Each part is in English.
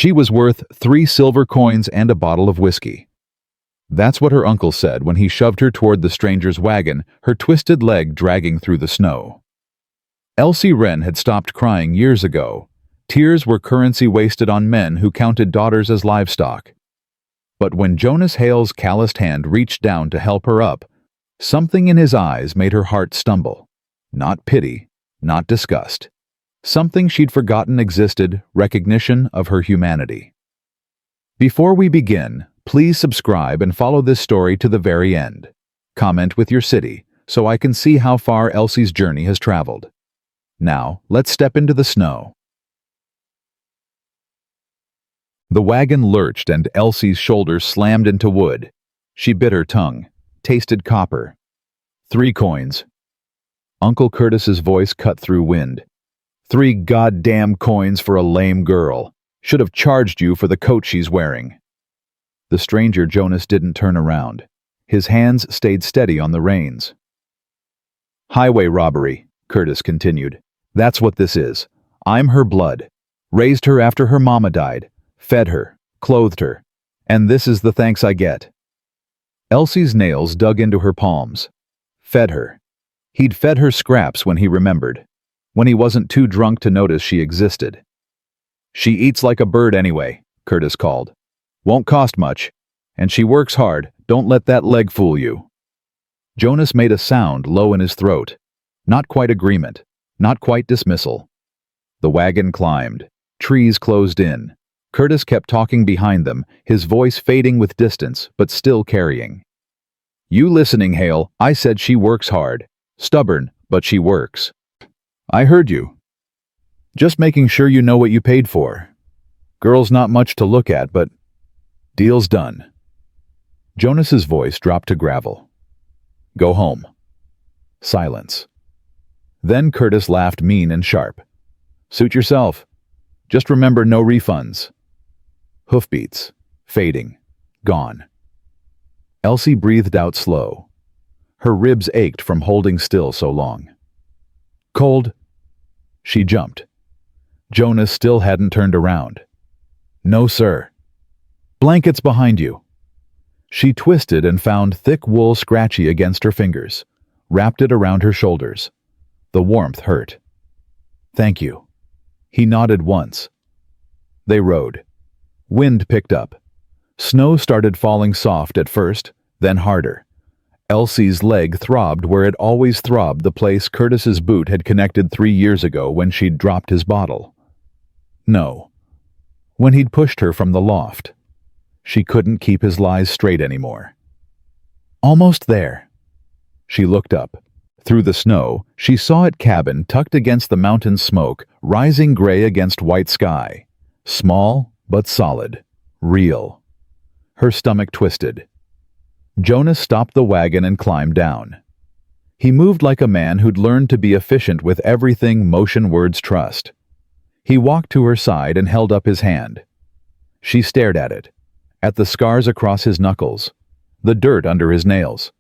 She was worth 3 silver coins and a bottle of whiskey. That's what her uncle said when he shoved her toward the stranger's wagon, her twisted leg dragging through the snow. Elsie Wren had stopped crying years ago. Tears were currency wasted on men who counted daughters as livestock. But when Jonas Hale's calloused hand reached down to help her up, something in his eyes made her heart stumble. Not pity, not disgust. Something she'd forgotten existed, recognition of her humanity. Before we begin, please subscribe and follow this story to the very end. Comment with your city, so I can see how far Elsie's journey has traveled. Now, let's step into the snow. The wagon lurched and Elsie's shoulders slammed into wood. She bit her tongue, tasted copper. 3 coins. Uncle Curtis's voice cut through wind. 3 goddamn coins for a lame girl. Should have charged you for the coat she's wearing. The stranger Jonas didn't turn around. His hands stayed steady on the reins. Highway robbery, Curtis continued. That's what this is. I'm her blood. Raised her after her mama died. Fed her. Clothed her. And this is the thanks I get. Elsie's nails dug into her palms. Fed her. He'd fed her scraps when he remembered. When he wasn't too drunk to notice she existed. She eats like a bird anyway, Curtis called. Won't cost much. And she works hard. Don't let that leg fool you. Jonas made a sound low in his throat. Not quite agreement. Not quite dismissal. The wagon climbed. Trees closed in. Curtis kept talking behind them, his voice fading with distance, but still carrying. You listening, Hale? I said she works hard. Stubborn, but she works. I heard you. Just making sure you know what you paid for. Girl's not much to look at, but deal's done. Jonas's voice dropped to gravel. Go home. Silence. Then Curtis laughed mean and sharp. Suit yourself. Just remember no refunds. Hoofbeats. Fading. Gone. Elsie breathed out slow. Her ribs ached from holding still so long. Cold? She jumped. Jonas still hadn't turned around. No, sir. Blankets behind you. She twisted and found thick wool scratchy against her fingers, wrapped it around her shoulders. The warmth hurt. Thank you. He nodded once. They rode. Wind picked up. Snow started falling soft at first, then harder. Elsie's leg throbbed where it always throbbed, the place Curtis's boot had connected 3 years ago when she'd dropped his bottle. No. When he'd pushed her from the loft. She couldn't keep his lies straight anymore. Almost there. She looked up. Through the snow, she saw it cabin tucked against the mountain smoke, rising gray against white sky. Small, but solid. Real. Her stomach twisted. Jonas stopped the wagon and climbed down. He moved like a man who'd learned to be efficient with everything motion words trust. He walked to her side and held up his hand. She stared at it, at the scars across his knuckles, the dirt under his nails.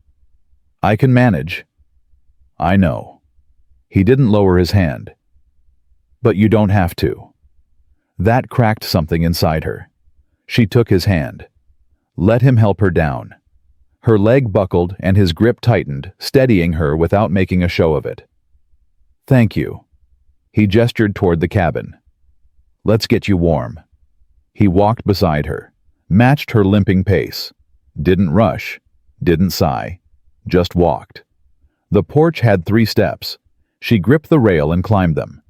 I can manage. I know. He didn't lower his hand. But you don't have to. That cracked something inside her. She took his hand. Let him help her down. Her leg buckled and his grip tightened, steadying her without making a show of it. Thank you. He gestured toward the cabin. Let's get you warm. He walked beside her, matched her limping pace. Didn't rush, didn't sigh, just walked. The porch had 3 steps. She gripped the rail and climbed them.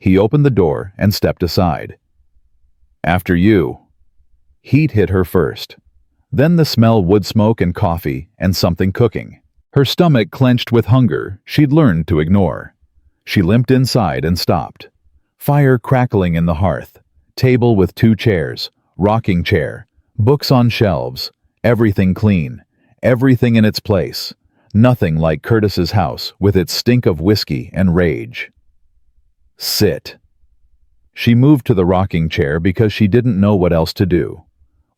He opened the door and stepped aside. After you. Heat hit her first. Then the smell wood smoke and coffee and something cooking. Her stomach clenched with hunger she'd learned to ignore. She limped inside and stopped. Fire crackling in the hearth. Table with 2 chairs. Rocking chair. Books on shelves. Everything clean. Everything in its place. Nothing like Curtis's house with its stink of whiskey and rage. Sit. She moved to the rocking chair because she didn't know what else to do.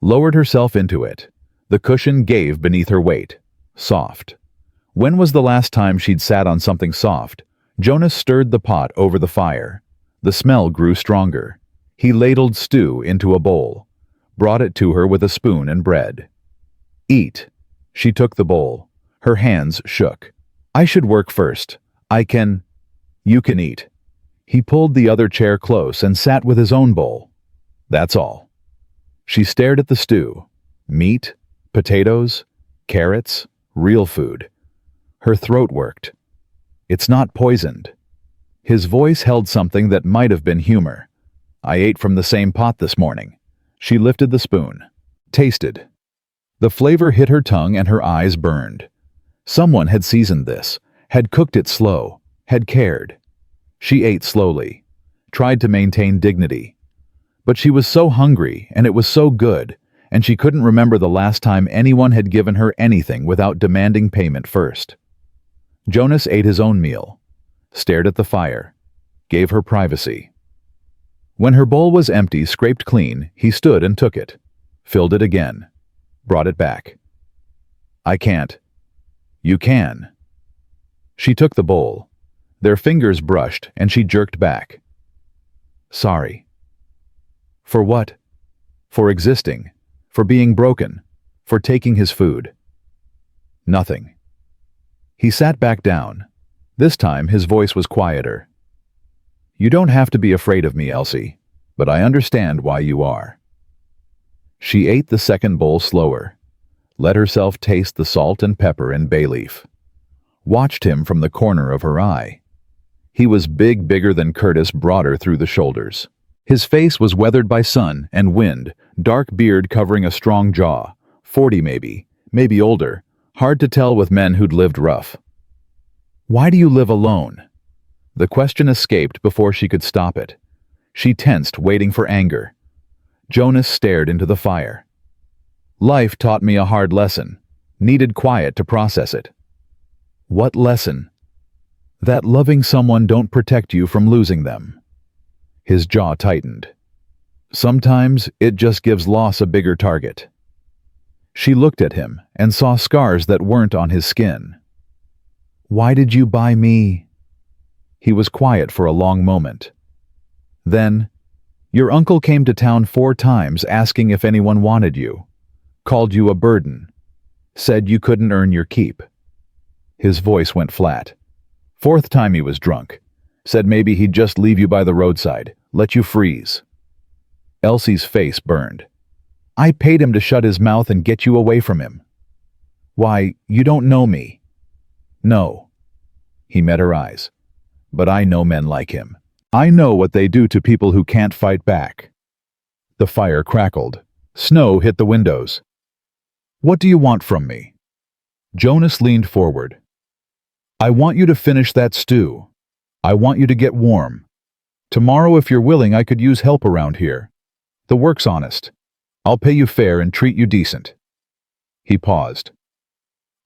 Lowered herself into it. The cushion gave beneath her weight. Soft. When was the last time she'd sat on something soft? Jonas stirred the pot over the fire. The smell grew stronger. He ladled stew into a bowl, brought it to her with a spoon and bread. "Eat." She took the bowl. Her hands shook. "I should work first. You can eat." He pulled the other chair close and sat with his own bowl. "That's all." She stared at the stew. Meat, potatoes, carrots, real food. Her throat worked. "It's not poisoned." His voice held something that might have been humor. "I ate from the same pot this morning." She lifted the spoon. Tasted. The flavor hit her tongue and her eyes burned. Someone had seasoned this, had cooked it slow, had cared. She ate slowly, tried to maintain dignity. But she was so hungry, and it was so good, and she couldn't remember the last time anyone had given her anything without demanding payment first. Jonas ate his own meal, stared at the fire, gave her privacy. When her bowl was empty, scraped clean, he stood and took it, filled it again, brought it back. "I can't." "You can." She took the bowl. Their fingers brushed, and she jerked back. "Sorry." For what? For existing, for being broken, for taking his food. Nothing. He sat back down. This time his voice was quieter. "You don't have to be afraid of me, Elsie, but I understand why you are." She ate the second bowl slower, let herself taste the salt and pepper and bay leaf. Watched him from the corner of her eye. He was bigger than Curtis, broader through the shoulders. His face was weathered by sun and wind, dark beard covering a strong jaw, 40 maybe older, hard to tell with men who'd lived rough. "Why do you live alone?" The question escaped before she could stop it. She tensed, waiting for anger. Jonas stared into the fire. "Life taught me a hard lesson. Needed quiet to process it." "What lesson?" "That loving someone don't protect you from losing them." His jaw tightened. "Sometimes it just gives loss a bigger target." She looked at him and saw scars that weren't on his skin. "Why did you buy me?" He was quiet for a long moment. Then, "Your uncle came to town 4 times asking if anyone wanted you. Called you a burden. Said you couldn't earn your keep." His voice went flat. "4th time he was drunk. Said maybe he'd just leave you by the roadside, let you freeze." Elsie's face burned. "I paid him to shut his mouth and get you away from him." "Why, you don't know me." "No." He met her eyes. "But I know men like him. I know what they do to people who can't fight back." The fire crackled. Snow hit the windows. "What do you want from me?" Jonas leaned forward. "I want you to finish that stew. I want you to get warm. Tomorrow, if you're willing, I could use help around here. The work's honest. I'll pay you fair and treat you decent." He paused.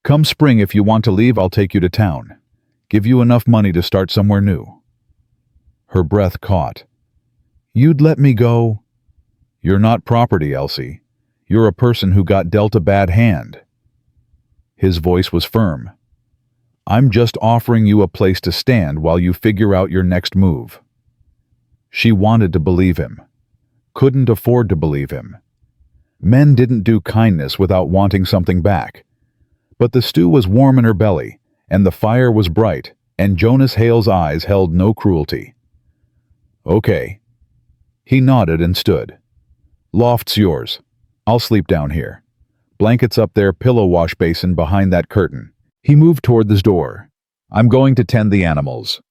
"Come spring, if you want to leave, I'll take you to town. Give you enough money to start somewhere new." Her breath caught. "You'd let me go?" "You're not property, Elsie. You're a person who got dealt a bad hand." His voice was firm. "I'm just offering you a place to stand while you figure out your next move." She wanted to believe him. Couldn't afford to believe him. Men didn't do kindness without wanting something back. But the stew was warm in her belly, and the fire was bright, and Jonas Hale's eyes held no cruelty. "Okay." He nodded and stood. "Loft's yours. I'll sleep down here. Blankets up there, pillow wash basin behind that curtain." He moved toward the door. "I'm going to tend the animals."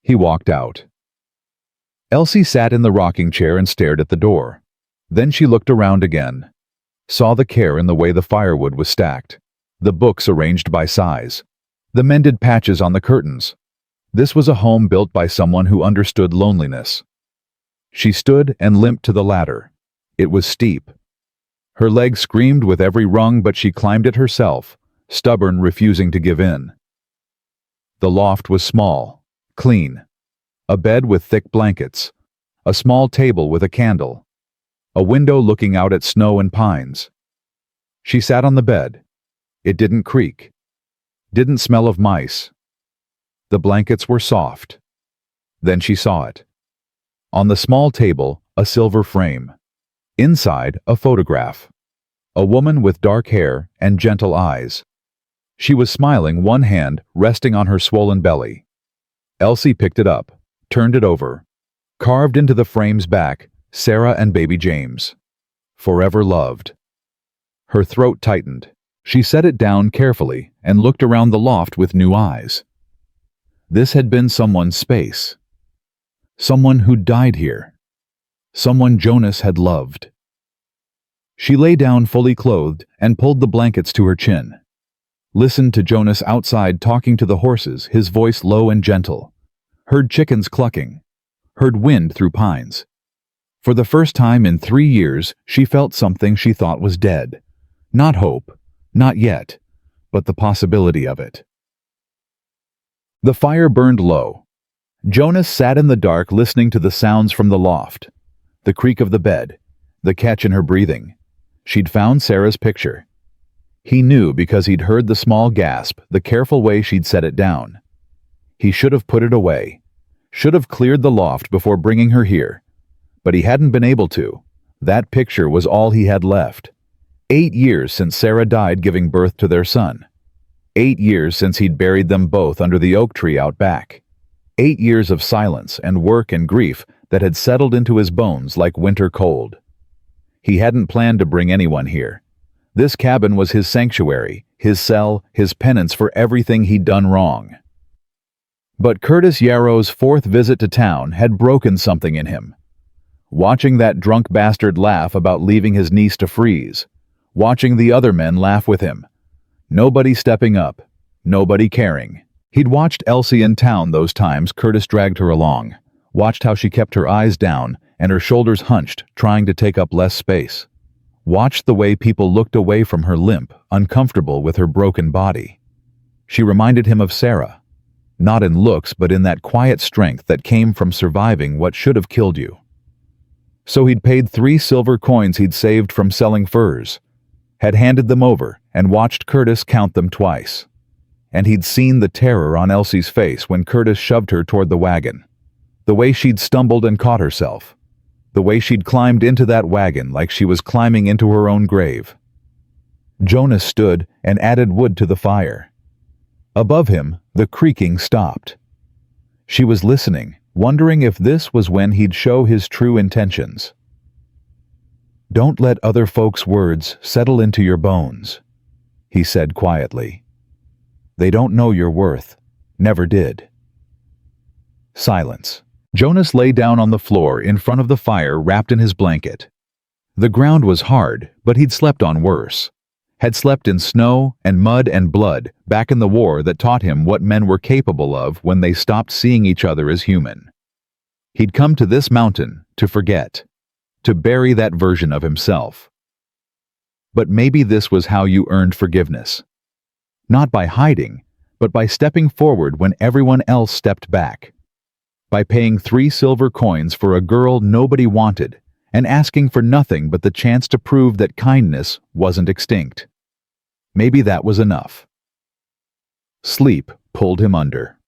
He walked out. Elsie sat in the rocking chair and stared at the door. Then she looked around again. Saw the care in the way the firewood was stacked. The books arranged by size. The mended patches on the curtains. This was a home built by someone who understood loneliness. She stood and limped to the ladder. It was steep. Her legs screamed with every rung, but she climbed it herself, stubborn, refusing to give in. The loft was small, clean. A bed with thick blankets. A small table with a candle. A window looking out at snow and pines. She sat on the bed. It didn't creak. Didn't smell of mice. The blankets were soft. Then she saw it. On the small table, A silver frame. Inside, a photograph. A woman with dark hair and gentle eyes. She was smiling, one hand resting on her swollen belly. Elsie picked it up, turned it over. Carved into the frame's back, Sarah and baby James. Forever loved. Her throat tightened. She set it down carefully and looked around the loft with new eyes. This had been someone's space. Someone who died here. Someone Jonas had loved. She lay down fully clothed and pulled the blankets to her chin. Listened to Jonas outside talking to the horses, his voice low and gentle. Heard chickens clucking. Heard wind through pines. For the first time in 3 years, she felt something she thought was dead. Not hope, not yet, but the possibility of it. The fire burned low. Jonas sat in the dark listening to the sounds from the loft. The creak of the bed, the catch in her breathing. She'd found Sarah's picture. He knew because he'd heard the small gasp, the careful way she'd set it down. He should have put it away. Should have cleared the loft before bringing her here. But he hadn't been able to. That picture was all he had left. 8 years since Sarah died giving birth to their son. 8 years since he'd buried them both under the oak tree out back. 8 years of silence and work and grief that had settled into his bones like winter cold. He hadn't planned to bring anyone here. This cabin was his sanctuary, his cell, his penance for everything he'd done wrong. But Curtis Yarrow's 4th visit to town had broken something in him. Watching that drunk bastard laugh about leaving his niece to freeze. Watching the other men laugh with him. Nobody stepping up. Nobody caring. He'd watched Elsie in town those times Curtis dragged her along. Watched how she kept her eyes down and her shoulders hunched, trying to take up less space. Watched the way people looked away from her limp, uncomfortable with her broken body. She reminded him of Sarah. Not in looks, but in that quiet strength that came from surviving what should have killed you. So he'd paid 3 silver coins he'd saved from selling furs. Had handed them over and watched Curtis count them twice. And he'd seen the terror on Elsie's face when Curtis shoved her toward the wagon. The way she'd stumbled and caught herself. The way she'd climbed into that wagon like she was climbing into her own grave. Jonas stood and added wood to the fire. Above him, the creaking stopped. She was listening, wondering if this was when he'd show his true intentions. "Don't let other folks' words settle into your bones," he said quietly. "They don't know your worth. Never did." Silence. Jonas lay down on the floor in front of the fire wrapped in his blanket. The ground was hard, but he'd slept on worse. Had slept in snow and mud and blood back in the war that taught him what men were capable of when they stopped seeing each other as human. He'd come to this mountain to forget, to bury that version of himself. But maybe this was how you earned forgiveness. Not by hiding, but by stepping forward when everyone else stepped back. By paying 3 silver coins for a girl nobody wanted and asking for nothing but the chance to prove that kindness wasn't extinct. Maybe that was enough. Sleep pulled him under.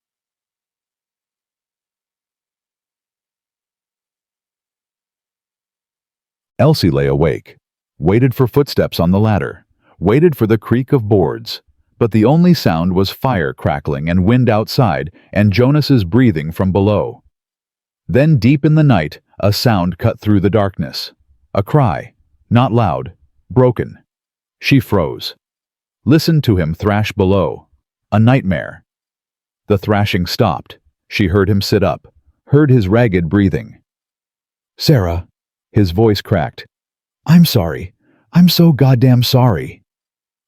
Elsie lay awake, waited for footsteps on the ladder, waited for the creak of boards, but the only sound was fire crackling and wind outside and Jonas's breathing from below. Then deep in the night, a sound cut through the darkness. A cry, not loud, broken. She froze. Listened to him thrash below. A nightmare. The thrashing stopped. She heard him sit up, heard his ragged breathing. "Sarah," his voice cracked. "I'm sorry. I'm so goddamn sorry."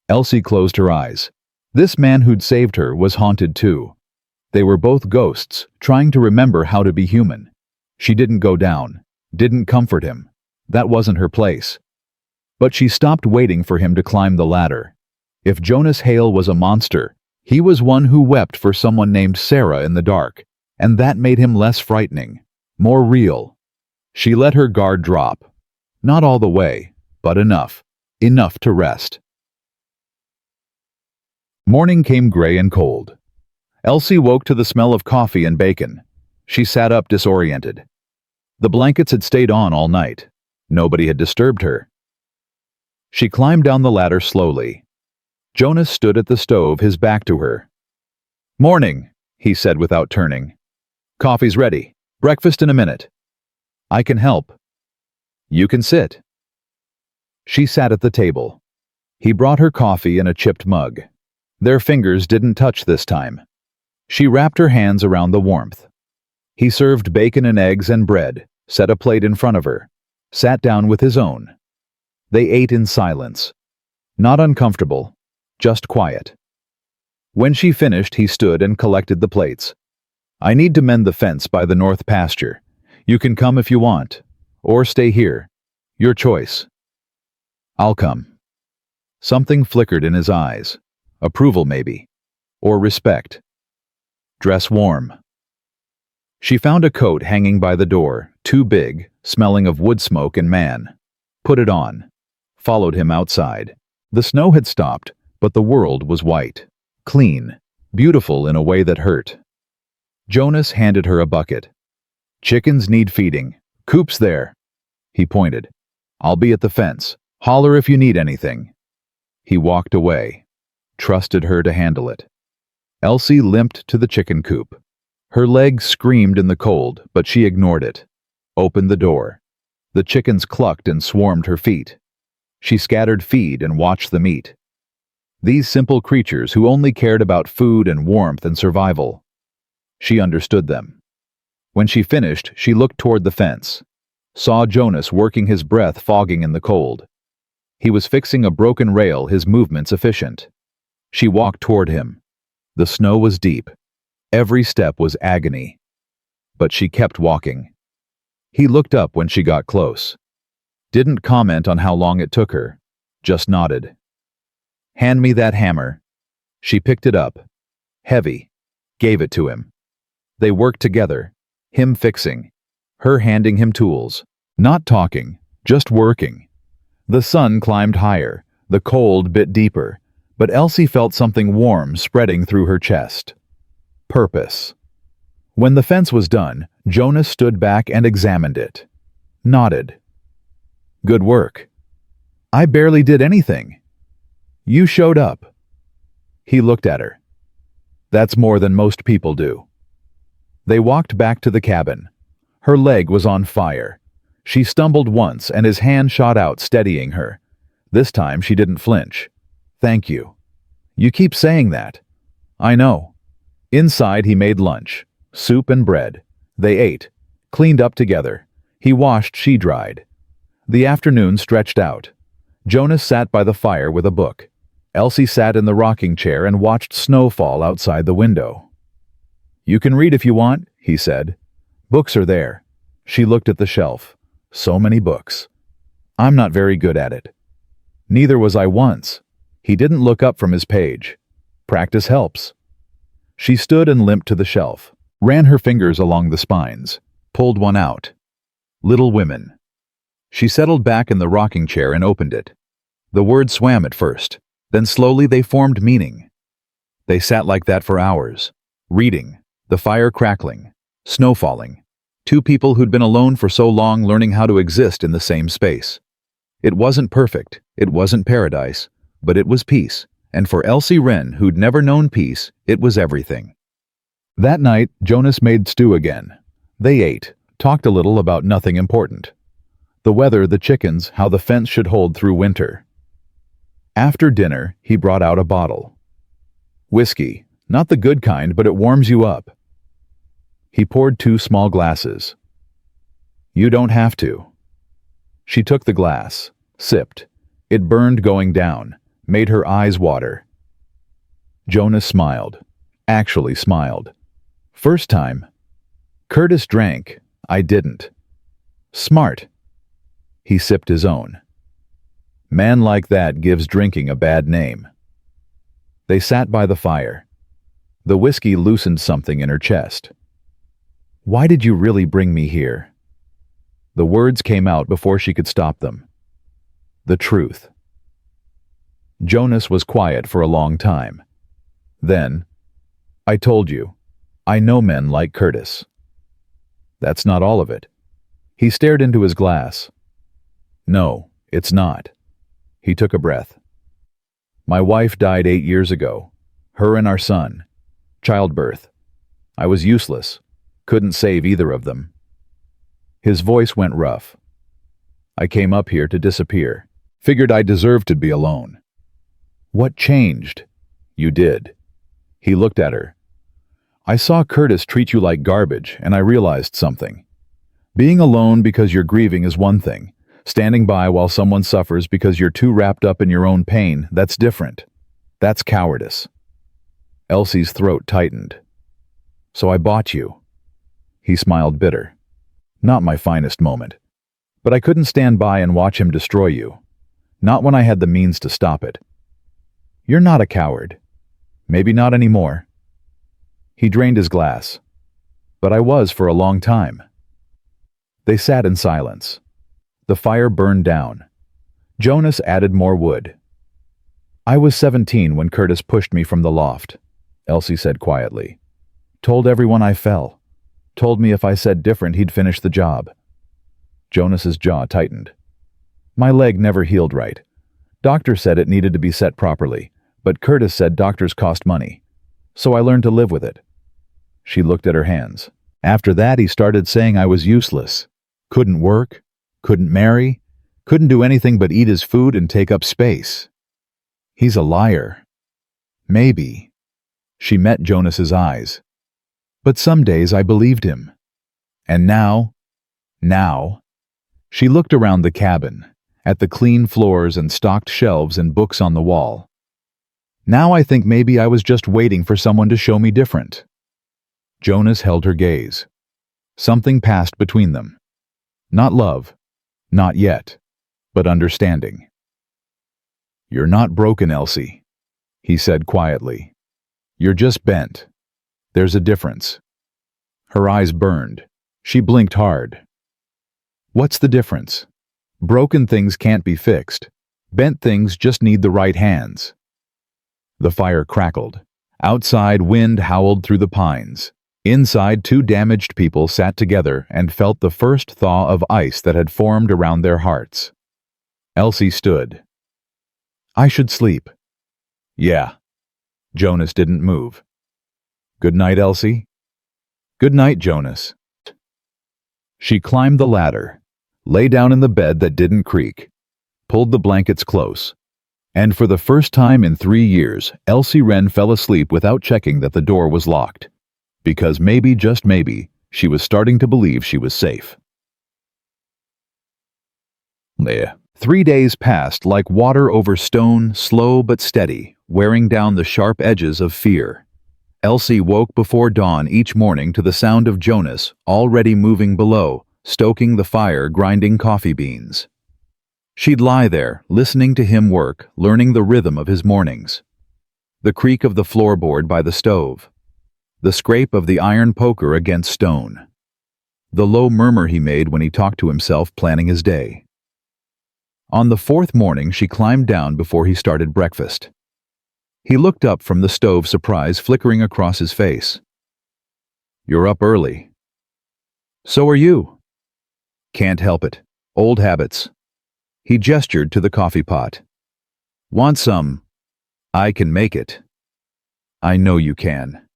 Elsie closed her eyes. This man who'd saved her was haunted too. They were both ghosts, trying to remember how to be human. She didn't go down, didn't comfort him. That wasn't her place. But she stopped waiting for him to climb the ladder. If Jonas Hale was a monster, he was one who wept for someone named Sarah in the dark, and that made him less frightening, more real. She let her guard drop. Not all the way, but enough to rest. Morning came gray and cold. Elsie woke to the smell of coffee and bacon. She sat up disoriented. The blankets had stayed on all night. Nobody had disturbed her. She climbed down the ladder slowly. Jonas stood at the stove, his back to her. "Morning," he said without turning. "Coffee's ready. Breakfast in a minute." "I can help." "You can sit." She sat at the table. He brought her coffee in a chipped mug. Their fingers didn't touch this time. She wrapped her hands around the warmth. He served bacon and eggs and bread, set a plate in front of her, sat down with his own. They ate in silence. Not uncomfortable, just quiet. When she finished, he stood and collected the plates. "I need to mend the fence by the north pasture. You can come if you want, or stay here. Your choice." "I'll come." Something flickered in his eyes. Approval, maybe. Or respect. "Dress warm." She found a coat hanging by the door, too big, smelling of wood smoke and man. Put it on. Followed him outside. The snow had stopped, but the world was white. Clean. Beautiful in a way that hurt. Jonas handed her a bucket. "Chickens need feeding. Coop's there." He pointed. "I'll be at the fence. Holler if you need anything." He walked away. Trusted her to handle it. Elsie limped to the chicken coop. Her legs screamed in the cold, but she ignored it. Opened the door. The chickens clucked and swarmed her feet. She scattered feed and watched them eat. These simple creatures who only cared about food and warmth and survival. She understood them. When she finished, she looked toward the fence. Saw Jonas working, his breath fogging in the cold. He was fixing a broken rail, his movements efficient. She walked toward him. The snow was deep. Every step was agony. But she kept walking. He looked up when she got close. Didn't comment on how long it took her. Just nodded. "Hand me that hammer." She picked it up. Heavy. Gave it to him. They worked together. Him fixing. Her handing him tools. Not talking. Just working. The sun climbed higher. The cold bit deeper. But Elsie felt something warm spreading through her chest. Purpose. When the fence was done, Jonas stood back and examined it. Nodded. "Good work." "I barely did anything." "You showed up." He looked at her. "That's more than most people do." They walked back to the cabin. Her leg was on fire. She stumbled once and his hand shot out, steadying her. This time she didn't flinch. "Thank you." "You keep saying that." "I know." Inside he made lunch. Soup and bread. They ate. Cleaned up together. He washed, she dried. The afternoon stretched out. Jonas sat by the fire with a book. Elsie sat in the rocking chair and watched snow fall outside the window. "You can read if you want," he said. "Books are there." She looked at the shelf. So many books. "I'm not very good at it." "Neither was I once." He didn't look up from his page. "Practice helps." She stood and limped to the shelf, ran her fingers along the spines, pulled one out. Little Women. She settled back in the rocking chair and opened it. The words swam at first, then slowly they formed meaning. They sat like that for hours, reading, the fire crackling, snow falling. Two people who'd been alone for so long, learning how to exist in the same space. It wasn't perfect, it wasn't paradise, but it was peace. And for Elsie Wren, who'd never known peace, it was everything. That night, Jonas made stew again. They ate, talked a little about nothing important. The weather, the chickens, how the fence should hold through winter. After dinner, he brought out a bottle. Whiskey, not the good kind, but it warms you up. He poured 2 small glasses. "You don't have to." She took the glass, sipped. It burned going down. Made her eyes water. Jonas smiled. Actually smiled. "First time." "Curtis drank. I didn't." "Smart." He sipped his own. "Man like that gives drinking a bad name." They sat by the fire. The whiskey loosened something in her chest. "Why did you really bring me here?" The words came out before she could stop them. The truth. Jonas was quiet for a long time. Then, "I told you, I know men like Curtis." "That's not all of it." He stared into his glass. No, it's not. He took a breath. My wife died 8 years ago. Her and our son. Childbirth. I was useless. Couldn't save either of them. His voice went rough. I came up here to disappear. Figured I deserved to be alone. What changed? You did. He looked at her. I saw Curtis treat you like garbage, and I realized something. Being alone because you're grieving is one thing. Standing by while someone suffers because you're too wrapped up in your own pain, that's different. That's cowardice. Elsie's throat tightened. So I bought you. He smiled bitter. Not my finest moment. But I couldn't stand by and watch him destroy you. Not when I had the means to stop it. You're not a coward. Maybe not anymore. He drained his glass. But I was for a long time. They sat in silence. The fire burned down. Jonas added more wood. I was 17 when Curtis pushed me from the loft, Elsie said quietly. Told everyone I fell. Told me if I said different he'd finish the job. Jonas's jaw tightened. My leg never healed right. Doctor said it needed to be set properly, but Curtis said doctors cost money. So I learned to live with it. She looked at her hands. After that he started saying I was useless. Couldn't work. Couldn't marry, couldn't do anything but eat his food and take up space. He's a liar. Maybe. She met Jonas's eyes. But some days I believed him. And now, she looked around the cabin, at the clean floors and stocked shelves and books on the wall. Now I think maybe I was just waiting for someone to show me different. Jonas held her gaze. Something passed between them. Not love. Not yet, but understanding. You're not broken, Elsie, he said quietly. You're just bent. There's a difference. Her eyes burned. She blinked hard. What's the difference? Broken things can't be fixed. Bent things just need the right hands. The fire crackled. Outside, wind howled through the pines. Inside, 2 damaged people sat together and felt the first thaw of ice that had formed around their hearts. Elsie stood. I should sleep. Yeah. Jonas didn't move. Good night, Elsie. Good night, Jonas. She climbed the ladder, lay down in the bed that didn't creak, pulled the blankets close, and for the first time in 3 years, Elsie Wren fell asleep without checking that the door was locked. Because maybe, just maybe, she was starting to believe she was safe. 3 days passed like water over stone, slow but steady, wearing down the sharp edges of fear. Elsie woke before dawn each morning to the sound of Jonas, already moving below, stoking the fire, grinding coffee beans. She'd lie there, listening to him work, learning the rhythm of his mornings. The creak of the floorboard by the stove. The scrape of the iron poker against stone. The low murmur he made when he talked to himself planning his day. On the 4th morning, she climbed down before he started breakfast. He looked up from the stove, surprise flickering across his face. You're up early. So are you. Can't help it. Old habits. He gestured to the coffee pot. Want some? I can make it. I know you can.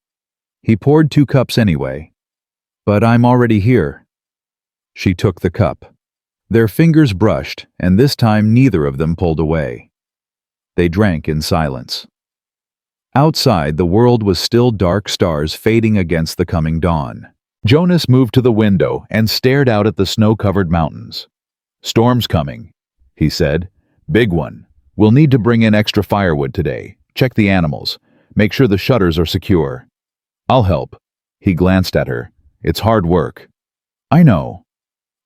He poured 2 cups anyway. But I'm already here. She took the cup. Their fingers brushed, and this time neither of them pulled away. They drank in silence. Outside, the world was still dark, stars fading against the coming dawn. Jonas moved to the window and stared out at the snow-covered mountains. Storm's coming, he said. Big one. We'll need to bring in extra firewood today. Check the animals. Make sure the shutters are secure. I'll help. He glanced at her. It's hard work. I know.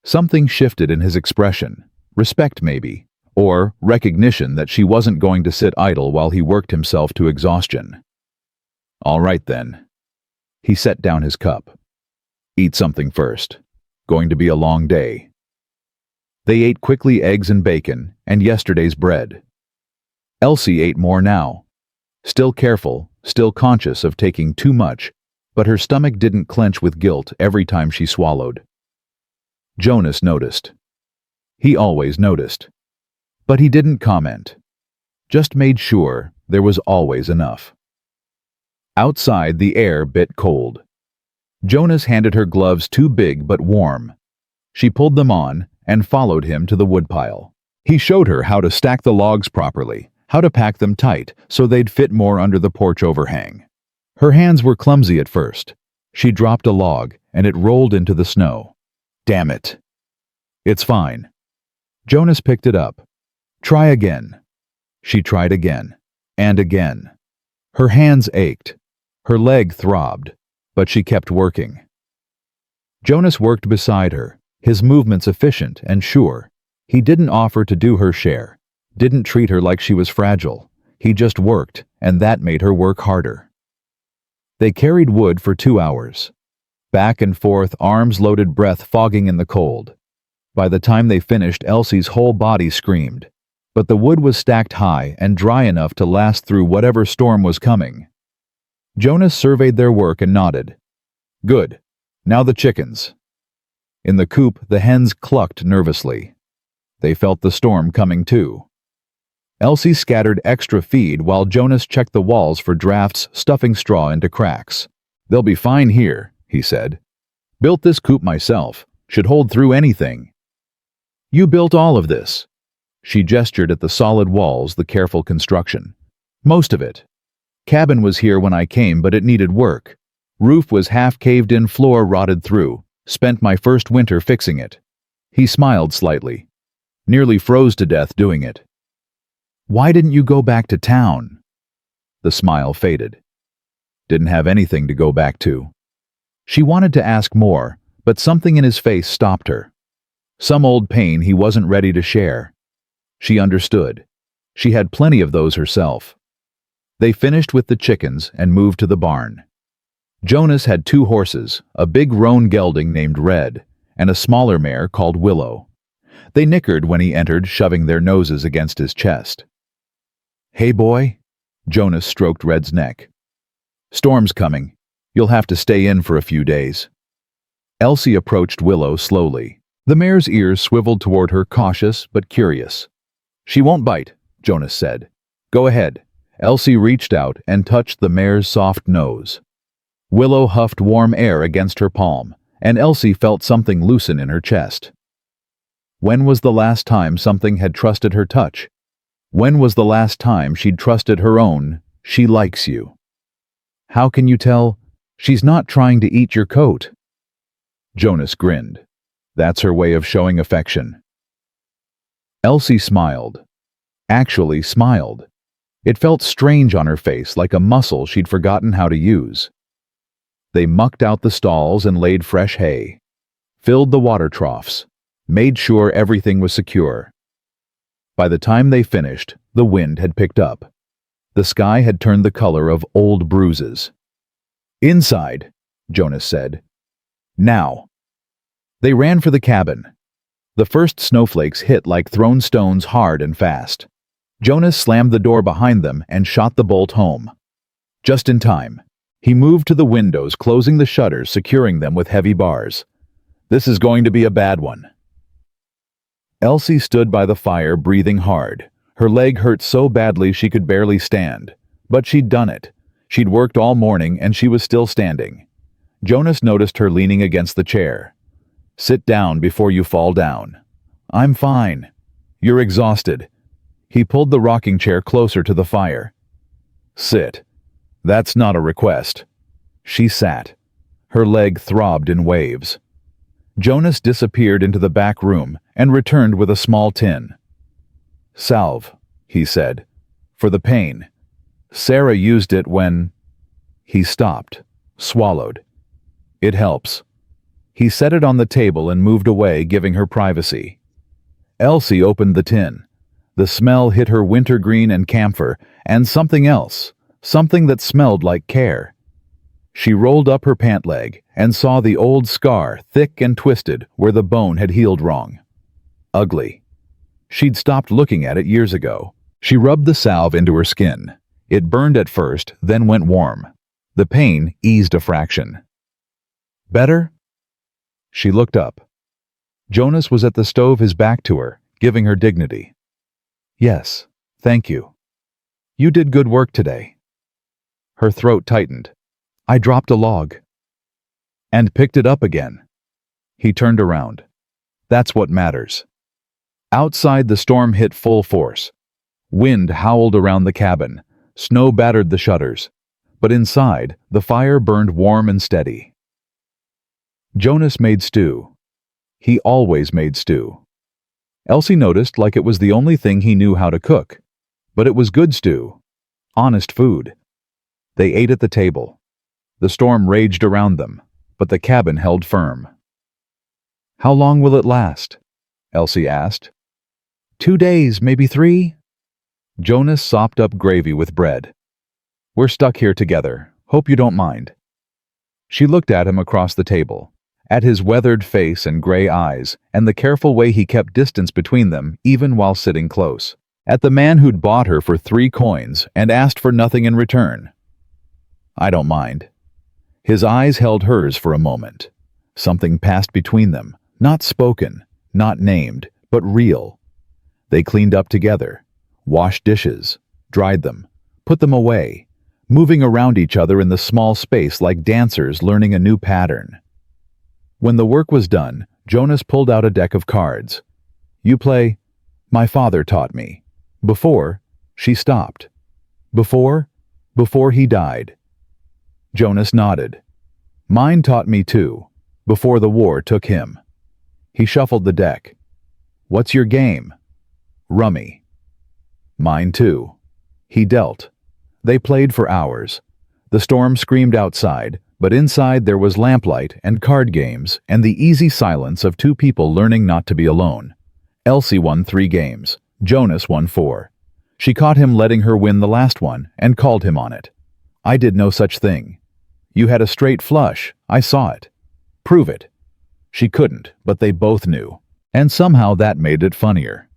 Something shifted in his expression. Respect, maybe. Or recognition that she wasn't going to sit idle while he worked himself to exhaustion. All right, then. He set down his cup. Eat something first. Going to be a long day. They ate quickly eggs and bacon, and yesterday's bread. Elsie ate more now. Still careful, still conscious of taking too much, but her stomach didn't clench with guilt every time she swallowed. Jonas noticed. He always noticed. But he didn't comment. Just made sure there was always enough. Outside, the air bit cold. Jonas handed her gloves too big but warm. She pulled them on and followed him to the woodpile. He showed her how to stack the logs properly, how to pack them tight so they'd fit more under the porch overhang. Her hands were clumsy at first. She dropped a log, and it rolled into the snow. Damn it. It's fine. Jonas picked it up. Try again. She tried again, and again. Her hands ached. Her leg throbbed, but she kept working. Jonas worked beside her, his movements efficient and sure. He didn't offer to do her share, didn't treat her like she was fragile. He just worked, and that made her work harder. They carried wood for 2 hours. Back and forth, arms loaded, breath fogging in the cold. By the time they finished, Elsie's whole body screamed. But the wood was stacked high and dry enough to last through whatever storm was coming. Jonas surveyed their work and nodded. Good. Now the chickens. In the coop, the hens clucked nervously. They felt the storm coming too. Elsie scattered extra feed while Jonas checked the walls for drafts, stuffing straw into cracks. They'll be fine here, he said. Built this coop myself. Should hold through anything. You built all of this. She gestured at the solid walls, the careful construction. Most of it. Cabin was here when I came, but it needed work. Roof was half caved in, floor rotted through. Spent my first winter fixing it. He smiled slightly. Nearly froze to death doing it. Why didn't you go back to town? The smile faded. Didn't have anything to go back to. She wanted to ask more, but something in his face stopped her. Some old pain he wasn't ready to share. She understood. She had plenty of those herself. They finished with the chickens and moved to the barn. Jonas had 2 horses, a big roan gelding named Red, and a smaller mare called Willow. They nickered when he entered, shoving their noses against his chest. Hey boy, Jonas stroked Red's neck. Storm's coming. You'll have to stay in for a few days. Elsie approached Willow slowly. The mare's ears swiveled toward her, cautious but curious. She won't bite, Jonas said. Go ahead. Elsie reached out and touched the mare's soft nose. Willow huffed warm air against her palm, and Elsie felt something loosen in her chest. When was the last time something had trusted her touch? When was the last time she'd trusted her own, she likes you? How can you tell? She's not trying to eat your coat. Jonas grinned. That's her way of showing affection. Elsie smiled. Actually smiled. It felt strange on her face, like a muscle she'd forgotten how to use. They mucked out the stalls and laid fresh hay, filled the water troughs, made sure everything was secure. By the time they finished, the wind had picked up. The sky had turned the color of old bruises. Inside, Jonas said. Now. They ran for the cabin. The first snowflakes hit like thrown stones, hard and fast. Jonas slammed the door behind them and shot the bolt home. Just in time. He moved to the windows, closing the shutters, securing them with heavy bars. This is going to be a bad one. Elsie stood by the fire, breathing hard. Her leg hurt so badly she could barely stand. But she'd done it. She'd worked all morning and she was still standing. Jonas noticed her leaning against the chair. Sit down before you fall down. I'm fine. You're exhausted. He pulled the rocking chair closer to the fire. Sit. That's not a request. She sat. Her leg throbbed in waves. Jonas disappeared into the back room and returned with a small tin. Salve, he said, for the pain. Sarah used it when... He stopped, swallowed. It helps. He set it on the table and moved away, giving her privacy. Elsie opened the tin. The smell hit her wintergreen and camphor, and something else, something that smelled like care. She rolled up her pant leg and saw the old scar, thick and twisted, where the bone had healed wrong. Ugly. She'd stopped looking at it years ago. She rubbed the salve into her skin. It burned at first, then went warm. The pain eased a fraction. Better? She looked up. Jonas was at the stove, his back to her, giving her dignity. Yes, thank you. You did good work today. Her throat tightened. I dropped a log. And picked it up again. He turned around. That's what matters. Outside, the storm hit full force. Wind howled around the cabin. Snow battered the shutters. But inside, the fire burned warm and steady. Jonas made stew. He always made stew. Elsie noticed like it was the only thing he knew how to cook. But it was good stew. Honest food. They ate at the table. The storm raged around them, but the cabin held firm. How long will it last? Elsie asked. 2 days, maybe 3. Jonas sopped up gravy with bread. We're stuck here together. Hope you don't mind. She looked at him across the table, at his weathered face and gray eyes, and the careful way he kept distance between them even while sitting close. At the man who'd bought her for 3 coins and asked for nothing in return. I don't mind. His eyes held hers for a moment. Something passed between them, not spoken, not named, but real. They cleaned up together, washed dishes, dried them, put them away, moving around each other in the small space like dancers learning a new pattern. When the work was done, Jonas pulled out a deck of cards. You play, my father taught me. Before, she stopped. Before he died. Jonas nodded. Mine taught me too, before the war took him. He shuffled the deck. What's your game? Rummy. Mine too. He dealt. They played for hours. The storm screamed outside, but inside there was lamplight and card games and the easy silence of 2 people learning not to be alone. Elsie won 3 games. Jonas won 4. She caught him letting her win the last one and called him on it. I did no such thing. You had a straight flush. I saw it. Prove it. She couldn't, but they both knew. And somehow that made it funnier.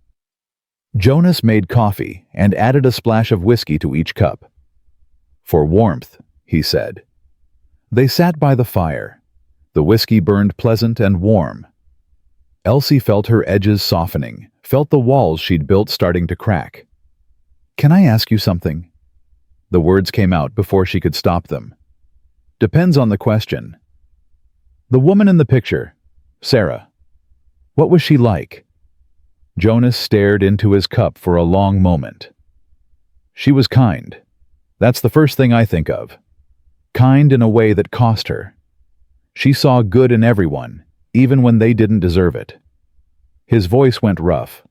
Jonas made coffee and added a splash of whiskey to each cup. For warmth, he said. They sat by the fire. The whiskey burned pleasant and warm. Elsie felt her edges softening, felt the walls she'd built starting to crack. Can I ask you something? The words came out before she could stop them. Depends on the question. The woman in the picture, Sarah. What was she like? Jonas stared into his cup for a long moment. She was kind. That's the first thing I think of. Kind in a way that cost her. She saw good in everyone, even when they didn't deserve it. His voice went rough.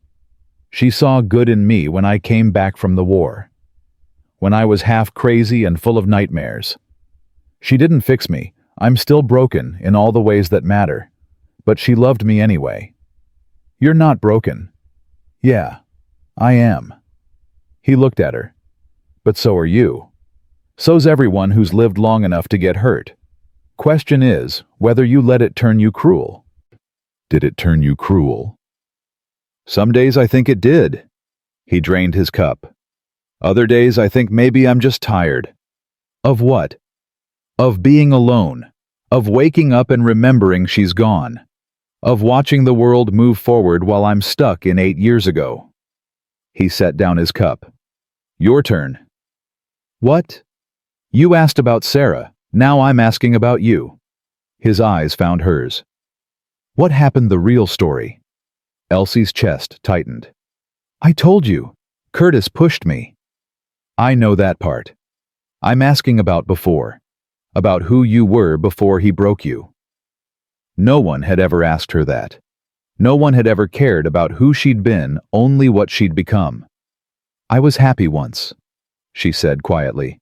She saw good in me when I came back from the war. When I was half crazy and full of nightmares. She didn't fix me. I'm still broken in all the ways that matter. But she loved me anyway. You're not broken. Yeah, I am. He looked at her. But so are you. So's everyone who's lived long enough to get hurt. Question is whether you let it turn you cruel. Did it turn you cruel? Some days I think it did. He drained his cup. Other days I think maybe I'm just tired. Of what? Of being alone. Of waking up and remembering she's gone. Of watching the world move forward while I'm stuck in 8 years ago. He set down his cup. Your turn. What? You asked about Sarah. Now I'm asking about you. His eyes found hers. What happened, the real story? Elsie's chest tightened. I told you. Curtis pushed me. I know that part. I'm asking about before. About who you were before he broke you. No one had ever asked her that. No one had ever cared about who she'd been, only what she'd become. I was happy once, she said quietly.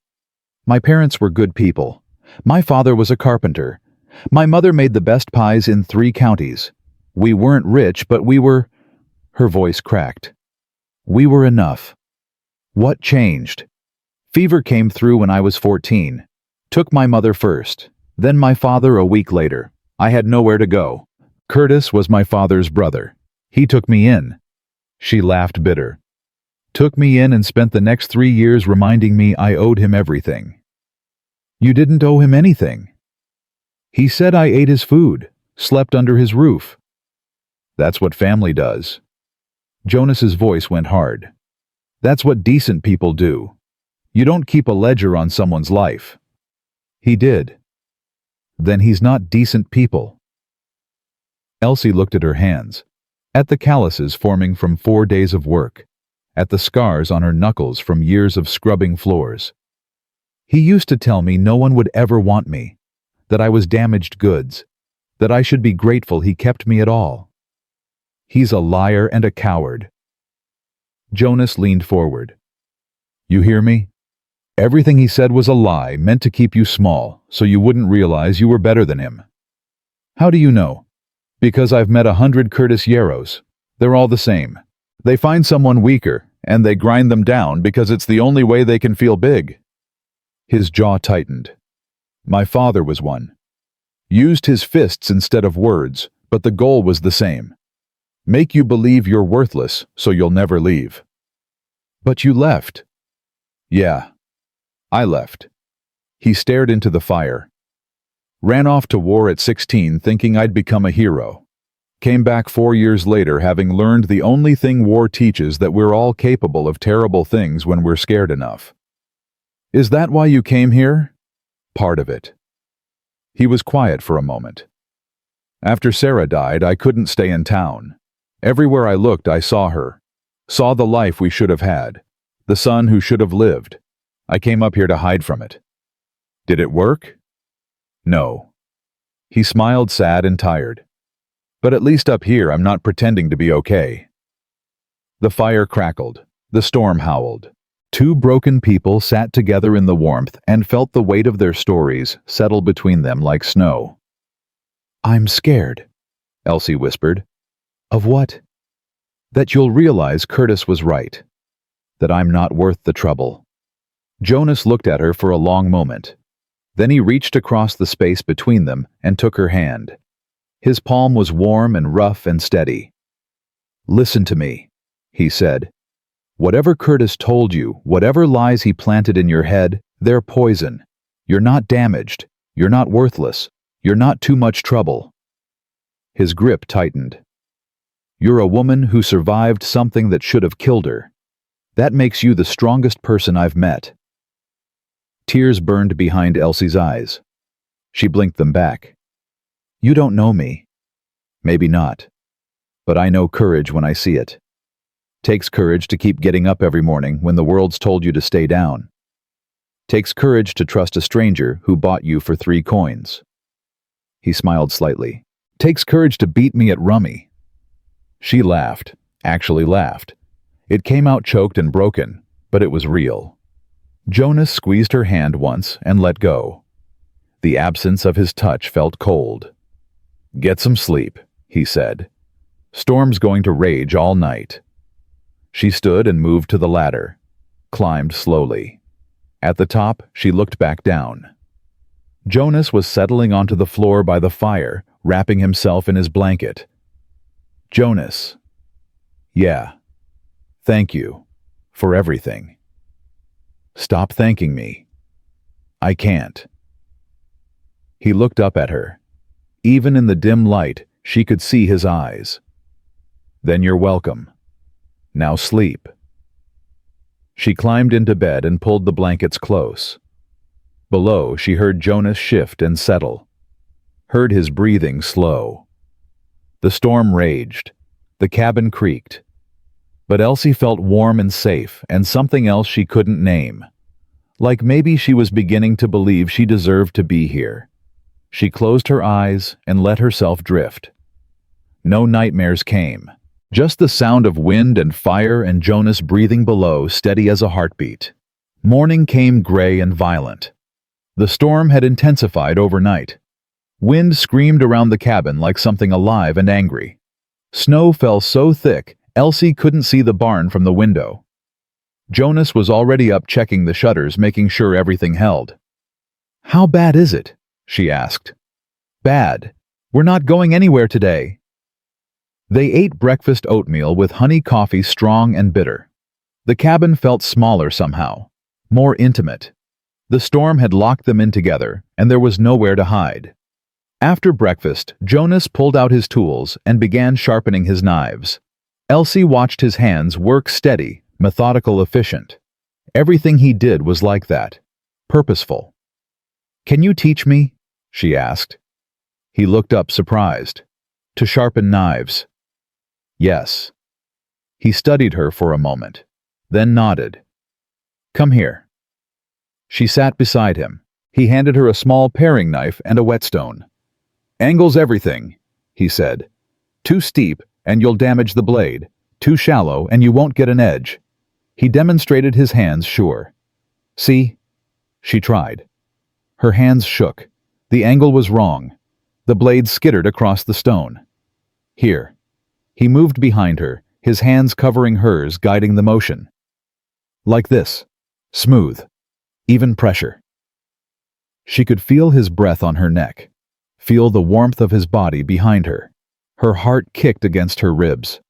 My parents were good people. My father was a carpenter. My mother made the best pies in 3 counties. We weren't rich, but we were... Her voice cracked. We were enough. What changed? Fever came through when I was 14. Took my mother first, then my father a week later. I had nowhere to go. Curtis was my father's brother. He took me in. She laughed bitter. Took me in and spent the next 3 years reminding me I owed him everything. You didn't owe him anything. He said I ate his food, slept under his roof. That's what family does. Jonas's voice went hard. That's what decent people do. You don't keep a ledger on someone's life. He did. Then he's not decent people. Elsie looked at her hands, at the calluses forming from 4 days of work, at the scars on her knuckles from years of scrubbing floors. He used to tell me no one would ever want me, that I was damaged goods, that I should be grateful he kept me at all. He's a liar and a coward. Jonas leaned forward. You hear me? Everything he said was a lie meant to keep you small, so you wouldn't realize you were better than him. How do you know? Because I've met 100 Curtis Yarrows. They're all the same. They find someone weaker, and they grind them down because it's the only way they can feel big. His jaw tightened. My father was one. Used his fists instead of words, but the goal was the same. Make you believe you're worthless, so you'll never leave. But you left. Yeah, I left. He stared into the fire. Ran off to war at 16 thinking I'd become a hero. Came back 4 years later having learned the only thing war teaches, that we're all capable of terrible things when we're scared enough. Is that why you came here? Part of it. He was quiet for a moment. After Sarah died, I couldn't stay in town. Everywhere I looked, I saw her. Saw the life we should have had. The son who should have lived. I came up here to hide from it. Did it work? No. He smiled, sad and tired. But at least up here, I'm not pretending to be okay. The fire crackled. The storm howled. 2 broken people sat together in the warmth and felt the weight of their stories settle between them like snow. I'm scared, Elsie whispered. Of what? That you'll realize Curtis was right. That I'm not worth the trouble. Jonas looked at her for a long moment. Then he reached across the space between them and took her hand. His palm was warm and rough and steady. Listen to me, he said. Whatever Curtis told you, whatever lies he planted in your head, they're poison. You're not damaged. You're not worthless. You're not too much trouble. His grip tightened. You're a woman who survived something that should have killed her. That makes you the strongest person I've met. Tears burned behind Elsie's eyes. She blinked them back. You don't know me. Maybe not. But I know courage when I see it. Takes courage to keep getting up every morning when the world's told you to stay down. Takes courage to trust a stranger who bought you for 3 coins. He smiled slightly. Takes courage to beat me at rummy. She laughed, actually laughed. It came out choked and broken, but it was real. Jonas squeezed her hand once and let go. The absence of his touch felt cold. Get some sleep, he said. Storm's going to rage all night. She stood and moved to the ladder, climbed slowly. At the top, she looked back down. Jonas was settling onto the floor by the fire, wrapping himself in his blanket. Jonas. Yeah. Thank you. For everything. Stop thanking me. I can't. He looked up at her. Even in the dim light, she could see his eyes. Then you're welcome. Now sleep. She climbed into bed and pulled the blankets close. Below, she heard Jonas shift and settle. Heard his breathing slow. The storm raged. The cabin creaked. But Elsie felt warm and safe, and something else she couldn't name. Like maybe she was beginning to believe she deserved to be here. She closed her eyes and let herself drift. No nightmares came. Just the sound of wind and fire and Jonas breathing below, steady as a heartbeat. Morning came gray and violent. The storm had intensified overnight. Wind screamed around the cabin like something alive and angry. Snow fell so thick, Elsie couldn't see the barn from the window. Jonas was already up checking the shutters, making sure everything held. How bad is it? She asked. Bad. We're not going anywhere today. They ate breakfast oatmeal with honey coffee, strong and bitter. The cabin felt smaller somehow, more intimate. The storm had locked them in together, and there was nowhere to hide. After breakfast, Jonas pulled out his tools and began sharpening his knives. Elsie watched his hands work steady, methodical, efficient. Everything he did was like that, purposeful. "Can you teach me?" she asked. He looked up surprised. "To sharpen knives?" "Yes." He studied her for a moment, then nodded. "Come here." She sat beside him. He handed her a small paring knife and a whetstone. "Angle's everything," he said. "Too steep, and you'll damage the blade. Too shallow, and you won't get an edge." He demonstrated his hands, sure. "See?" She tried. Her hands shook. The angle was wrong. The blade skittered across the stone. "Here." He moved behind her, his hands covering hers, guiding the motion. "Like this. Smooth. Even pressure." She could feel his breath on her neck, feel the warmth of his body behind her. Her heart kicked against her ribs.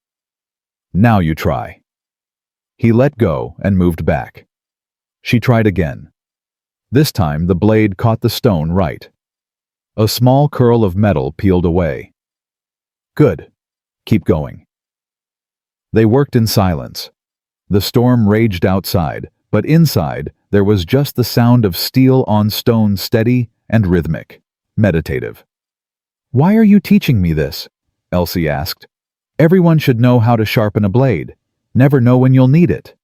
"Now you try." He let go and moved back. She tried again. This time the blade caught the stone right. A small curl of metal peeled away. "Good. Keep going." They worked in silence. The storm raged outside, but inside there was just the sound of steel on stone, steady and rhythmic, meditative. "Why are you teaching me this?" Elsie asked. "Everyone should know how to sharpen a blade. Never know when you'll need it."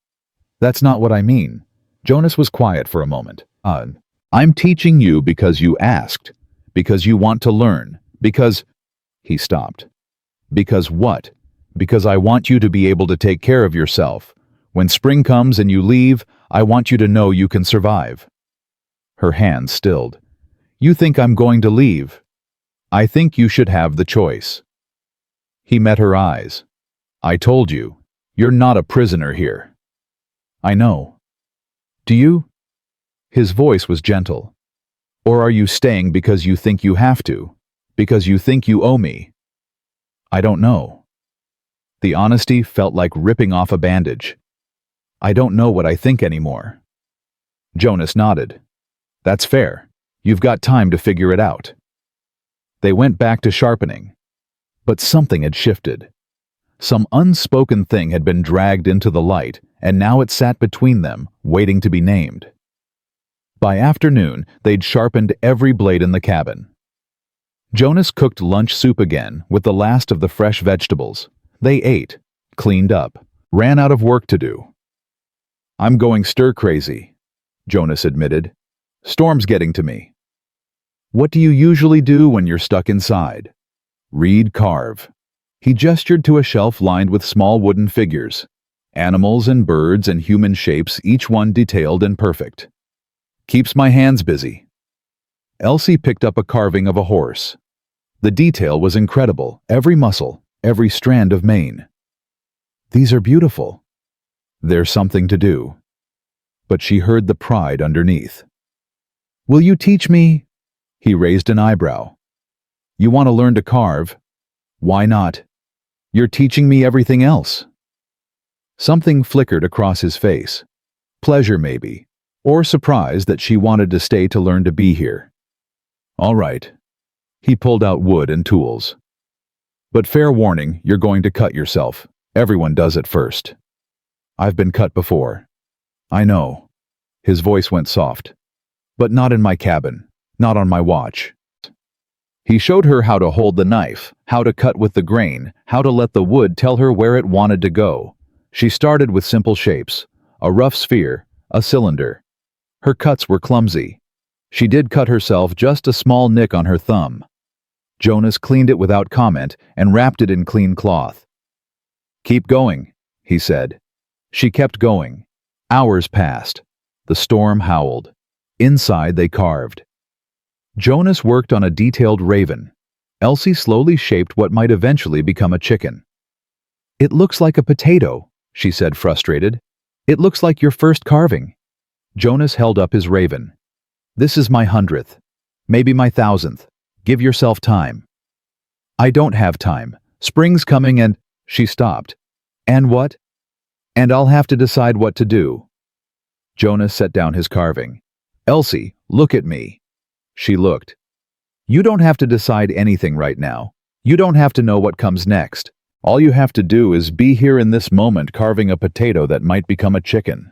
"That's not what I mean." Jonas was quiet for a moment. I'm teaching you because you asked, because you want to learn, because—" He stopped. "Because what? Because I want you to be able to take care of yourself. When spring comes and you leave, I want you to know you can survive." Her hands stilled. "You think I'm going to leave? I think you should have the choice." He met her eyes. "I told you, you're not a prisoner here." "I know." "Do you?" His voice was gentle. "Or are you staying because you think you have to? Because you think you owe me?" "I don't know." The honesty felt like ripping off a bandage. "I don't know what I think anymore." Jonas nodded. "That's fair. You've got time to figure it out." They went back to sharpening. But something had shifted. Some unspoken thing had been dragged into the light, and now it sat between them, waiting to be named. By afternoon, they'd sharpened every blade in the cabin. Jonas cooked lunch soup again with the last of the fresh vegetables. They ate, cleaned up, ran out of work to do. "I'm going stir-crazy," Jonas admitted. "Storm's getting to me." "What do you usually do when you're stuck inside?" "Read, carve." He gestured to a shelf lined with small wooden figures. Animals and birds and human shapes, each one detailed and perfect. "Keeps my hands busy." Elsie picked up a carving of a horse. The detail was incredible, every muscle, every strand of mane. "These are beautiful." "There's something to do." But she heard the pride underneath. "Will you teach me?" He raised an eyebrow. "You want to learn to carve?" "Why not? You're teaching me everything else." Something flickered across his face. Pleasure, maybe, or surprise that she wanted to stay to learn to be here. "All right." He pulled out wood and tools. "But fair warning, you're going to cut yourself. Everyone does it first." "I've been cut before." "I know." His voice went soft. "But not in my cabin. Not on my watch." He showed her how to hold the knife, how to cut with the grain, how to let the wood tell her where it wanted to go. She started with simple shapes, a rough sphere, a cylinder. Her cuts were clumsy. She did cut herself just a small nick on her thumb. Jonas cleaned it without comment and wrapped it in clean cloth. "Keep going," he said. She kept going. Hours passed. The storm howled. Inside they carved. Jonas worked on a detailed raven. Elsie slowly shaped what might eventually become a chicken. "It looks like a potato," she said, frustrated. "It looks like your first carving." Jonas held up his raven. "This is my 100th. Maybe my 1000th. Give yourself time." "I don't have time. Spring's coming and—" She stopped. "And what?" "And I'll have to decide what to do." Jonas set down his carving. "Elsie, look at me." She looked. You don't have to decide anything right now. You don't have to know what comes next. All you have to do is be here in this moment carving a potato that might become a chicken.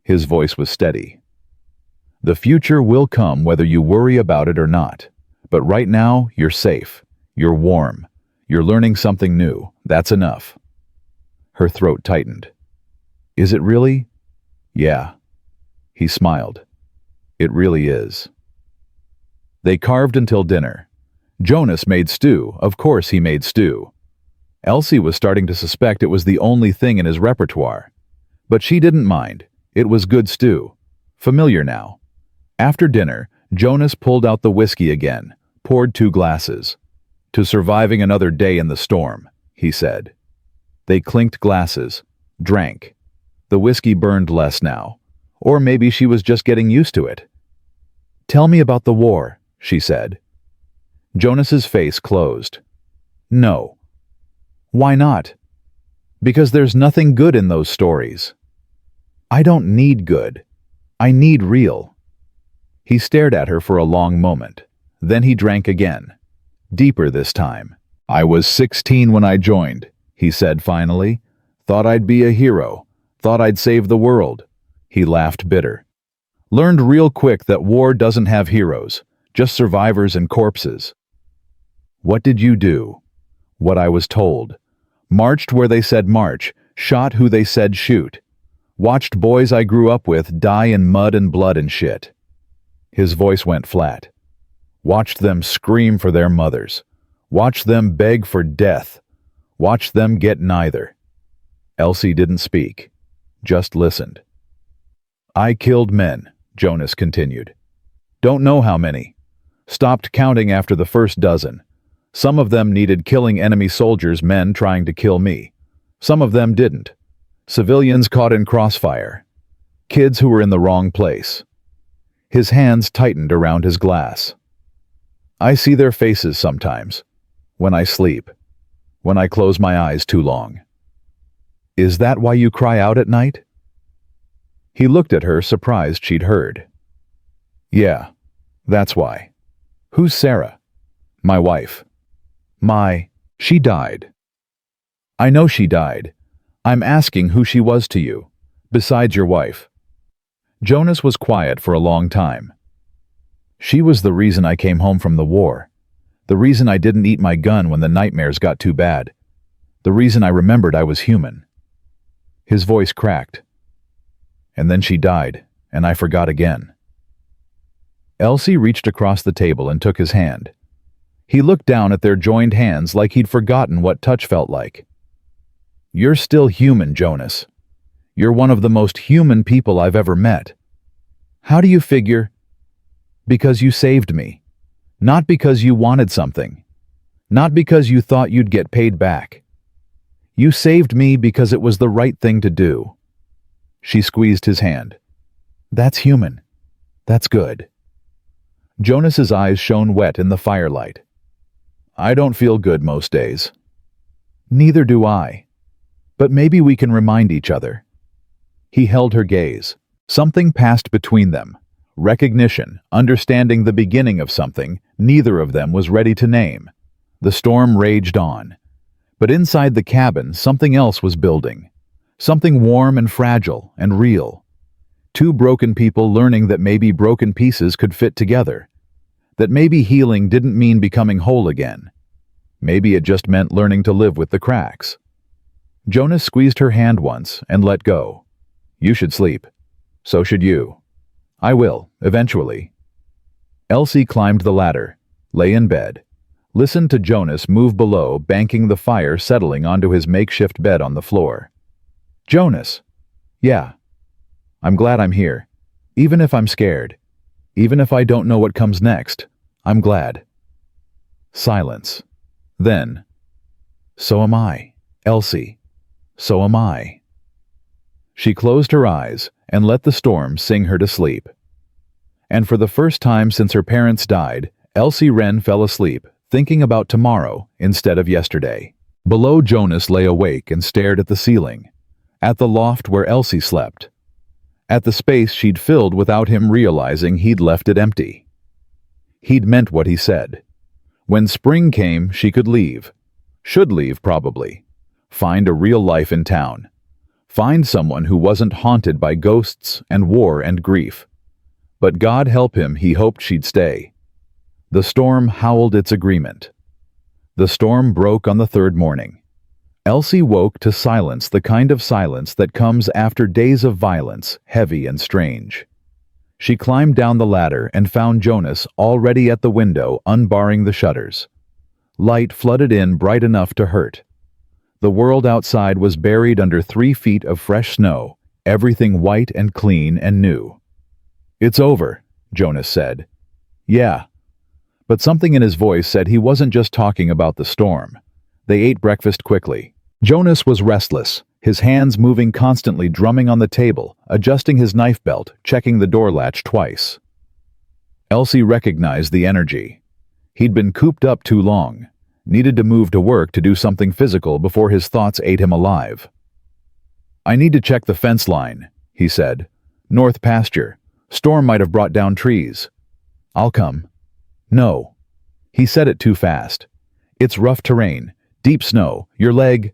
His voice was steady. The future will come whether you worry about it or not. But right now, you're safe. You're warm. You're learning something new. That's enough. Her throat tightened. Is it really? Yeah. He smiled. It really is. They carved until dinner. Jonas made stew. Of course he made stew. Elsie was starting to suspect it was the only thing in his repertoire. But she didn't mind. It was good stew. Familiar now. After dinner, Jonas pulled out the whiskey again, poured 2 glasses. To surviving another day in the storm, he said. They clinked glasses, drank. The whiskey burned less now. Or maybe she was just getting used to it. Tell me about the war, she said. Jonas's face closed. No. Why not? Because there's nothing good in those stories. I don't need good. I need real. He stared at her for a long moment. Then he drank again. Deeper this time. I was 16 when I joined, he said finally. Thought I'd be a hero. Thought I'd save the world. He laughed bitter. Learned real quick that war doesn't have heroes, just survivors and corpses. What did you do? What I was told. Marched where they said march, shot who they said shoot. Watched boys I grew up with die in mud and blood and shit. His voice went flat. Watched them scream for their mothers. Watched them beg for death. Watched them get neither. Elsie didn't speak, just listened. I killed men, Jonas continued. Don't know how many. Stopped counting after the first dozen. Some of them needed killing enemy soldiers, men trying to kill me. Some of them didn't. Civilians caught in crossfire. Kids who were in the wrong place. His hands tightened around his glass. I see their faces sometimes. When I sleep. When I close my eyes too long. Is that why you cry out at night? He looked at her, surprised she'd heard. Yeah, that's why. Who's Sarah? My wife. She died. I know she died. I'm asking who she was to you, besides your wife. Jonas was quiet for a long time. She was the reason I came home from the war. The reason I didn't eat my gun when the nightmares got too bad. The reason I remembered I was human. His voice cracked. And then she died, and I forgot again. Elsie reached across the table and took his hand. He looked down at their joined hands like he'd forgotten what touch felt like. You're still human, Jonas. You're one of the most human people I've ever met. How do you figure? Because you saved me. Not because you wanted something. Not because you thought you'd get paid back. You saved me because it was the right thing to do. She squeezed his hand. That's human. That's good. Jonas's eyes shone wet in the firelight. I don't feel good most days. Neither do I. But maybe we can remind each other. He held her gaze. Something passed between them. Recognition, understanding the beginning of something neither of them was ready to name. The storm raged on. But inside the cabin, something else was building. Something warm and fragile and real. 2 broken people learning that maybe broken pieces could fit together. That maybe healing didn't mean becoming whole again. Maybe it just meant learning to live with the cracks. Jonas squeezed her hand once and let go. You should sleep. So should you. I will, eventually. Elsie climbed the ladder, lay in bed, listened to Jonas move below, banking the fire settling onto his makeshift bed on the floor. Jonas. Yeah. I'm glad I'm here. Even if I'm scared. Even if I don't know what comes next. I'm glad. Silence. Then. So am I, Elsie. So am I. She closed her eyes and let the storm sing her to sleep. And for the first time since her parents died, Elsie Wren fell asleep, thinking about tomorrow instead of yesterday. Below, Jonas lay awake and stared at the ceiling, at the loft where Elsie slept, at the space she'd filled without him realizing he'd left it empty. He'd meant what he said. When spring came, she could leave. Should leave, probably. Find a real life in town. Find someone who wasn't haunted by ghosts and war and grief. But God help him, he hoped she'd stay. The storm howled its agreement. The storm broke on the third morning. Elsie woke to silence, the kind of silence that comes after days of violence, heavy and strange. She climbed down the ladder and found Jonas already at the window, unbarring the shutters. Light flooded in bright enough to hurt. The world outside was buried under 3 feet of fresh snow, everything white and clean and new. "It's over," Jonas said. "Yeah." But something in his voice said he wasn't just talking about the storm. They ate breakfast quickly. Jonas was restless, his hands moving constantly, drumming on the table, adjusting his knife belt, checking the door latch twice. Elsie recognized the energy. He'd been cooped up too long, needed to move to work to do something physical before his thoughts ate him alive. "I need to check the fence line," he said. "North pasture. Storm might have brought down trees." "I'll come." "No." He said it too fast. "It's rough terrain, deep snow. Your leg—"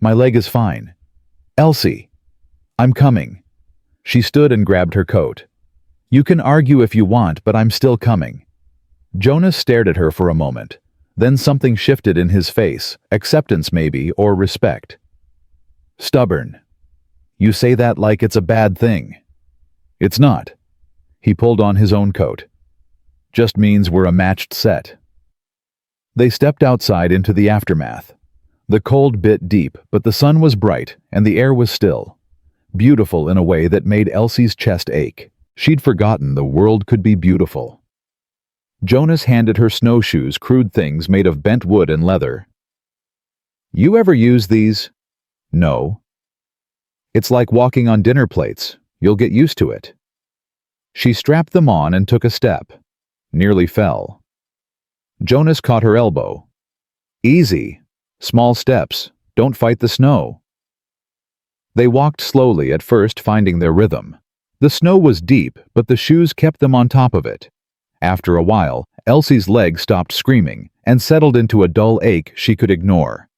"My leg is fine." "Elsie." "I'm coming." She stood and grabbed her coat. "You can argue if you want, but I'm still coming." Jonas stared at her for a moment. Then something shifted in his face, acceptance maybe, or respect. "Stubborn. You say that like it's a bad thing." "It's not." He pulled on his own coat. "Just means we're a matched set." They stepped outside into the aftermath. The cold bit deep, but the sun was bright and the air was still. Beautiful in a way that made Elsie's chest ache. She'd forgotten the world could be beautiful. Jonas handed her snowshoes, crude things made of bent wood and leather. "You ever use these?" "No." "It's like walking on dinner plates. You'll get used to it." She strapped them on and took a step. Nearly fell. Jonas caught her elbow. "Easy. Small steps. Don't fight the snow." They walked slowly, at first finding their rhythm. The snow was deep, but the shoes kept them on top of it. After a while, Elsie's leg stopped screaming and settled into a dull ache she could ignore.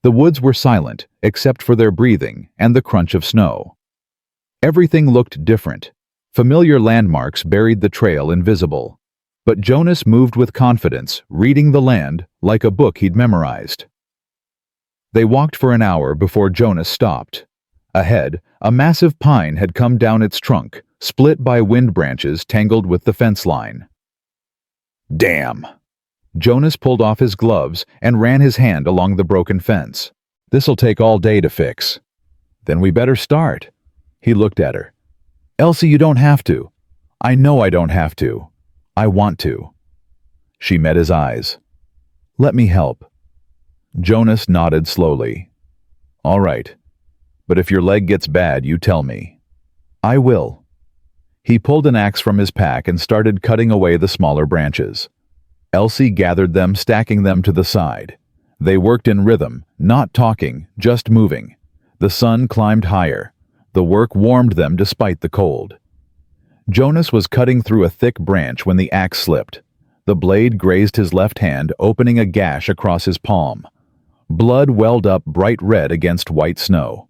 The woods were silent, except for their breathing and the crunch of snow. Everything looked different. Familiar landmarks buried the trail invisible. But Jonas moved with confidence, reading the land like a book he'd memorized. They walked for an hour before Jonas stopped. Ahead, a massive pine had come down its trunk, split by wind branches tangled with the fence line. "Damn!" Jonas pulled off his gloves and ran his hand along the broken fence. "This'll take all day to fix." "Then we better start." He looked at her. "Elsie, you don't have to." "I know I don't have to. I want to." She met his eyes. "Let me help." Jonas nodded slowly. "All right. But if your leg gets bad, you tell me." "I will." He pulled an axe from his pack and started cutting away the smaller branches. Elsie gathered them, stacking them to the side. They worked in rhythm, not talking, just moving. The sun climbed higher. The work warmed them despite the cold. Jonas was cutting through a thick branch when the axe slipped. The blade grazed his left hand, opening a gash across his palm. Blood welled up bright red against white snow.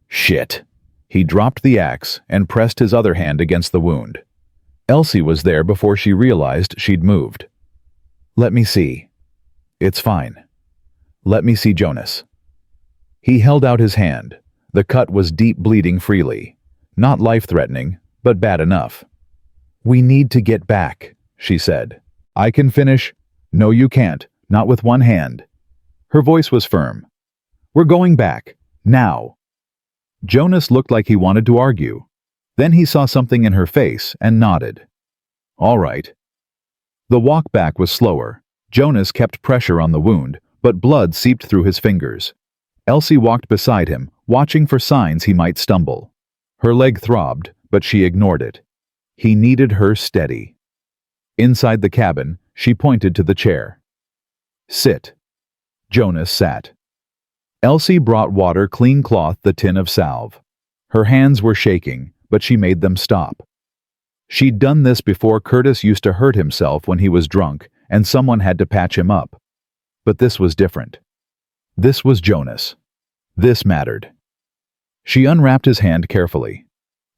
Shit. He dropped the axe and pressed his other hand against the wound. Elsie was there before she realized she'd moved. "Let me see." "It's fine." "Let me see Jonas." He held out his hand. The cut was deep, bleeding freely. Not life-threatening, but bad enough. "We need to get back," she said. "I can finish." "No, you can't. Not with one hand." Her voice was firm. "We're going back. Now." Jonas looked like he wanted to argue. Then he saw something in her face and nodded. "All right." The walk back was slower. Jonas kept pressure on the wound, but blood seeped through his fingers. Elsie walked beside him, watching for signs he might stumble. Her leg throbbed, but she ignored it. He needed her steady. Inside the cabin, she pointed to the chair. "Sit." Jonas sat. Elsie brought water, clean cloth, the tin of salve. Her hands were shaking, but she made them stop. She'd done this before. Curtis used to hurt himself when he was drunk, and someone had to patch him up. But this was different. This was Jonas. This mattered. She unwrapped his hand carefully.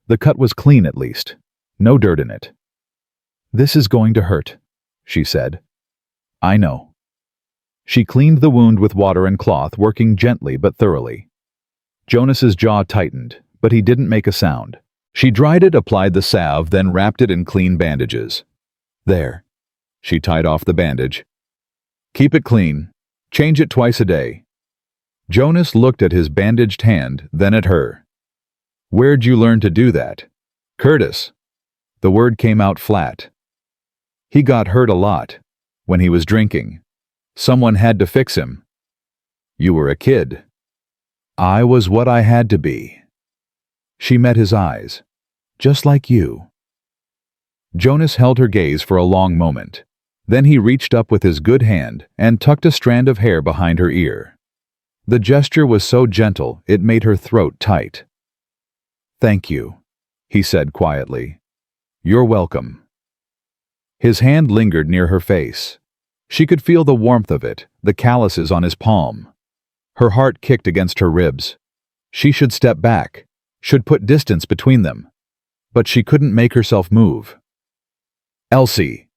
The cut was clean at least. No dirt in it. "This is going to hurt," she said. "I know." She cleaned the wound with water and cloth, working gently but thoroughly. Jonas's jaw tightened, but he didn't make a sound. She dried it, applied the salve, then wrapped it in clean bandages. "There." She tied off the bandage. "Keep it clean. Change it twice a day." Jonas looked at his bandaged hand, then at her. "Where'd you learn to do that?" "Curtis." The word came out flat. "He got hurt a lot. When he was drinking. Someone had to fix him." "You were a kid." "I was what I had to be." She met his eyes. "Just like you." Jonas held her gaze for a long moment. Then he reached up with his good hand and tucked a strand of hair behind her ear. The gesture was so gentle it made her throat tight. "Thank you," he said quietly. "You're welcome." His hand lingered near her face. She could feel the warmth of it, the calluses on his palm. Her heart kicked against her ribs. She should step back, should put distance between them. But she couldn't make herself move. "Elsie!"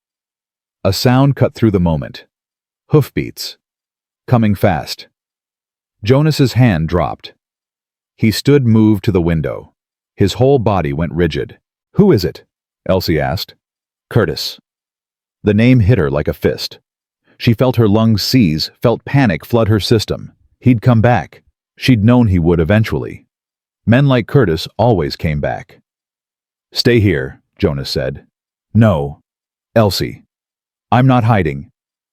A sound cut through the moment. Hoofbeats. Coming fast. Jonas's hand dropped. He stood, moved to the window. His whole body went rigid. "Who is it?" Elsie asked. "Curtis." The name hit her like a fist. She felt her lungs seize, felt panic flood her system. He'd come back. She'd known he would eventually. Men like Curtis always came back. "Stay here," Jonas said. "No. Elsie. I'm not hiding."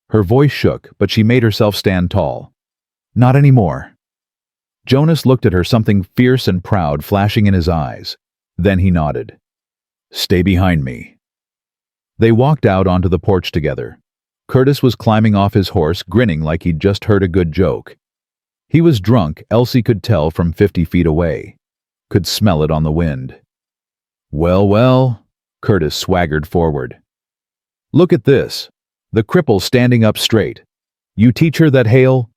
Her voice shook, but she made herself stand tall. "Not anymore." Jonas looked at her, something fierce and proud flashing in his eyes. Then he nodded. "Stay behind me." They walked out onto the porch together. Curtis was climbing off his horse, grinning like he'd just heard a good joke. He was drunk, Elsie could tell from 50 feet away. Could smell it on the wind. "Well, well," Curtis swaggered forward. "Look at this. The cripple standing up straight. You teach her that, Hale?"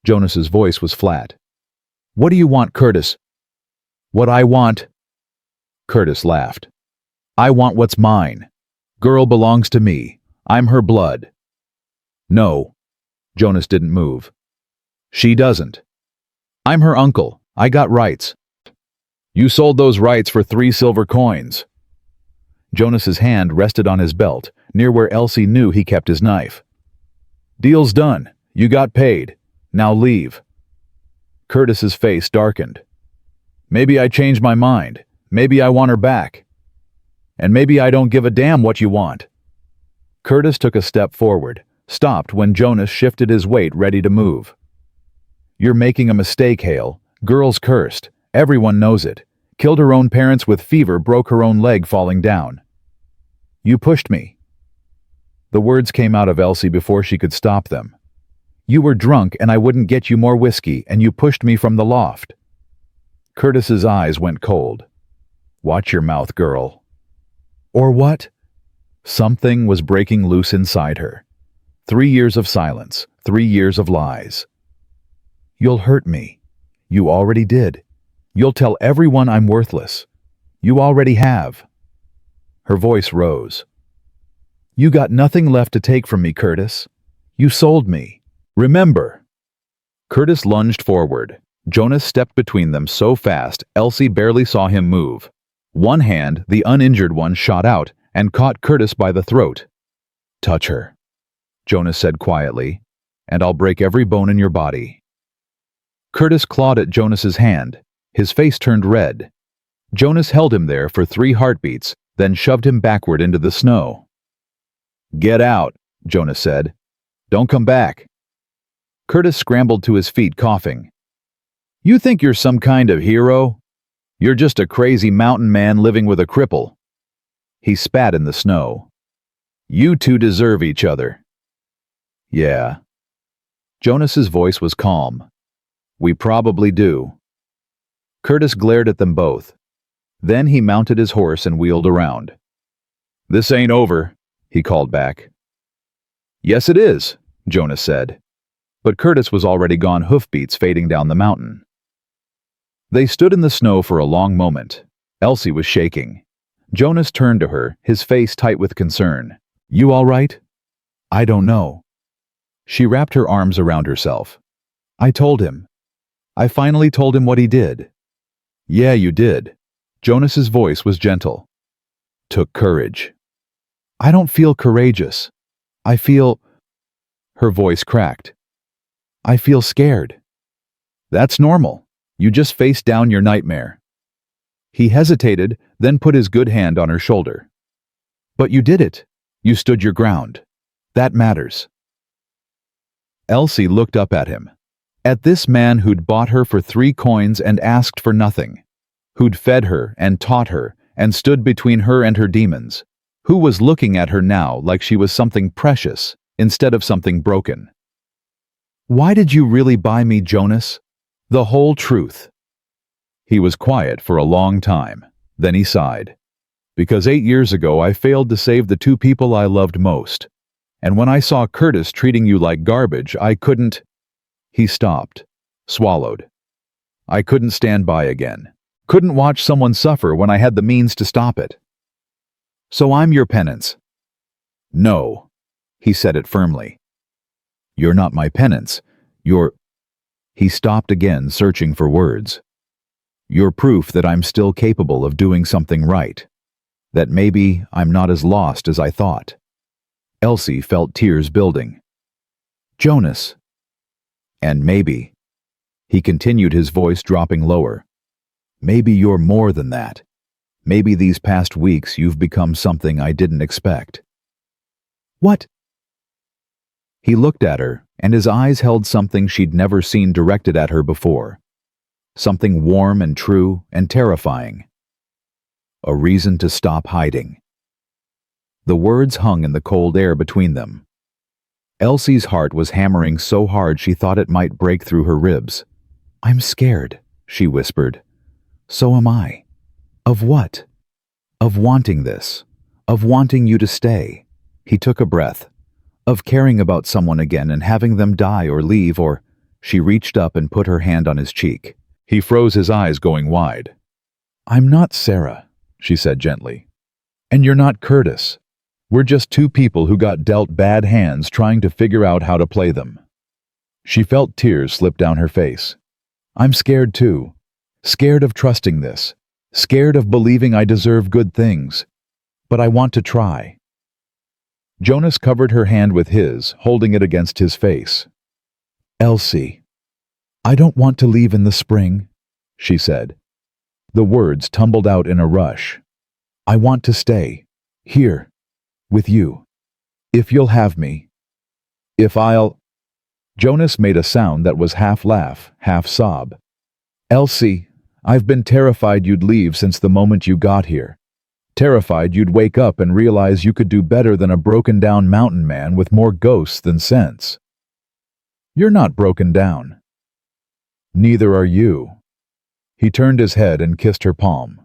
Jonas's voice was flat. "What do you want, Curtis?" "What I want?" Curtis laughed. "I want what's mine. Girl belongs to me. I'm her blood." "No." Jonas didn't move. "She doesn't. I'm her uncle. I got rights." "You sold those rights for 3 silver coins." Jonas's hand rested on his belt, near where Elsie knew he kept his knife. "Deal's done. You got paid. Now leave." Curtis's face darkened. "Maybe I changed my mind. Maybe I want her back. And maybe I don't give a damn what you want." Curtis took a step forward, stopped when Jonas shifted his weight, ready to move. "You're making a mistake, Hale. Girl's cursed. Everyone knows it. Killed her own parents with fever, broke her own leg falling down. You pushed me." The words came out of Elsie before she could stop them. "You were drunk and I wouldn't get you more whiskey, and you pushed me from the loft." Curtis's eyes went cold. "Watch your mouth, girl." "Or what?" Something was breaking loose inside her. 3 years of silence, 3 years of lies. "You'll hurt me. You already did. You'll tell everyone I'm worthless. You already have." Her voice rose. "You got nothing left to take from me, Curtis. You sold me. Remember." Curtis lunged forward. Jonas stepped between them so fast Elsie barely saw him move. One hand, the uninjured one, shot out and caught Curtis by the throat. "Touch her," Jonas said quietly, "and I'll break every bone in your body." Curtis clawed at Jonas's hand. His face turned red. Jonas held him there for 3 heartbeats, then shoved him backward into the snow. "Get out," Jonas said. "Don't come back." Curtis scrambled to his feet, coughing. "You think you're some kind of hero? You're just a crazy mountain man living with a cripple." He spat in the snow. "You two deserve each other." "Yeah." Jonas's voice was calm. "We probably do." Curtis glared at them both. Then he mounted his horse and wheeled around. "This ain't over," he called back. "Yes, it is," Jonas said. But Curtis was already gone, hoofbeats fading down the mountain. They stood in the snow for a long moment. Elsie was shaking. Jonas turned to her, his face tight with concern. "You all right?" "I don't know." She wrapped her arms around herself. "I told him. I finally told him what he did." "Yeah, you did." Jonas's voice was gentle. "Took courage." "I don't feel courageous. I feel—" Her voice cracked. "I feel scared." "That's normal. You just faced down your nightmare." He hesitated, then put his good hand on her shoulder. "But you did it. You stood your ground. That matters." Elsie looked up at him. At this man who'd bought her for 3 coins and asked for nothing. Who'd fed her and taught her and stood between her and her demons. Who was looking at her now like she was something precious instead of something broken. "Why did you really buy me, Jonas? The whole truth." He was quiet for a long time. Then he sighed. "Because 8 years ago I failed to save the 2 people I loved most. And when I saw Curtis treating you like garbage, I couldn't—" He stopped, swallowed. "I couldn't stand by again. Couldn't watch someone suffer when I had the means to stop it. So I'm your penance." "No," he said it firmly. "You're not my penance. You're—" He stopped again, searching for words. "You're proof that I'm still capable of doing something right. That maybe I'm not as lost as I thought." Elsie felt tears building. "Jonas." "And maybe," he continued, his voice dropping lower, "maybe you're more than that. Maybe these past weeks you've become something I didn't expect." "What?" He looked at her, and his eyes held something she'd never seen directed at her before. Something warm and true and terrifying. A reason to stop hiding. The words hung in the cold air between them. Elsie's heart was hammering so hard she thought it might break through her ribs. "I'm scared," she whispered. "So am I." "Of what?" "Of wanting this. Of wanting you to stay." He took a breath. "Of caring about someone again and having them die or leave or—" She reached up and put her hand on his cheek. He froze, his eyes going wide. "I'm not Sarah," she said gently. "And you're not Curtis. We're just 2 people who got dealt bad hands trying to figure out how to play them." She felt tears slip down her face. "I'm scared too. Scared of trusting this. Scared of believing I deserve good things. But I want to try." Jonas covered her hand with his, holding it against his face. "Elsie, I don't want to leave in the spring," she said. The words tumbled out in a rush. "I want to stay. Here. With you. If you'll have me. If I'll—" Jonas made a sound that was half laugh, half sob. "Elsie, I've been terrified you'd leave since the moment you got here. Terrified you'd wake up and realize you could do better than a broken-down mountain man with more ghosts than sense. You're not broken down. Neither are you." He turned his head and kissed her palm.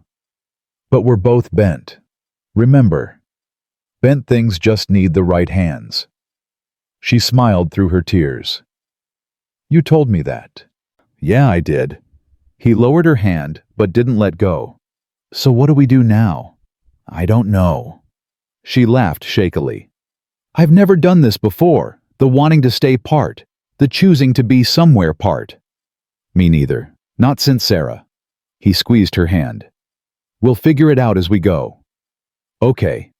"But we're both bent. Remember. Bent things just need the right hands." She smiled through her tears. "You told me that." "Yeah, I did." He lowered her hand, but didn't let go. "So what do we do now?" "I don't know." She laughed shakily. "I've never done this before, the wanting to stay part, the choosing to be somewhere part." "Me neither. Not since Sarah." He squeezed her hand. "We'll figure it out as we go." "Okay."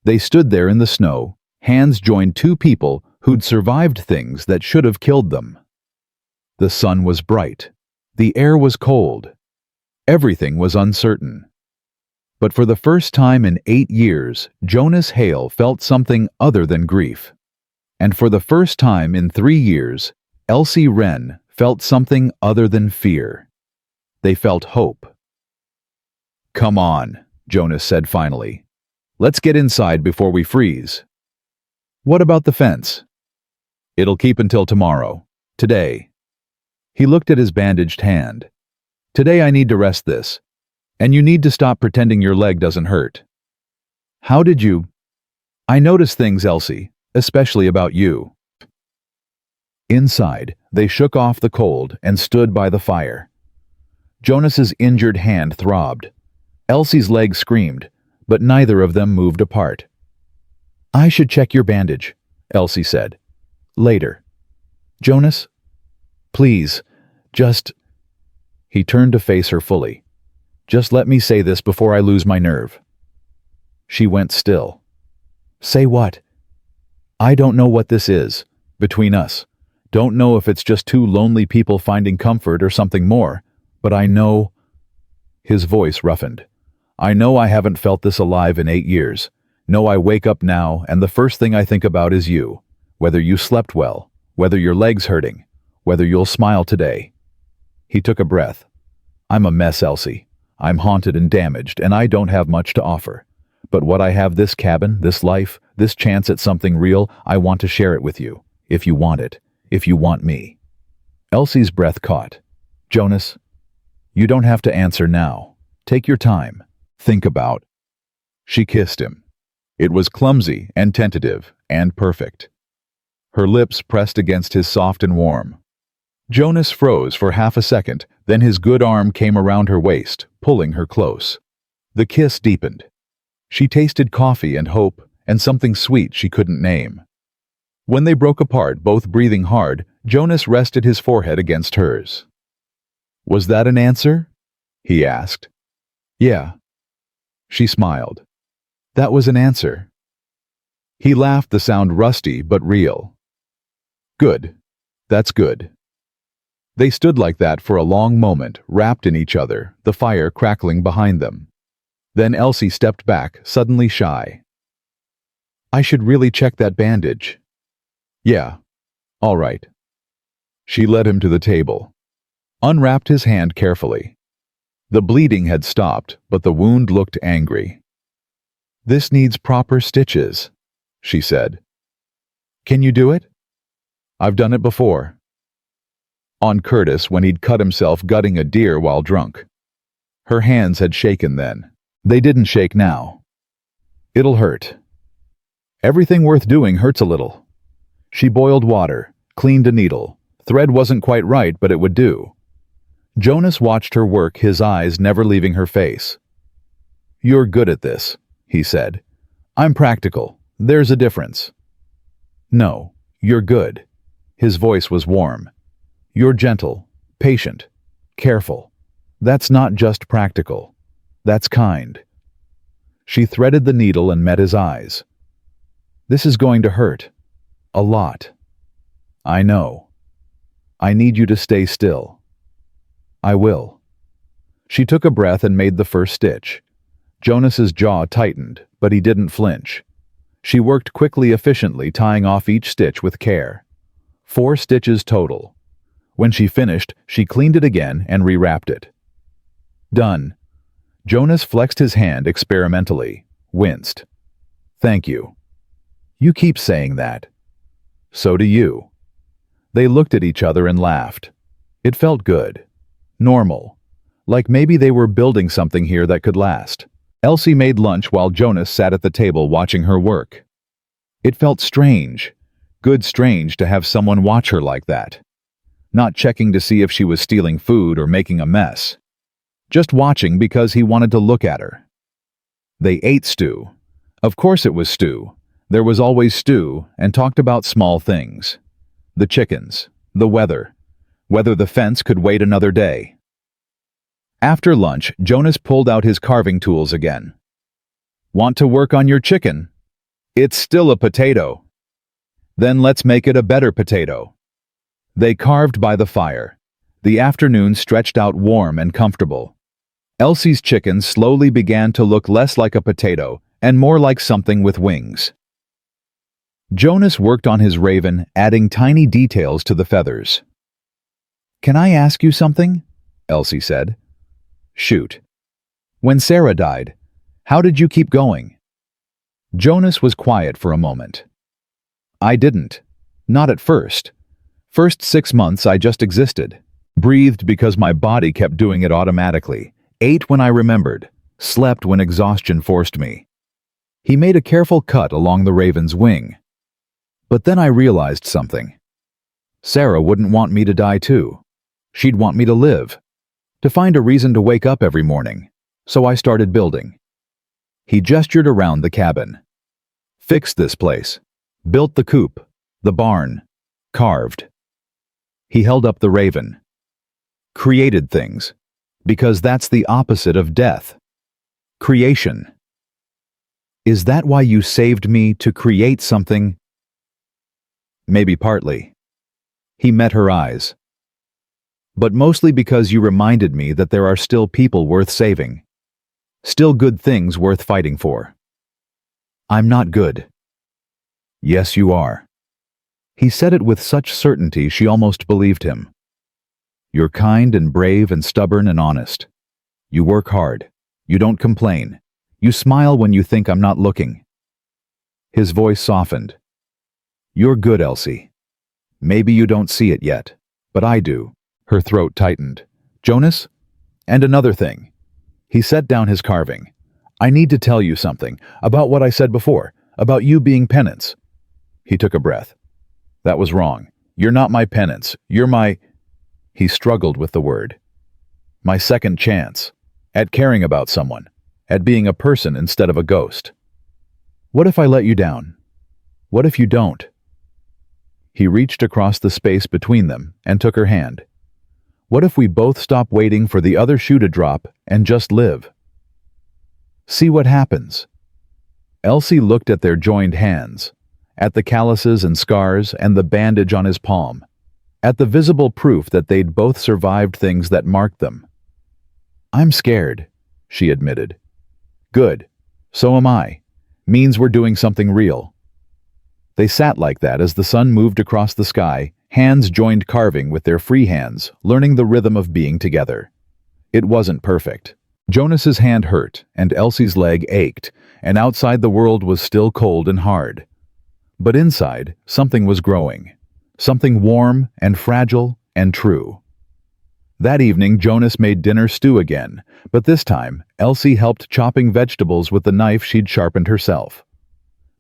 They stood there in the snow, hands joined, 2 people who'd survived things that should have killed them. The sun was bright. The air was cold. Everything was uncertain. But for the first time in 8 years, Jonas Hale felt something other than grief. And for the first time in 3 years, Elsie Wren felt something other than fear. They felt hope. "Come on," Jonas said finally. "Let's get inside before we freeze." "What about the fence?" "It'll keep until tomorrow. Today." He looked at his bandaged hand. "Today I need to rest this. And you need to stop pretending your leg doesn't hurt." How did you? I noticed things, Elsie, especially about you. Inside, they shook off the cold and stood by the fire. Jonas's injured hand throbbed. Elsie's leg screamed, but neither of them moved apart. I should check your bandage, Elsie said. Later. Jonas? Please, just... He turned to face her fully. Just let me say this before I lose my nerve. She went still. Say what? I don't know what this is, between us. Don't know if it's just two lonely people finding comfort or something more, but I know... His voice roughened. I know I haven't felt this alive in 8 years. No, I wake up now, and the first thing I think about is you. Whether you slept well, whether your leg's hurting, whether you'll smile today. He took a breath. I'm a mess, Elsie. I'm haunted and damaged, and I don't have much to offer. But what I have, this cabin, this life, this chance at something real, I want to share it with you. If you want it. If you want me. Elsie's breath caught. Jonas, you don't have to answer now. Take your time. Think about. She kissed him. It was clumsy and tentative and perfect. Her lips pressed against his soft and warm. Jonas froze for half a second, then his good arm came around her waist, pulling her close. The kiss deepened. She tasted coffee and hope and something sweet she couldn't name. When they broke apart, both breathing hard, Jonas rested his forehead against hers. Was that an answer? He asked. Yeah. She smiled. That was an answer. He laughed, the sound rusty but real. Good. That's good. They stood like that for a long moment, wrapped in each other, the fire crackling behind them. Then Elsie stepped back, suddenly shy. I should really check that bandage. Yeah. All right. She led him to the table. Unwrapped his hand carefully. The bleeding had stopped, but the wound looked angry. This needs proper stitches, she said. Can you do it? I've done it before. On Curtis when he'd cut himself gutting a deer while drunk. Her hands had shaken then. They didn't shake now. It'll hurt. Everything worth doing hurts a little. She boiled water, cleaned a needle. Thread wasn't quite right, but it would do. Jonas watched her work, his eyes never leaving her face. You're good at this, he said. I'm practical. There's a difference. No, you're good. His voice was warm. You're gentle, patient, careful. That's not just practical. That's kind. She threaded the needle and met his eyes. This is going to hurt. A lot. I know. I need you to stay still. I will. She took a breath and made the first stitch. Jonas's jaw tightened, but he didn't flinch. She worked quickly, efficiently, tying off each stitch with care. 4 stitches total. When she finished, she cleaned it again and rewrapped it. Done. Jonas flexed his hand experimentally, winced. Thank you. You keep saying that. So do you. They looked at each other and laughed. It felt good. Normal. Like maybe they were building something here that could last. Elsie made lunch while Jonas sat at the table watching her work. It felt strange. Good strange to have someone watch her like that. Not checking to see if she was stealing food or making a mess. Just watching because he wanted to look at her. They ate stew. Of course it was stew. There was always stew, and talked about small things. The chickens, the weather, whether the fence could wait another day. After lunch, Jonas pulled out his carving tools again. Want to work on your chicken? It's still a potato. Then let's make it a better potato. They carved by the fire. The afternoon stretched out warm and comfortable. Elsie's chicken slowly began to look less like a potato and more like something with wings. Jonas worked on his raven, adding tiny details to the feathers. Can I ask you something? Elsie said. Shoot. When Sarah died, how did you keep going? Jonas was quiet for a moment. I didn't. Not at first. First 6 months I just existed. Breathed because my body kept doing it automatically. Ate when I remembered. Slept when exhaustion forced me. He made a careful cut along the raven's wing. But then I realized something. Sarah wouldn't want me to die too. She'd want me to live, to find a reason to wake up every morning. So I started building. He gestured around the cabin. Fixed this place. Built the coop, the barn, carved. He held up the raven. Created things, because that's the opposite of death. Creation. Is that why you saved me, to create something? Maybe partly. He met her eyes. But mostly because you reminded me that there are still people worth saving. Still good things worth fighting for. I'm not good. Yes, you are. He said it with such certainty she almost believed him. You're kind and brave and stubborn and honest. You work hard. You don't complain. You smile when you think I'm not looking. His voice softened. You're good, Elsie. Maybe you don't see it yet, but I do. Her throat tightened. Jonas? And another thing. He set down his carving. I need to tell you something, about what I said before, about you being penance. He took a breath. That was wrong. You're not my penance. You're my... He struggled with the word. My second chance. At caring about someone. At being a person instead of a ghost. What if I let you down? What if you don't? He reached across the space between them and took her hand. What if we both stop waiting for the other shoe to drop and just live? See what happens. Elsie looked at their joined hands, at the calluses and scars and the bandage on his palm, at the visible proof that they'd both survived things that marked them. I'm scared, she admitted. Good. So am I. Means we're doing something real. They sat like that as the sun moved across the sky, hands joined carving with their free hands, learning the rhythm of being together. It wasn't perfect. Jonas's hand hurt, and Elsie's leg ached, and outside the world was still cold and hard. But inside, something was growing. Something warm and fragile and true. That evening, Jonas made dinner stew again, but this time, Elsie helped chopping vegetables with the knife she'd sharpened herself.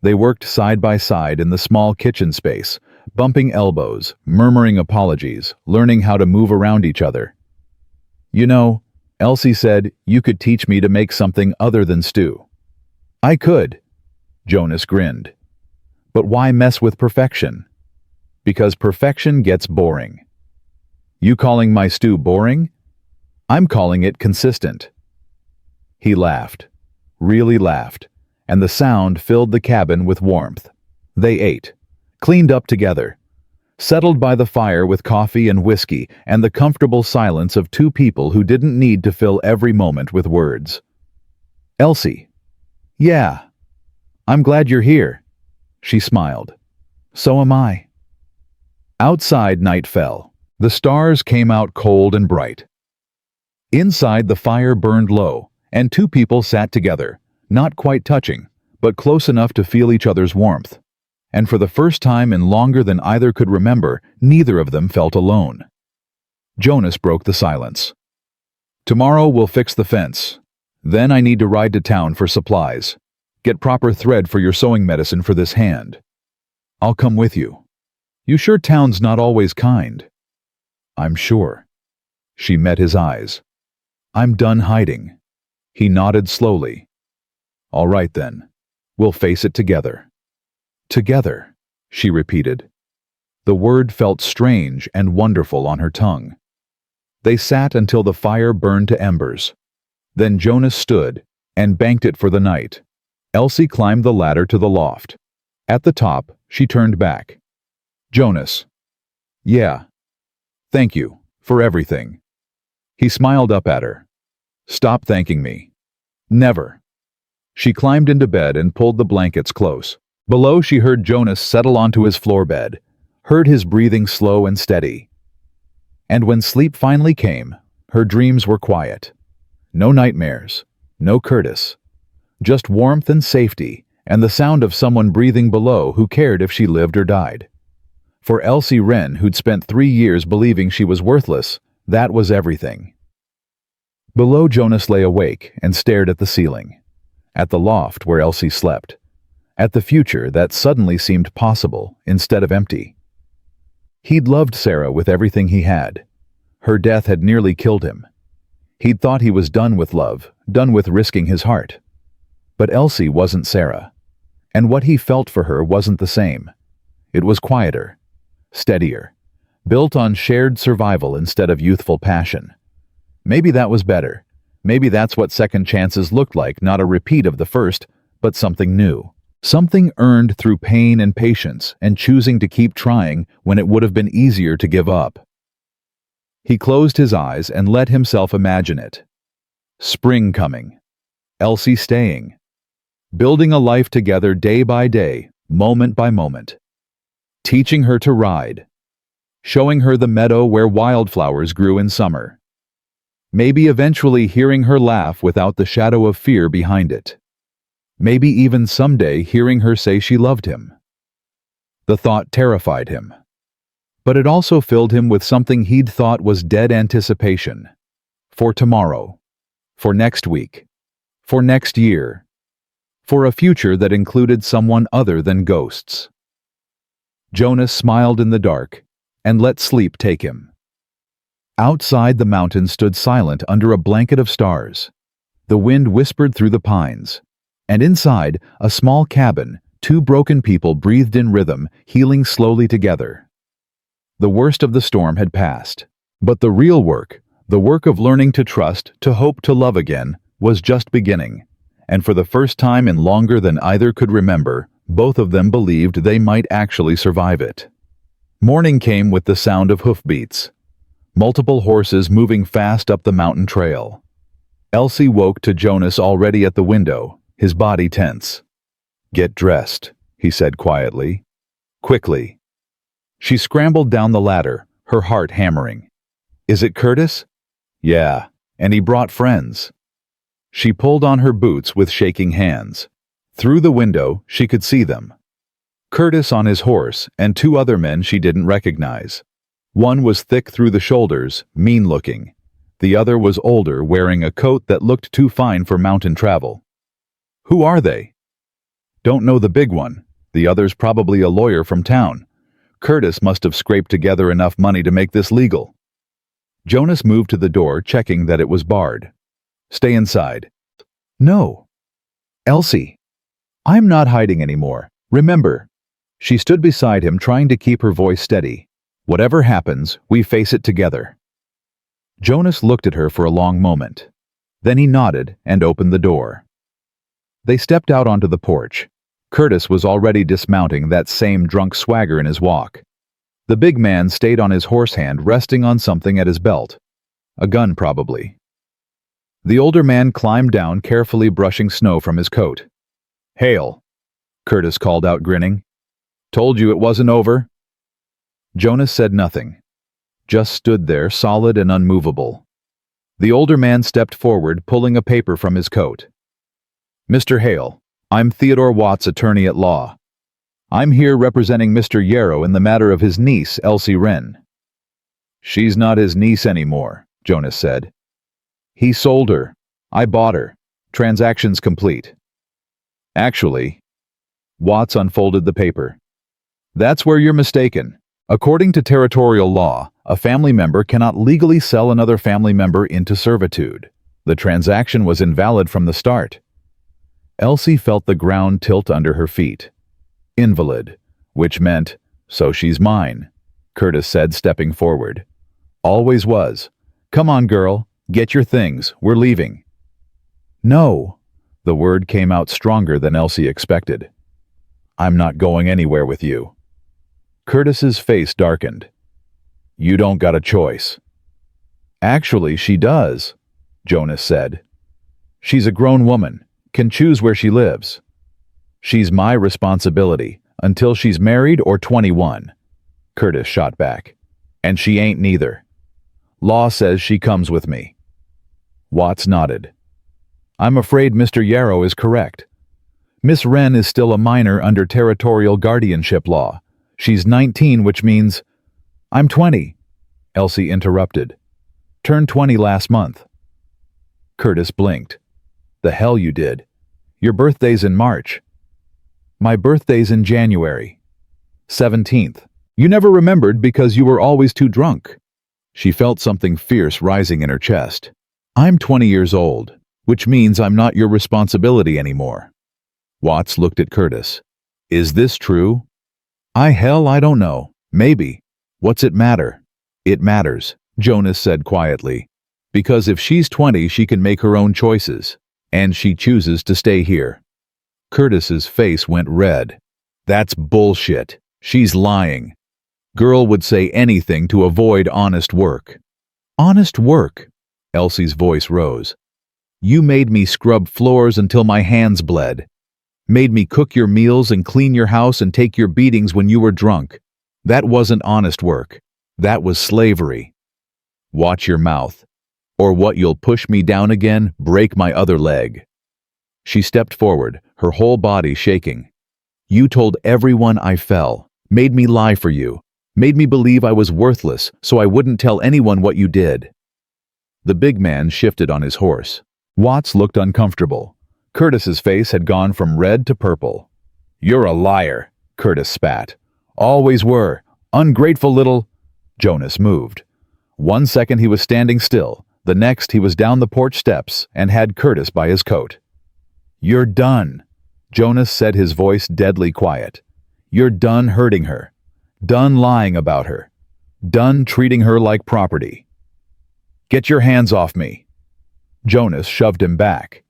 They worked side by side in the small kitchen space, bumping elbows, murmuring apologies, learning how to move around each other. You know, Elsie said, you could teach me to make something other than stew. I could. Jonas grinned. But why mess with perfection? Because perfection gets boring. You calling my stew boring? I'm calling it consistent. He laughed, really laughed, and the sound filled the cabin with warmth. They ate, cleaned up together, settled by the fire with coffee and whiskey and the comfortable silence of two people who didn't need to fill every moment with words. Elsie. Yeah. I'm glad you're here. She smiled. So am I. Outside night fell. The stars came out cold and bright. Inside the fire burned low, and two people sat together, not quite touching, but close enough to feel each other's warmth. And for the first time in longer than either could remember, neither of them felt alone. Jonas broke the silence. Tomorrow we'll fix the fence. Then I need to ride to town for supplies. Get proper thread for your sewing medicine for this hand. I'll come with you. You sure town's not always kind? I'm sure. She met his eyes. I'm done hiding. He nodded slowly. All right then. We'll face it together. Together, she repeated. The word felt strange and wonderful on her tongue. They sat until the fire burned to embers. Then Jonas stood and banked it for the night. Elsie climbed the ladder to the loft. At the top, she turned back. Jonas. Yeah. Thank you for everything. He smiled up at her. Stop thanking me. Never. She climbed into bed and pulled the blankets close. Below, she heard Jonas settle onto his floor bed, heard his breathing slow and steady. And when sleep finally came, her dreams were quiet. No nightmares, no Curtis. Just warmth and safety, and the sound of someone breathing below who cared if she lived or died. For Elsie Wren, who'd spent 3 years believing she was worthless, that was everything. Below, Jonas lay awake and stared at the ceiling. at the loft where Elsie slept, at the future that suddenly seemed possible instead of empty. He'd loved Sarah with everything he had. Her death had nearly killed him. He'd thought he was done with love, done with risking his heart. But Elsie wasn't Sarah, and what he felt for her wasn't the same. It was quieter, steadier, built on shared survival instead of youthful passion. Maybe that was better. Maybe that's what second chances looked like, not a repeat of the first, but something new. Something earned through pain and patience and choosing to keep trying when it would have been easier to give up. He closed his eyes and let himself imagine it. Spring coming. Elsie staying. Building a life together day by day, moment by moment. Teaching her to ride. Showing her the meadow where wildflowers grew in summer. Maybe eventually hearing her laugh without the shadow of fear behind it. Maybe even someday hearing her say she loved him. The thought terrified him. But it also filled him with something he'd thought was dead anticipation. For tomorrow. For next week. For next year. For a future that included someone other than ghosts. Jonas smiled in the dark and let sleep take him. Outside, the mountain stood silent under a blanket of stars. The wind whispered through the pines. And inside, a small cabin, two broken people breathed in rhythm, healing slowly together. The worst of the storm had passed. But the real work, the work of learning to trust, to hope, to love again, was just beginning. And for the first time in longer than either could remember, both of them believed they might actually survive it. Morning came with the sound of hoofbeats. Multiple horses moving fast up the mountain trail. Elsie woke to Jonas already at the window, his body tense. "Get dressed," he said quietly. "Quickly." She scrambled down the ladder, her heart hammering. "Is it Curtis?" "Yeah, and he brought friends." She pulled on her boots with shaking hands. Through the window, she could see them. Curtis on his horse and two other men she didn't recognize. One was thick through the shoulders, mean-looking. The other was older, wearing a coat that looked too fine for mountain travel. "Who are they?" "Don't know the big one. The other's probably a lawyer from town. Curtis must have scraped together enough money to make this legal." Jonas moved to the door, checking that it was barred. "Stay inside." "No. Elsie. I'm not hiding anymore. Remember." She stood beside him, trying to keep her voice steady. "Whatever happens, we face it together." Jonas looked at her for a long moment. Then he nodded and opened the door. They stepped out onto the porch. Curtis was already dismounting, that same drunk swagger in his walk. The big man stayed on his horse hand, resting on something at his belt. A gun, probably. The older man climbed down, carefully brushing snow from his coat. "Hail," Curtis called out, grinning. "Told you it wasn't over." Jonas said nothing. Just stood there, solid and unmovable. The older man stepped forward, pulling a paper from his coat. "Mr. Hale, I'm Theodore Watts, attorney at law. I'm here representing Mr. Yarrow in the matter of his niece, Elsie Wren." "She's not his niece anymore," Jonas said. "He sold her. I bought her. Transaction's complete." "Actually," Watts unfolded the paper. "That's where you're mistaken. According to territorial law, a family member cannot legally sell another family member into servitude. The transaction was invalid from the start." Elsie felt the ground tilt under her feet. "Invalid," which meant, "So she's mine," Curtis said, stepping forward. "Always was. Come on, girl. Get your things. We're leaving." "No." The word came out stronger than Elsie expected. "I'm not going anywhere with you." Curtis's face darkened. "You don't got a choice." "Actually, she does," Jonas said. "She's a grown woman, can choose where she lives. She's my responsibility until she's married or 21, Curtis shot back. "And she ain't neither. Law says she comes with me." Watts nodded. "I'm afraid Mr. Yarrow is correct. Miss Wren is still a minor under territorial guardianship law. She's 19, which means—" "I'm 20, Elsie interrupted. "Turned 20 last month." Curtis blinked. "The hell you did. Your birthday's in March. My birthday's in January. 17th. You never remembered because you were always too drunk. She felt something fierce rising in her chest. I'm 20 years old, which means I'm not your responsibility anymore. Watts looked at Curtis. Is this true? I don't know. Maybe. What's it matter? It matters, Jonas said quietly. Because if she's 20, she can make her own choices. And she chooses to stay here. Curtis's face went red. That's bullshit. She's lying. Girl would say anything to avoid honest work. Honest work? Elsie's voice rose. You made me scrub floors until my hands bled. Made me cook your meals and clean your house and take your beatings when you were drunk. That wasn't honest work. That was slavery. Watch your mouth, or what you'll push me down again, break my other leg. She stepped forward, her whole body shaking. You told everyone I fell, made me lie for you, made me believe I was worthless so I wouldn't tell anyone what you did. The big man shifted on his horse. Watts looked uncomfortable. Curtis's face had gone from red to purple. You're a liar, Curtis spat. Always were. Ungrateful little... Jonas moved. 1 second he was standing still. The next he was down the porch steps and had Curtis by his coat. You're done, Jonas said, his voice deadly quiet. You're done hurting her. Done lying about her. Done treating her like property. Get your hands off me. Jonas shoved him back.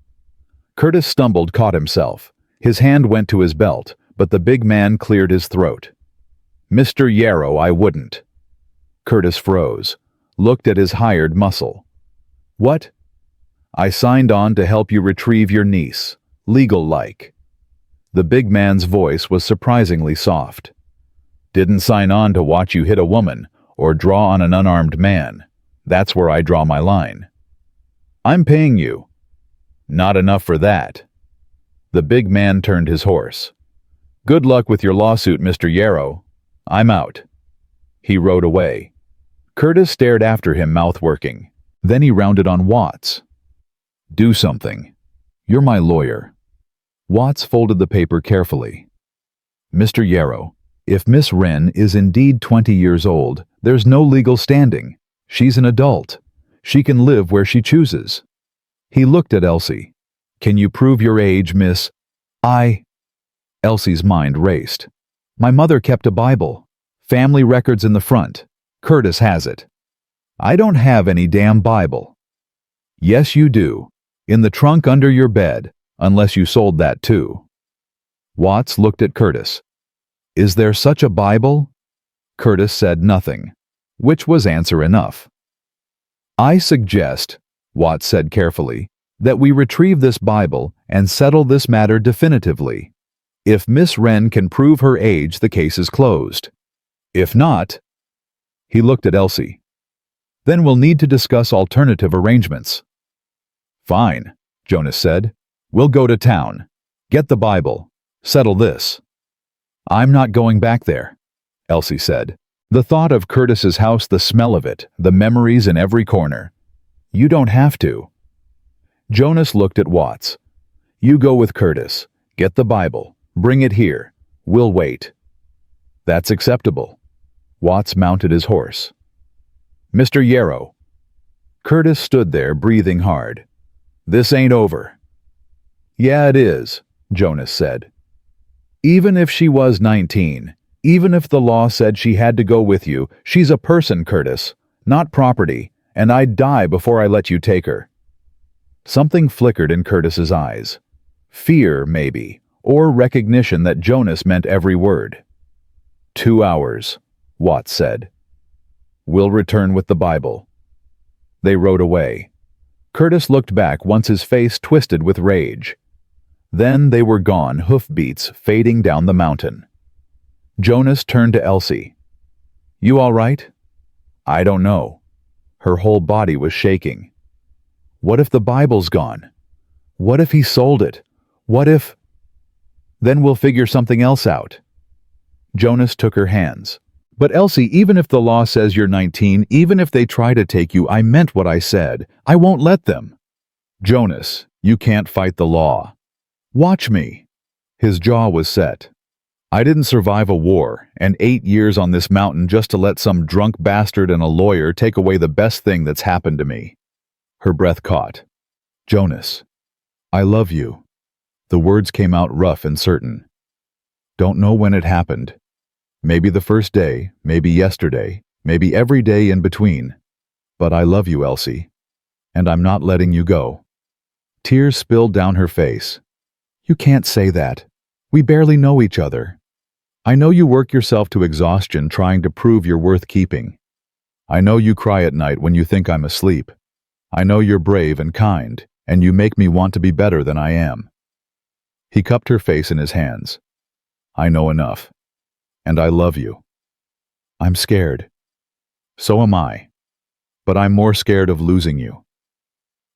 Curtis stumbled, caught himself. His hand went to his belt, but the big man cleared his throat. Mr. Yarrow, I wouldn't. Curtis froze, looked at his hired muscle. What? I signed on to help you retrieve your niece, legal-like. The big man's voice was surprisingly soft. Didn't sign on to watch you hit a woman or draw on an unarmed man. That's where I draw my line. I'm paying you. Not enough for that. The big man turned his horse. Good luck with your lawsuit, Mr. Yarrow. I'm out. He rode away. Curtis stared after him, mouth working. Then he rounded on Watts. Do something. You're my lawyer. Watts folded the paper carefully. Mr. Yarrow, if Miss Wren is indeed 20 years old, there's no legal standing. She's an adult. She can live where she chooses. He looked at Elsie. Can you prove your age, Miss? Elsie's mind raced. My mother kept a Bible. Family records in the front. Curtis has it. I don't have any damn Bible. Yes, you do. In the trunk under your bed, unless you sold that too. Watts looked at Curtis. Is there such a Bible? Curtis said nothing, which was answer enough. I suggest, Watts said carefully, that we retrieve this Bible and settle this matter definitively. If Miss Wren can prove her age, the case is closed. If not... He looked at Elsie. Then we'll need to discuss alternative arrangements. Fine, Jonas said. We'll go to town. Get the Bible. Settle this. I'm not going back there, Elsie said. The thought of Curtis's house, the smell of it, the memories in every corner. You don't have to. Jonas looked at Watts. You go with Curtis. Get the Bible. Bring it here. We'll wait. That's acceptable. Watts mounted his horse. Mr. Yarrow. Curtis stood there, breathing hard. This ain't over. Yeah, it is, Jonas said. Even if she was 19, even if the law said she had to go with you, she's a person, Curtis, not property, and I'd die before I let you take her. Something flickered in Curtis's eyes. Fear, maybe, or recognition that Jonas meant every word. 2 hours, Watts said. We'll return with the Bible. They rode away. Curtis looked back once, his face twisted with rage. Then they were gone, hoofbeats fading down the mountain. Jonas turned to Elsie. You all right? I don't know. Her whole body was shaking. What if the Bible's gone? What if he sold it? What if... Then we'll figure something else out. Jonas took her hands. But Elsie, even if the law says you're 19, even if they try to take you, I meant what I said. I won't let them. Jonas, you can't fight the law. Watch me." His jaw was set. "I didn't survive a war and 8 years on this mountain just to let some drunk bastard and a lawyer take away the best thing that's happened to me." Her breath caught. "Jonas, I love you." The words came out rough and certain. "Don't know when it happened. Maybe the first day, maybe yesterday, maybe every day in between. But I love you, Elsie, and I'm not letting you go." Tears spilled down her face. "You can't say that. We barely know each other. I know you work yourself to exhaustion trying to prove you're worth keeping. I know you cry at night when you think I'm asleep. I know you're brave and kind, and you make me want to be better than I am." He cupped her face in his hands. "I know enough. And I love you. I'm scared. So am I. But I'm more scared of losing you."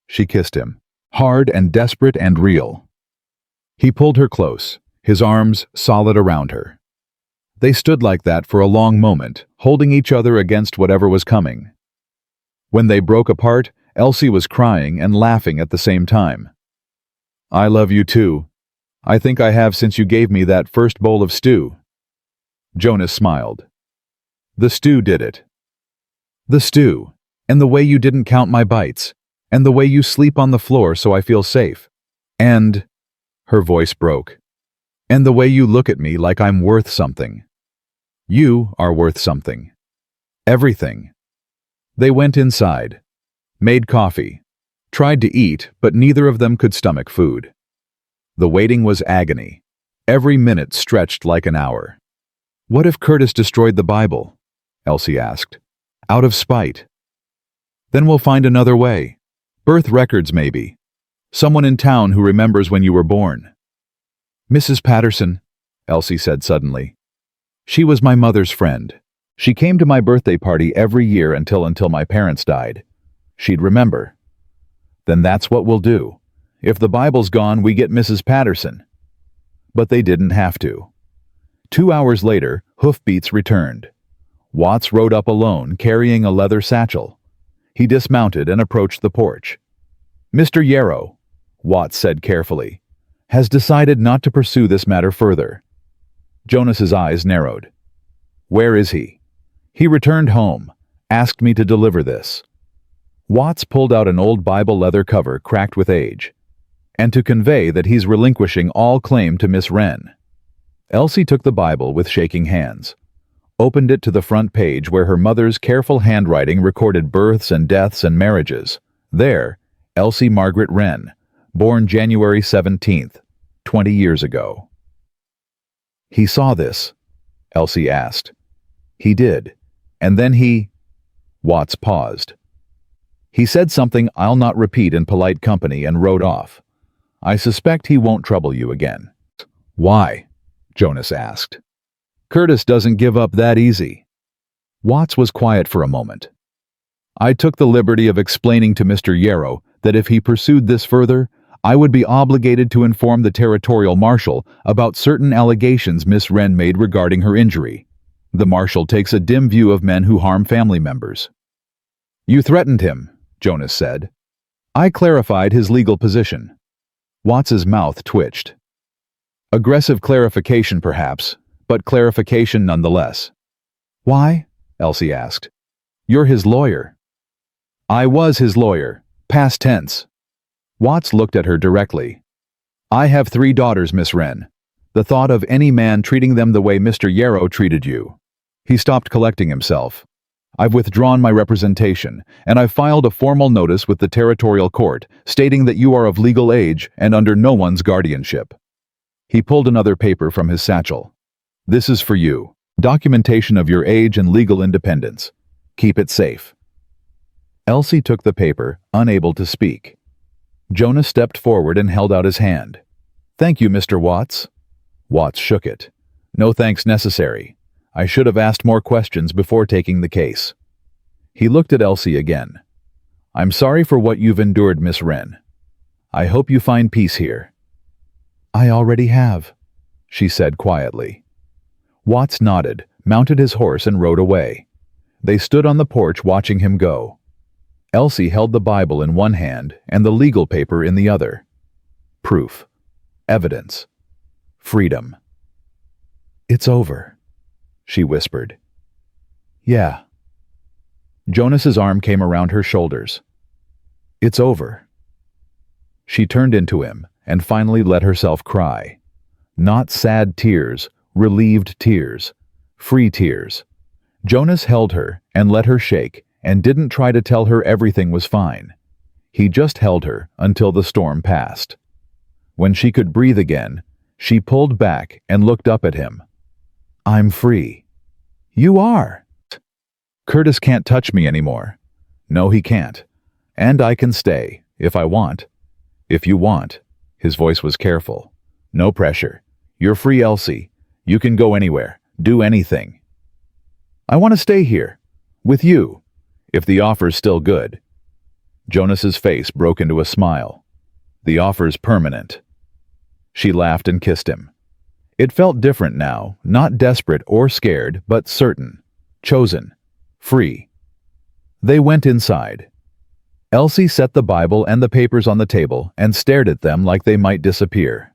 She kissed him, hard and desperate and real. He pulled her close, his arms solid around her. They stood like that for a long moment, holding each other against whatever was coming. When they broke apart, Elsie was crying and laughing at the same time. "I love you too. I think I have since you gave me that first bowl of stew." Jonas smiled. "The stew did it. The stew, and the way you didn't count my bites, and the way you sleep on the floor so I feel safe. And," her voice broke, "and the way you look at me like I'm worth something. You are worth something. Everything." They went inside, made coffee, tried to eat, but neither of them could stomach food. The waiting was agony. Every minute stretched like an hour. "What if Curtis destroyed the Bible?" Elsie asked. "Out of spite." "Then we'll find another way. Birth records, maybe. Someone in town who remembers when you were born." "Mrs. Patterson," Elsie said suddenly. "She was my mother's friend. She came to my birthday party every year until my parents died. She'd remember." "Then that's what we'll do. If the Bible's gone, we get Mrs. Patterson." But they didn't have to. 2 hours later, hoofbeats returned. Watts rode up alone, carrying a leather satchel. He dismounted and approached the porch. "Mr. Yarrow," Watts said carefully, "has decided not to pursue this matter further." Jonas's eyes narrowed. "Where is he?" "He returned home, asked me to deliver this." Watts pulled out an old Bible leather cover cracked with age. "And to convey that he's relinquishing all claim to Miss Wren." Elsie took the Bible with shaking hands, opened it to the front page where her mother's careful handwriting recorded births and deaths and marriages. There, Elsie Margaret Wren, born January 17th, 20 years ago. "He saw this?" Elsie asked. "He did. And then he—" Watts paused. "He said something I'll not repeat in polite company and rode off. I suspect he won't trouble you again." "Why?" Jonas asked. "Curtis doesn't give up that easy." Watts was quiet for a moment. "I took the liberty of explaining to Mr. Yarrow that if he pursued this further, I would be obligated to inform the territorial marshal about certain allegations Miss Wren made regarding her injury. The marshal takes a dim view of men who harm family members." "You threatened him," Jonas said. "I clarified his legal position." Watts's mouth twitched. "Aggressive clarification, perhaps, but clarification nonetheless." "Why?" Elsie asked. "You're his lawyer." "I was his lawyer, past tense." Watts looked at her directly. "I have 3 daughters, Miss Wren. The thought of any man treating them the way Mr. Yarrow treated you." He stopped collecting himself. "I've withdrawn my representation, and I've filed a formal notice with the territorial court stating that you are of legal age and under no one's guardianship." He pulled another paper from his satchel. "This is for you. Documentation of your age and legal independence. Keep it safe." Elsie took the paper, unable to speak. Jonas stepped forward and held out his hand. "Thank you, Mr. Watts." Watts shook it. "No thanks necessary. I should have asked more questions before taking the case." He looked at Elsie again. "I'm sorry for what you've endured, Miss Wren. I hope you find peace here." "I already have," she said quietly. Watts nodded, mounted his horse and rode away. They stood on the porch watching him go. Elsie held the Bible in one hand and the legal paper in the other. Proof. Evidence. Freedom. It's over, she whispered. Yeah. Jonas's arm came around her shoulders. It's over. She turned into him and finally let herself cry. Not sad tears, relieved tears, free tears. Jonas held her and let her shake and didn't try to tell her everything was fine. He just held her until the storm passed. When she could breathe again, she pulled back and looked up at him. I'm free. You are. Curtis can't touch me anymore. No, he can't. And I can stay, if I want. If you want. His voice was careful. No pressure. You're free, Elsie. You can go anywhere. Do anything. I want to stay here. With you. If the offer's still good. Jonas's face broke into a smile. The offer's permanent. She laughed and kissed him. It felt different now, not desperate or scared, but certain. Chosen. Free. They went inside. Elsie set the Bible and the papers on the table and stared at them like they might disappear.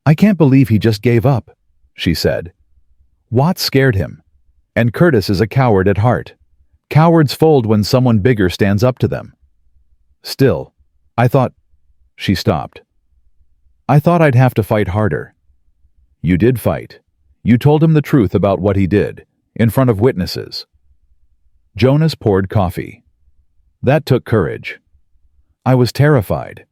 I can't believe he just gave up, she said. Watts scared him. And Curtis is a coward at heart. Cowards fold when someone bigger stands up to them. Still, I thought... She stopped. I thought I'd have to fight harder. You did fight. You told him the truth about what he did, in front of witnesses. Jonas poured coffee. That took courage. I was terrified.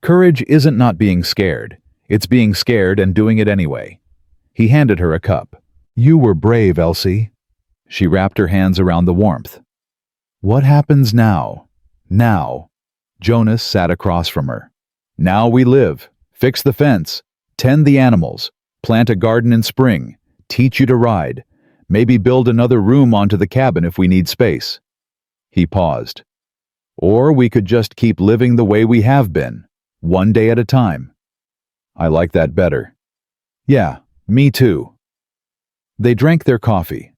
Courage isn't not being scared. It's being scared and doing it anyway. He handed her a cup. You were brave, Elsie. She wrapped her hands around the warmth. What happens now? Now. Jonas sat across from her. Now we live. Fix the fence. Tend the animals. Plant a garden in spring. Teach you to ride. Maybe build another room onto the cabin if we need space. He paused. Or we could just keep living the way we have been, one day at a time. I like that better. Yeah, me too. They drank their coffee.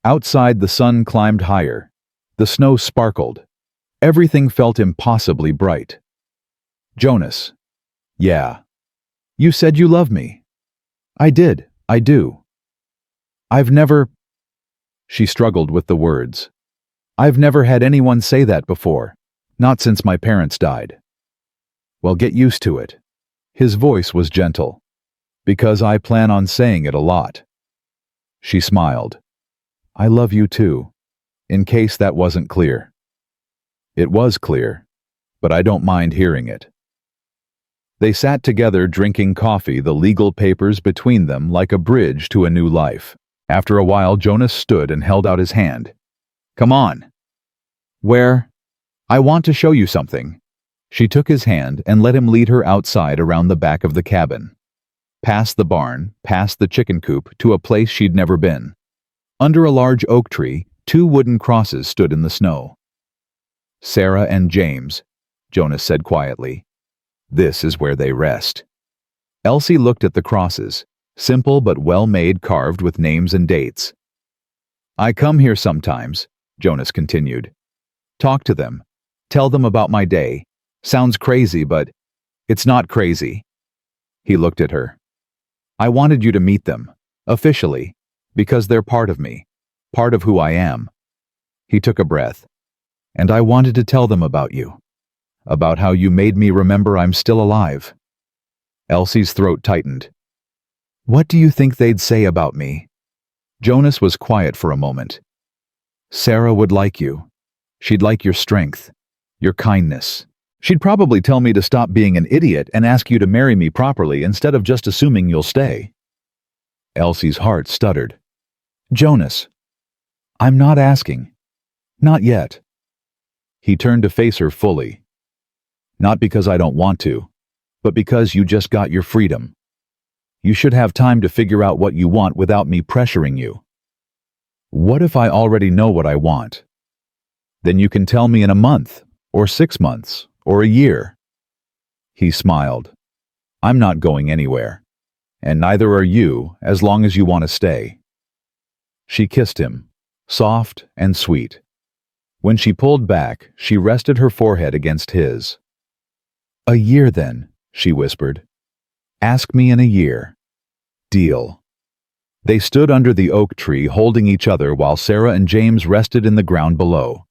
Outside the sun climbed higher. The snow sparkled. Everything felt impossibly bright. Jonas. Yeah. You said you love me. I did. I do. I've never... She struggled with the words. I've never had anyone say that before, not since my parents died. Well, get used to it. His voice was gentle. Because I plan on saying it a lot. She smiled. I love you too, in case that wasn't clear. It was clear, but I don't mind hearing it. They sat together drinking coffee, the legal papers between them like a bridge to a new life. After a while, Jonas stood and held out his hand. Come on. Where? I want to show you something. She took his hand and let him lead her outside around the back of the cabin. Past the barn, past the chicken coop, to a place she'd never been. Under a large oak tree, 2 wooden crosses stood in the snow. Sarah and James, Jonas said quietly. This is where they rest. Elsie looked at the crosses, simple but well-made, carved with names and dates. I come here sometimes, Jonas continued. Talk to them. Tell them about my day. Sounds crazy, but it's not crazy. He looked at her. I wanted you to meet them, officially, because they're part of me, part of who I am. He took a breath. And I wanted to tell them about you, about how you made me remember I'm still alive. Elsie's throat tightened. What do you think they'd say about me? Jonas was quiet for a moment. Sarah would like you. She'd like your strength, your kindness. She'd probably tell me to stop being an idiot and ask you to marry me properly instead of just assuming you'll stay. Elsie's heart stuttered. Jonas, I'm not asking. Not yet. He turned to face her fully. Not because I don't want to, but because you just got your freedom. You should have time to figure out what you want without me pressuring you. What if I already know what I want? Then you can tell me in a month, or 6 months, or a year. He smiled. I'm not going anywhere, and neither are you as long as you want to stay. She kissed him, soft and sweet. When she pulled back, she rested her forehead against his. A year then, she whispered. Ask me in a year. Deal. They stood under the oak tree holding each other while Sarah and James rested in the ground below.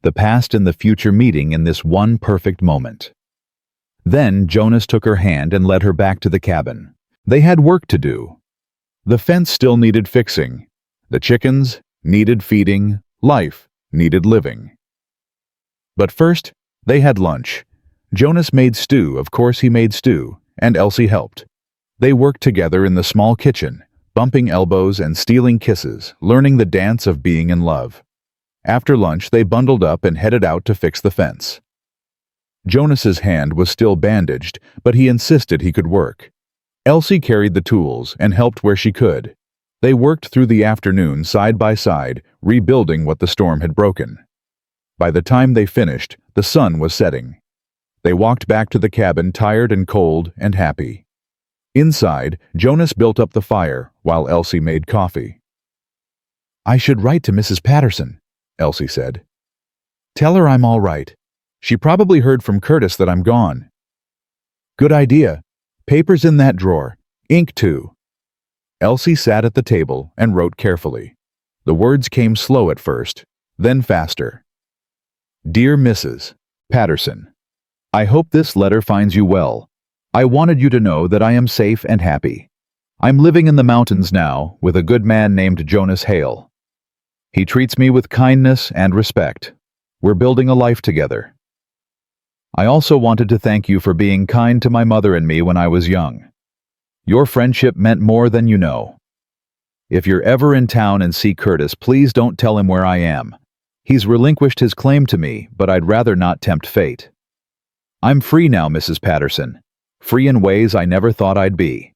The past and the future meeting in this one perfect moment. Then Jonas took her hand and led her back to the cabin. They had work to do. The fence still needed fixing. The chickens needed feeding. Life needed living. But first, they had lunch. Jonas made stew, of course he made stew, and Elsie helped. They worked together in the small kitchen, bumping elbows and stealing kisses, learning the dance of being in love. After lunch, they bundled up and headed out to fix the fence. Jonas's hand was still bandaged, but he insisted he could work. Elsie carried the tools and helped where she could. They worked through the afternoon side by side, rebuilding what the storm had broken. By the time they finished, the sun was setting. They walked back to the cabin tired and cold and happy. Inside, Jonas built up the fire while Elsie made coffee. "I should write to Mrs. Patterson," Elsie said. "Tell her I'm all right. She probably heard from Curtis that I'm gone." "Good idea. Paper's in that drawer. Ink too." Elsie sat at the table and wrote carefully. The words came slow at first, then faster. "Dear Mrs. Patterson, I hope this letter finds you well. I wanted you to know that I am safe and happy. I'm living in the mountains now with a good man named Jonas Hale. He treats me with kindness and respect. We're building a life together. I also wanted to thank you for being kind to my mother and me when I was young. Your friendship meant more than you know. If you're ever in town and see Curtis, please don't tell him where I am. He's relinquished his claim to me, but I'd rather not tempt fate. I'm free now, Mrs. Patterson. Free in ways I never thought I'd be.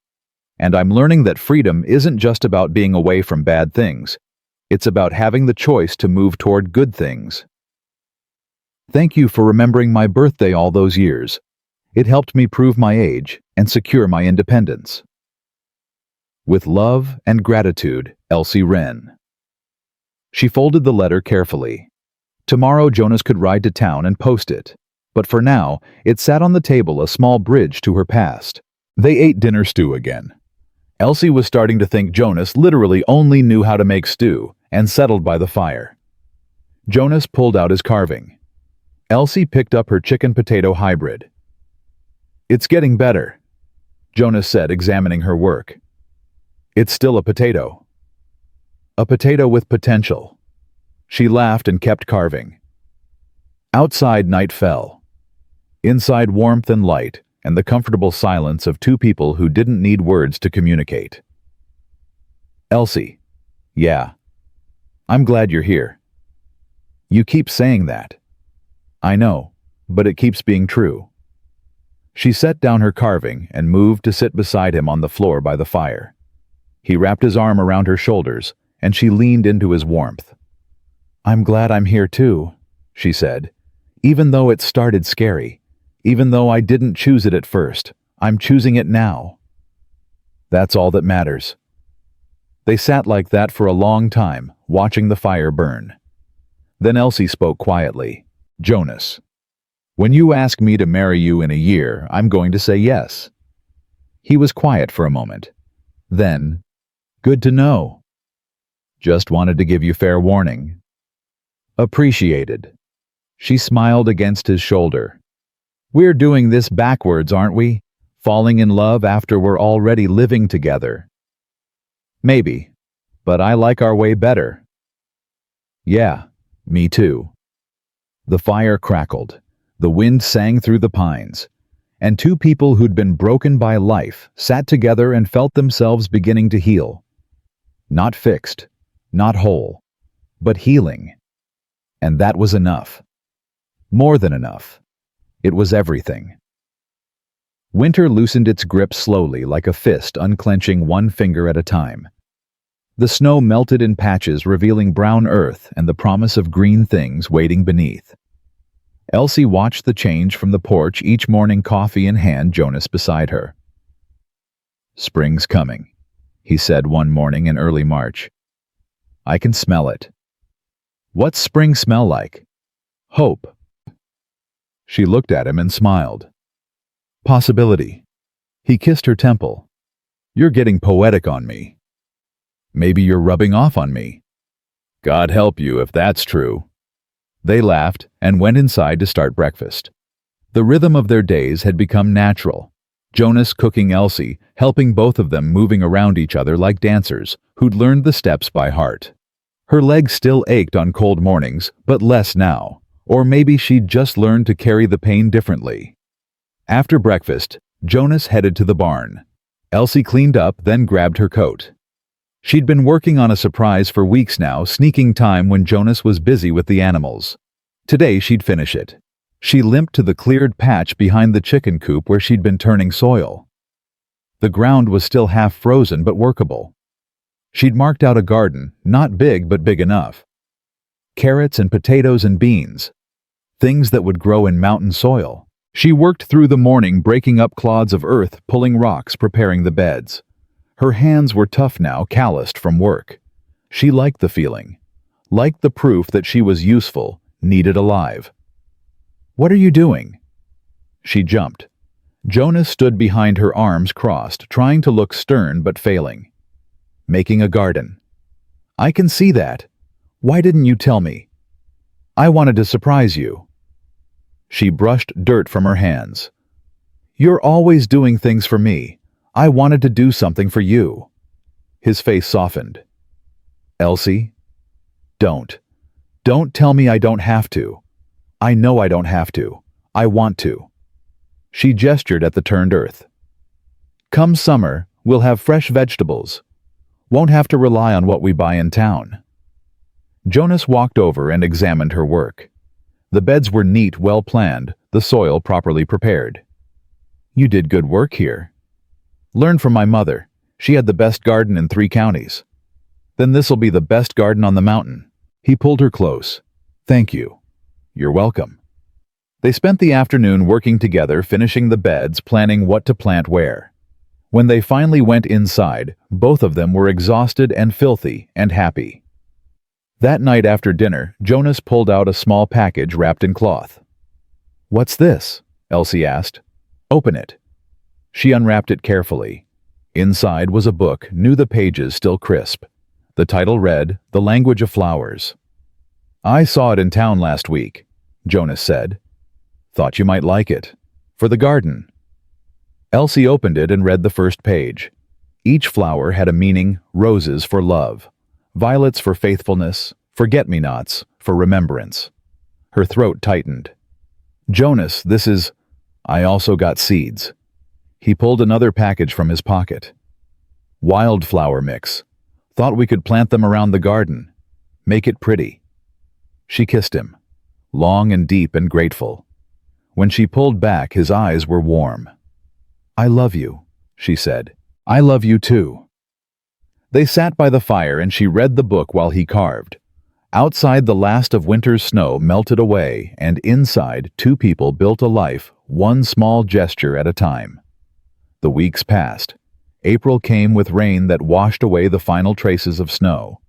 And I'm learning that freedom isn't just about being away from bad things. It's about having the choice to move toward good things. Thank you for remembering my birthday all those years. It helped me prove my age and secure my independence. With love and gratitude, Elsie Wren. She folded the letter carefully. Tomorrow Jonas could ride to town and post it. But for now, it sat on the table, a small bridge to her past. They ate dinner stew again. Elsie was starting to think Jonas literally only knew how to make stew, and settled by the fire. Jonas pulled out his carving. Elsie picked up her chicken-potato hybrid. "It's getting better," Jonas said, examining her work. "It's still a potato. A potato with potential." She laughed and kept carving. Outside, night fell. Inside, warmth and light, and the comfortable silence of two people who didn't need words to communicate. "Elsie, yeah. I'm glad you're here." "You keep saying that." "I know, but it keeps being true." She set down her carving and moved to sit beside him on the floor by the fire. He wrapped his arm around her shoulders, and she leaned into his warmth. "I'm glad I'm here too," she said. "Even though it started scary, even though I didn't choose it at first, I'm choosing it now." That's all that matters. They sat like that for a long time, watching the fire burn. Then Elsie spoke quietly. "Jonas, when you ask me to marry you in a year, I'm going to say yes." He was quiet for a moment. Then, "Good to know. Just wanted to give you fair warning." "Appreciated." She smiled against his shoulder. "We're doing this backwards, aren't we? Falling in love after we're already living together." "Maybe, but I like our way better." "Yeah, me too." The fire crackled. The wind sang through the pines. And two people who'd been broken by life sat together and felt themselves beginning to heal. Not fixed, not whole, but healing. And that was enough. More than enough. It was everything. Winter loosened its grip slowly, like a fist unclenching one finger at a time. The snow melted in patches, revealing brown earth and the promise of green things waiting beneath. Elsie watched the change from the porch each morning, coffee in hand, Jonas beside her. "Spring's coming," he said one morning in early March. "I can smell it." "What's spring smell like?" "Hope." She looked at him and smiled. "Possibility. He kissed her temple. You're getting poetic on me. Maybe you're rubbing off on me. God help you if that's true. They laughed and went inside to start breakfast. The rhythm of their days had become natural. Jonas cooking Elsie, helping both of them moving around each other like dancers who'd learned the steps by heart. Her legs still ached on cold mornings, but less now. Or maybe she'd just learned to carry the pain differently. After breakfast, Jonas headed to the barn. Elsie cleaned up, then grabbed her coat. She'd been working on a surprise for weeks now, sneaking time when Jonas was busy with the animals. Today she'd finish it. She limped to the cleared patch behind the chicken coop where she'd been turning soil. The ground was still half frozen but workable. She'd marked out a garden, not big but big enough. Carrots and potatoes and beans. Things that would grow in mountain soil. She worked through the morning breaking up clods of earth, pulling rocks, preparing the beds. Her hands were tough now, calloused from work. She liked the feeling. Liked the proof that she was useful, needed alive. What are you doing? She jumped. Jonas stood behind her, arms crossed, trying to look stern but failing. Making a garden. I can see that. Why didn't you tell me? I wanted to surprise you. She brushed dirt from her hands. You're always doing things for me. I wanted to do something for you. His face softened. Elsie, don't. Don't tell me I don't have to. I know I don't have to. I want to. She gestured at the turned earth. Come summer, we'll have fresh vegetables. Won't have to rely on what we buy in town. Jonas walked over and examined her work. The beds were neat, well planned, the soil properly prepared. You did good work here. Learn from my mother. She had the best garden in 3 counties. Then this'll be the best garden on the mountain. He pulled her close. Thank you. You're welcome. They spent the afternoon working together, finishing the beds, planning what to plant where. When they finally went inside, both of them were exhausted and filthy and happy. That night after dinner, Jonas pulled out a small package wrapped in cloth. What's this? Elsie asked. Open it. She unwrapped it carefully. Inside was a book, knew the pages still crisp. The title read, The Language of Flowers. I saw it in town last week, Jonas said. Thought you might like it. For the garden. Elsie opened it and read the first page. Each flower had a meaning: roses for love, violets for faithfulness, forget-me-nots for remembrance. Her throat tightened. Jonas, this is... I also got seeds. He pulled another package from his pocket. Wildflower mix. Thought we could plant them around the garden. Make it pretty. She kissed him, long and deep and grateful. When she pulled back, his eyes were warm. I love you, she said. I love you too. They sat by the fire and she read the book while he carved. Outside, the last of winter's snow melted away, and inside, 2 people built a life, one small gesture at a time. The weeks passed. April came with rain that washed away the final traces of snow.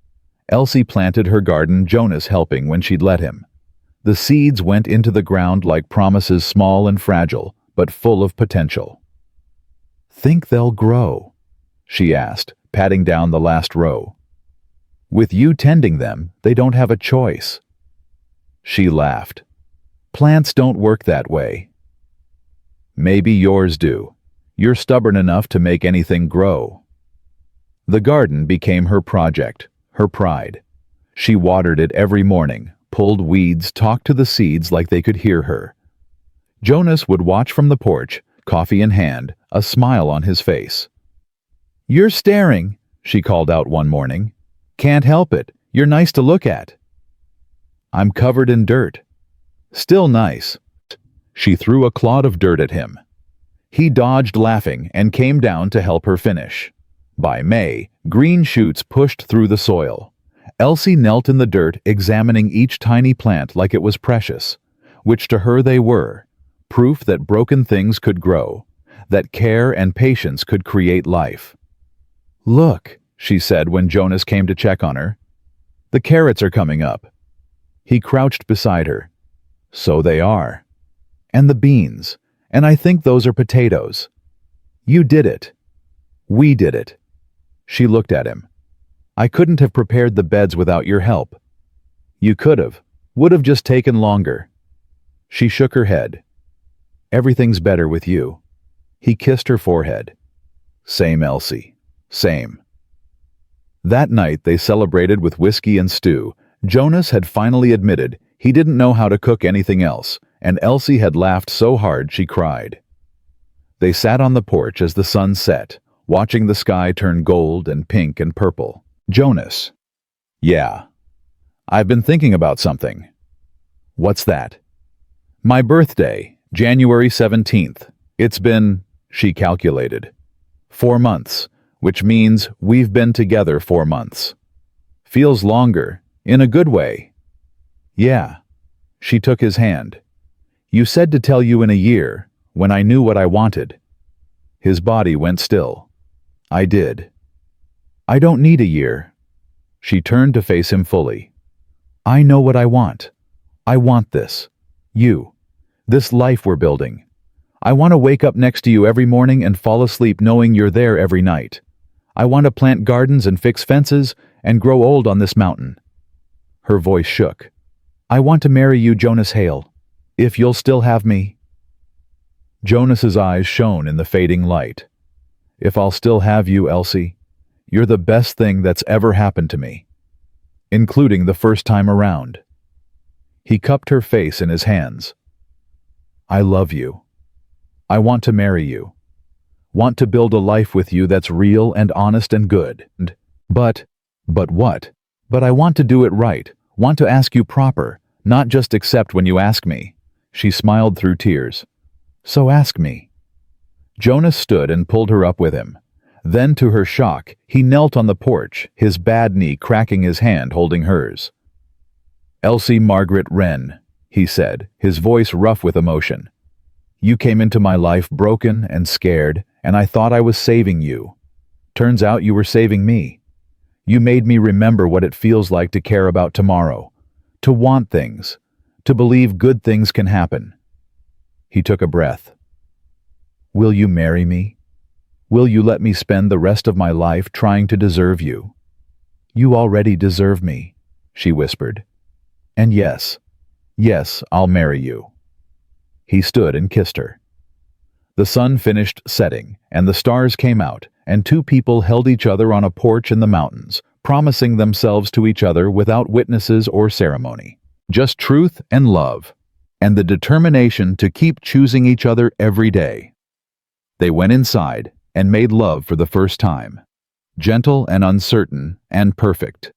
Elsie planted her garden, Jonas helping when she'd let him. The seeds went into the ground like promises, small and fragile, but full of potential. Think they'll grow? She asked, patting down the last row. With you tending them, they don't have a choice. She laughed. Plants don't work that way. Maybe yours do. You're stubborn enough to make anything grow. The garden became her project, her pride. She watered it every morning, pulled weeds, talked to the seeds like they could hear her. Jonas would watch from the porch, coffee in hand, a smile on his face. You're staring, she called out one morning. Can't help it. You're nice to look at. I'm covered in dirt. Still nice. She threw a clod of dirt at him. He dodged, laughing, and came down to help her finish. By May, green shoots pushed through the soil. Elsie knelt in the dirt, examining each tiny plant like it was precious, which to her they were, proof that broken things could grow, that care and patience could create life. Look, she said when Jonas came to check on her. The carrots are coming up. He crouched beside her. So they are. And the beans, and I think those are potatoes. You did it. We did it. She looked at him. I couldn't have prepared the beds without your help. You could have. Would have just taken longer. She shook her head. Everything's better with you. He kissed her forehead. Same, Elsie. Same. That night they celebrated with whiskey and stew. Jonas had finally admitted he didn't know how to cook anything else, and Elsie had laughed so hard she cried. They sat on the porch as the sun set, watching the sky turn gold and pink and purple. Jonas. Yeah. I've been thinking about something. What's that? My birthday, January 17th. It's been, she calculated, 4 months, which means we've been together 4 months. Feels longer, in a good way. Yeah. She took his hand. You said to tell you in a year, when I knew what I wanted. His body went still. I did. I don't need a year. She turned to face him fully. I know what I want. I want this. You. This life we're building. I want to wake up next to you every morning and fall asleep knowing you're there every night. I want to plant gardens and fix fences and grow old on this mountain. Her voice shook. I want to marry you, Jonas Hale, if you'll still have me. Jonas's eyes shone in the fading light. If I'll still have you, Elsie, you're the best thing that's ever happened to me, including the first time around. He cupped her face in his hands. I love you. I want to marry you. Want to build a life with you that's real and honest and good. But what? But I want to do it right. Want to ask you proper, not just accept when you ask me. She smiled through tears. So ask me. Jonas stood and pulled her up with him. Then, to her shock, he knelt on the porch, his bad knee cracking his hand holding hers. Elsie Margaret Wren, he said, his voice rough with emotion. You came into my life broken and scared, and I thought I was saving you. Turns out you were saving me. You made me remember what it feels like to care about tomorrow, to want things, to believe good things can happen. He took a breath. Will you marry me? Will you let me spend the rest of my life trying to deserve you? You already deserve me, she whispered. And yes, I'll marry you. He stood and kissed her. The sun finished setting, and the stars came out, and two people held each other on a porch in the mountains, promising themselves to each other without witnesses or ceremony. Just truth and love, and the determination to keep choosing each other every day. They went inside and made love for the first time, gentle and uncertain and perfect.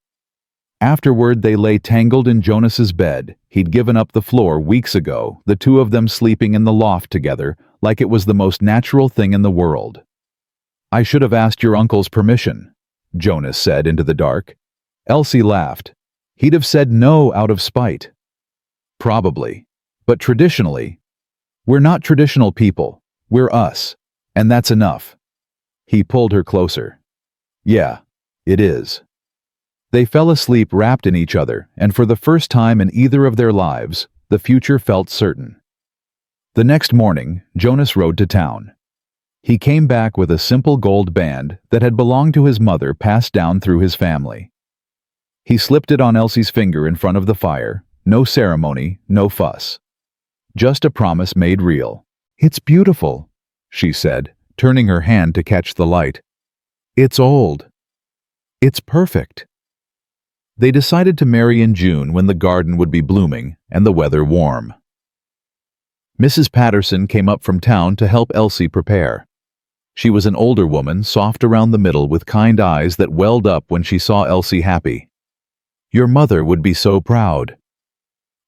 Afterward, they lay tangled in Jonas's bed. He'd given up the floor weeks ago, the two of them sleeping in the loft together like it was the most natural thing in the world. I should have asked your uncle's permission, Jonas said into the dark. Elsie laughed. He'd have said no out of spite. Probably. But traditionally, we're not traditional people. We're us. And that's enough. He pulled her closer. Yeah, it is. They fell asleep wrapped in each other, and for the first time in either of their lives, the future felt certain. The next morning, Jonas rode to town. He came back with a simple gold band that had belonged to his mother passed down through his family. He slipped it on Elsie's finger in front of the fire. No ceremony, no fuss. Just a promise made real. It's beautiful, she said, turning her hand to catch the light. It's old. It's perfect. They decided to marry in June when the garden would be blooming and the weather warm. Mrs. Patterson came up from town to help Elsie prepare. She was an older woman, soft around the middle with kind eyes that welled up when she saw Elsie happy. Your mother would be so proud,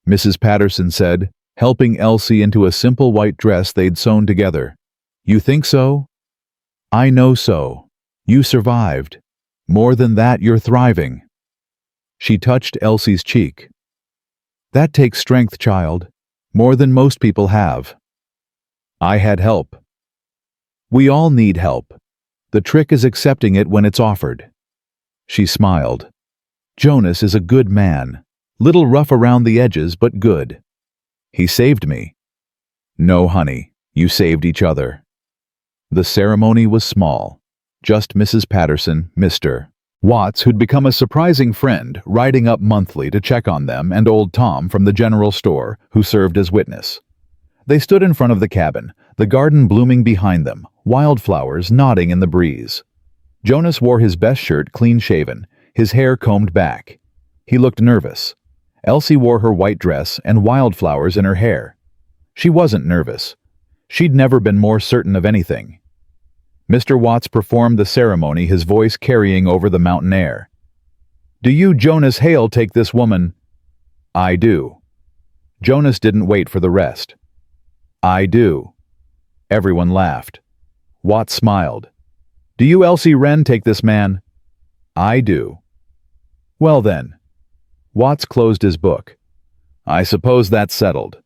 Mrs. Patterson said, helping Elsie into a simple white dress they'd sewn together. You think so? I know so. You survived. More than that, you're thriving. She touched Elsie's cheek. That takes strength, child. More than most people have. I had help. We all need help. The trick is accepting it when it's offered. She smiled. Jonas is a good man. Little rough around the edges, but good. He saved me. No, honey, you saved each other. The ceremony was small. Just Mrs. Patterson, Mr. Watts, who'd become a surprising friend, riding up monthly to check on them, and old Tom from the general store, who served as witness. They stood in front of the cabin, the garden blooming behind them, wildflowers nodding in the breeze. Jonas wore his best shirt clean-shaven, his hair combed back. He looked nervous. Elsie wore her white dress and wildflowers in her hair. She wasn't nervous. She'd never been more certain of anything. Mr. Watts performed the ceremony, his voice carrying over the mountain air. "Do you, Jonas Hale, take this woman?" "I do." Jonas didn't wait for the rest. "I do." Everyone laughed. Watts smiled. "Do you, Elsie Wren, take this man?" "I do." "Well then." Watts closed his book. "I suppose that's settled.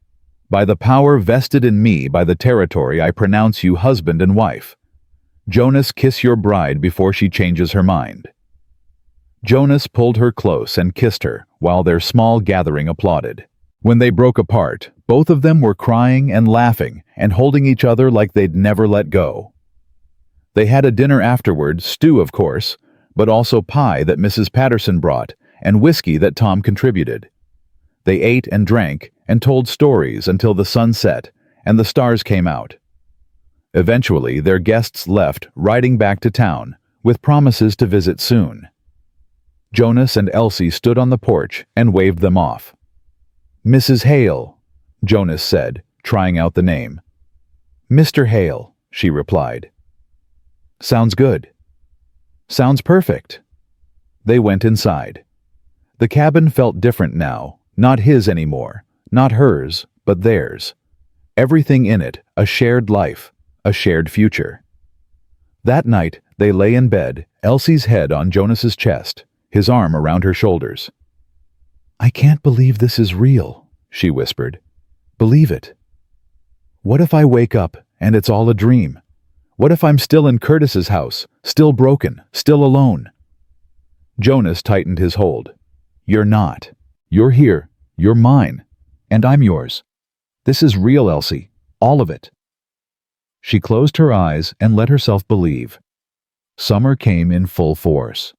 By the power vested in me by the territory, I pronounce you husband and wife. Jonas, kiss your bride before she changes her mind." Jonas pulled her close and kissed her, while their small gathering applauded. When they broke apart, both of them were crying and laughing and holding each other like they'd never let go. They had a dinner afterward, stew of course, but also pie that Mrs. Patterson brought and whiskey that Tom contributed. They ate and drank and told stories until the sun set and the stars came out. Eventually, their guests left, riding back to town, with promises to visit soon. Jonas and Elsie stood on the porch and waved them off. "Mrs. Hale," Jonas said, trying out the name. "Mr. Hale," she replied. "Sounds good." "Sounds perfect." They went inside. The cabin felt different now, not his anymore, not hers, but theirs. Everything in it, a shared life, a shared future. That night, they lay in bed, Elsie's head on Jonas's chest, his arm around her shoulders. "I can't believe this is real," she whispered. "Believe it. What if I wake up and it's all a dream? What if I'm still in Curtis's house, still broken, still alone?" Jonas tightened his hold. "You're not. You're here. You're mine. And I'm yours. This is real, Elsie. All of it." She closed her eyes and let herself believe. Summer came in full force.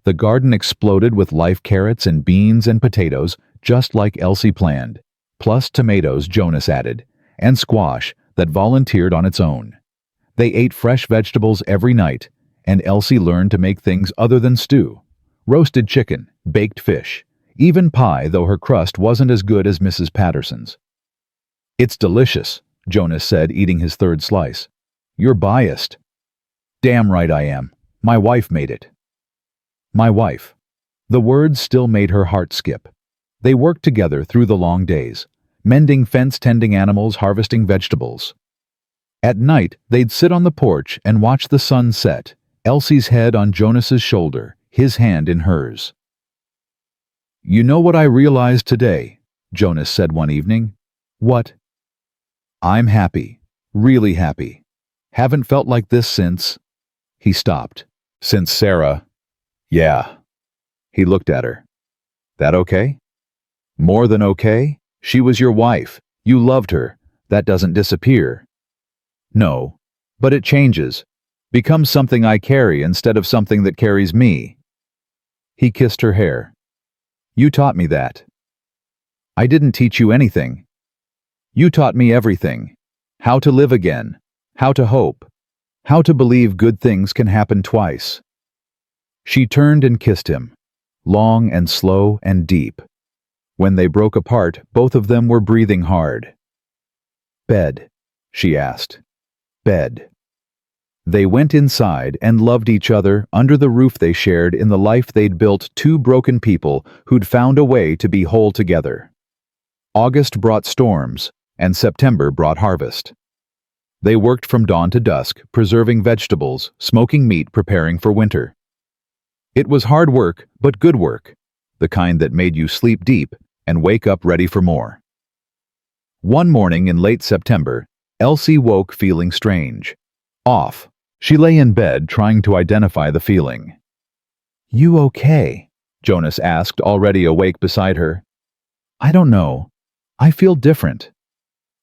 The garden exploded with live carrots and beans and potatoes, just like Elsie planned, plus tomatoes, Jonas added, and squash that volunteered on its own. They ate fresh vegetables every night, and Elsie learned to make things other than stew: roasted chicken, baked fish, even pie, though her crust wasn't as good as Mrs. Patterson's. "It's delicious," Jonas said, eating his third slice. "You're biased." "Damn right I am. My wife made it." My wife. The words still made her heart skip. They worked together through the long days, mending fence, tending animals, harvesting vegetables. At night, they'd sit on the porch and watch the sun set, Elsie's head on Jonas's shoulder, his hand in hers. "You know what I realized today?" Jonas said one evening. "What?" "I'm happy. Really happy. Haven't felt like this since—" He stopped. "Since Sarah." "Yeah." He looked at her. "That okay?" "More than okay. She was your wife. You loved her. That doesn't disappear." "No. But it changes. Becomes something I carry instead of something that carries me." He kissed her hair. "You taught me that." "I didn't teach you anything. You taught me everything. How to live again. How to hope. How to believe good things can happen twice." She turned and kissed him, long and slow and deep. When they broke apart, both of them were breathing hard. "Bed?" she asked. "Bed." They went inside and loved each other under the roof they shared in the life they'd built, two broken people who'd found a way to be whole together. August brought storms, and September brought harvest. They worked from dawn to dusk, preserving vegetables, smoking meat, preparing for winter. It was hard work, but good work, the kind that made you sleep deep and wake up ready for more. One morning in late September, Elsie woke feeling strange. Off. She lay in bed trying to identify the feeling. "You okay?" Jonas asked, already awake beside her. "I don't know. I feel different."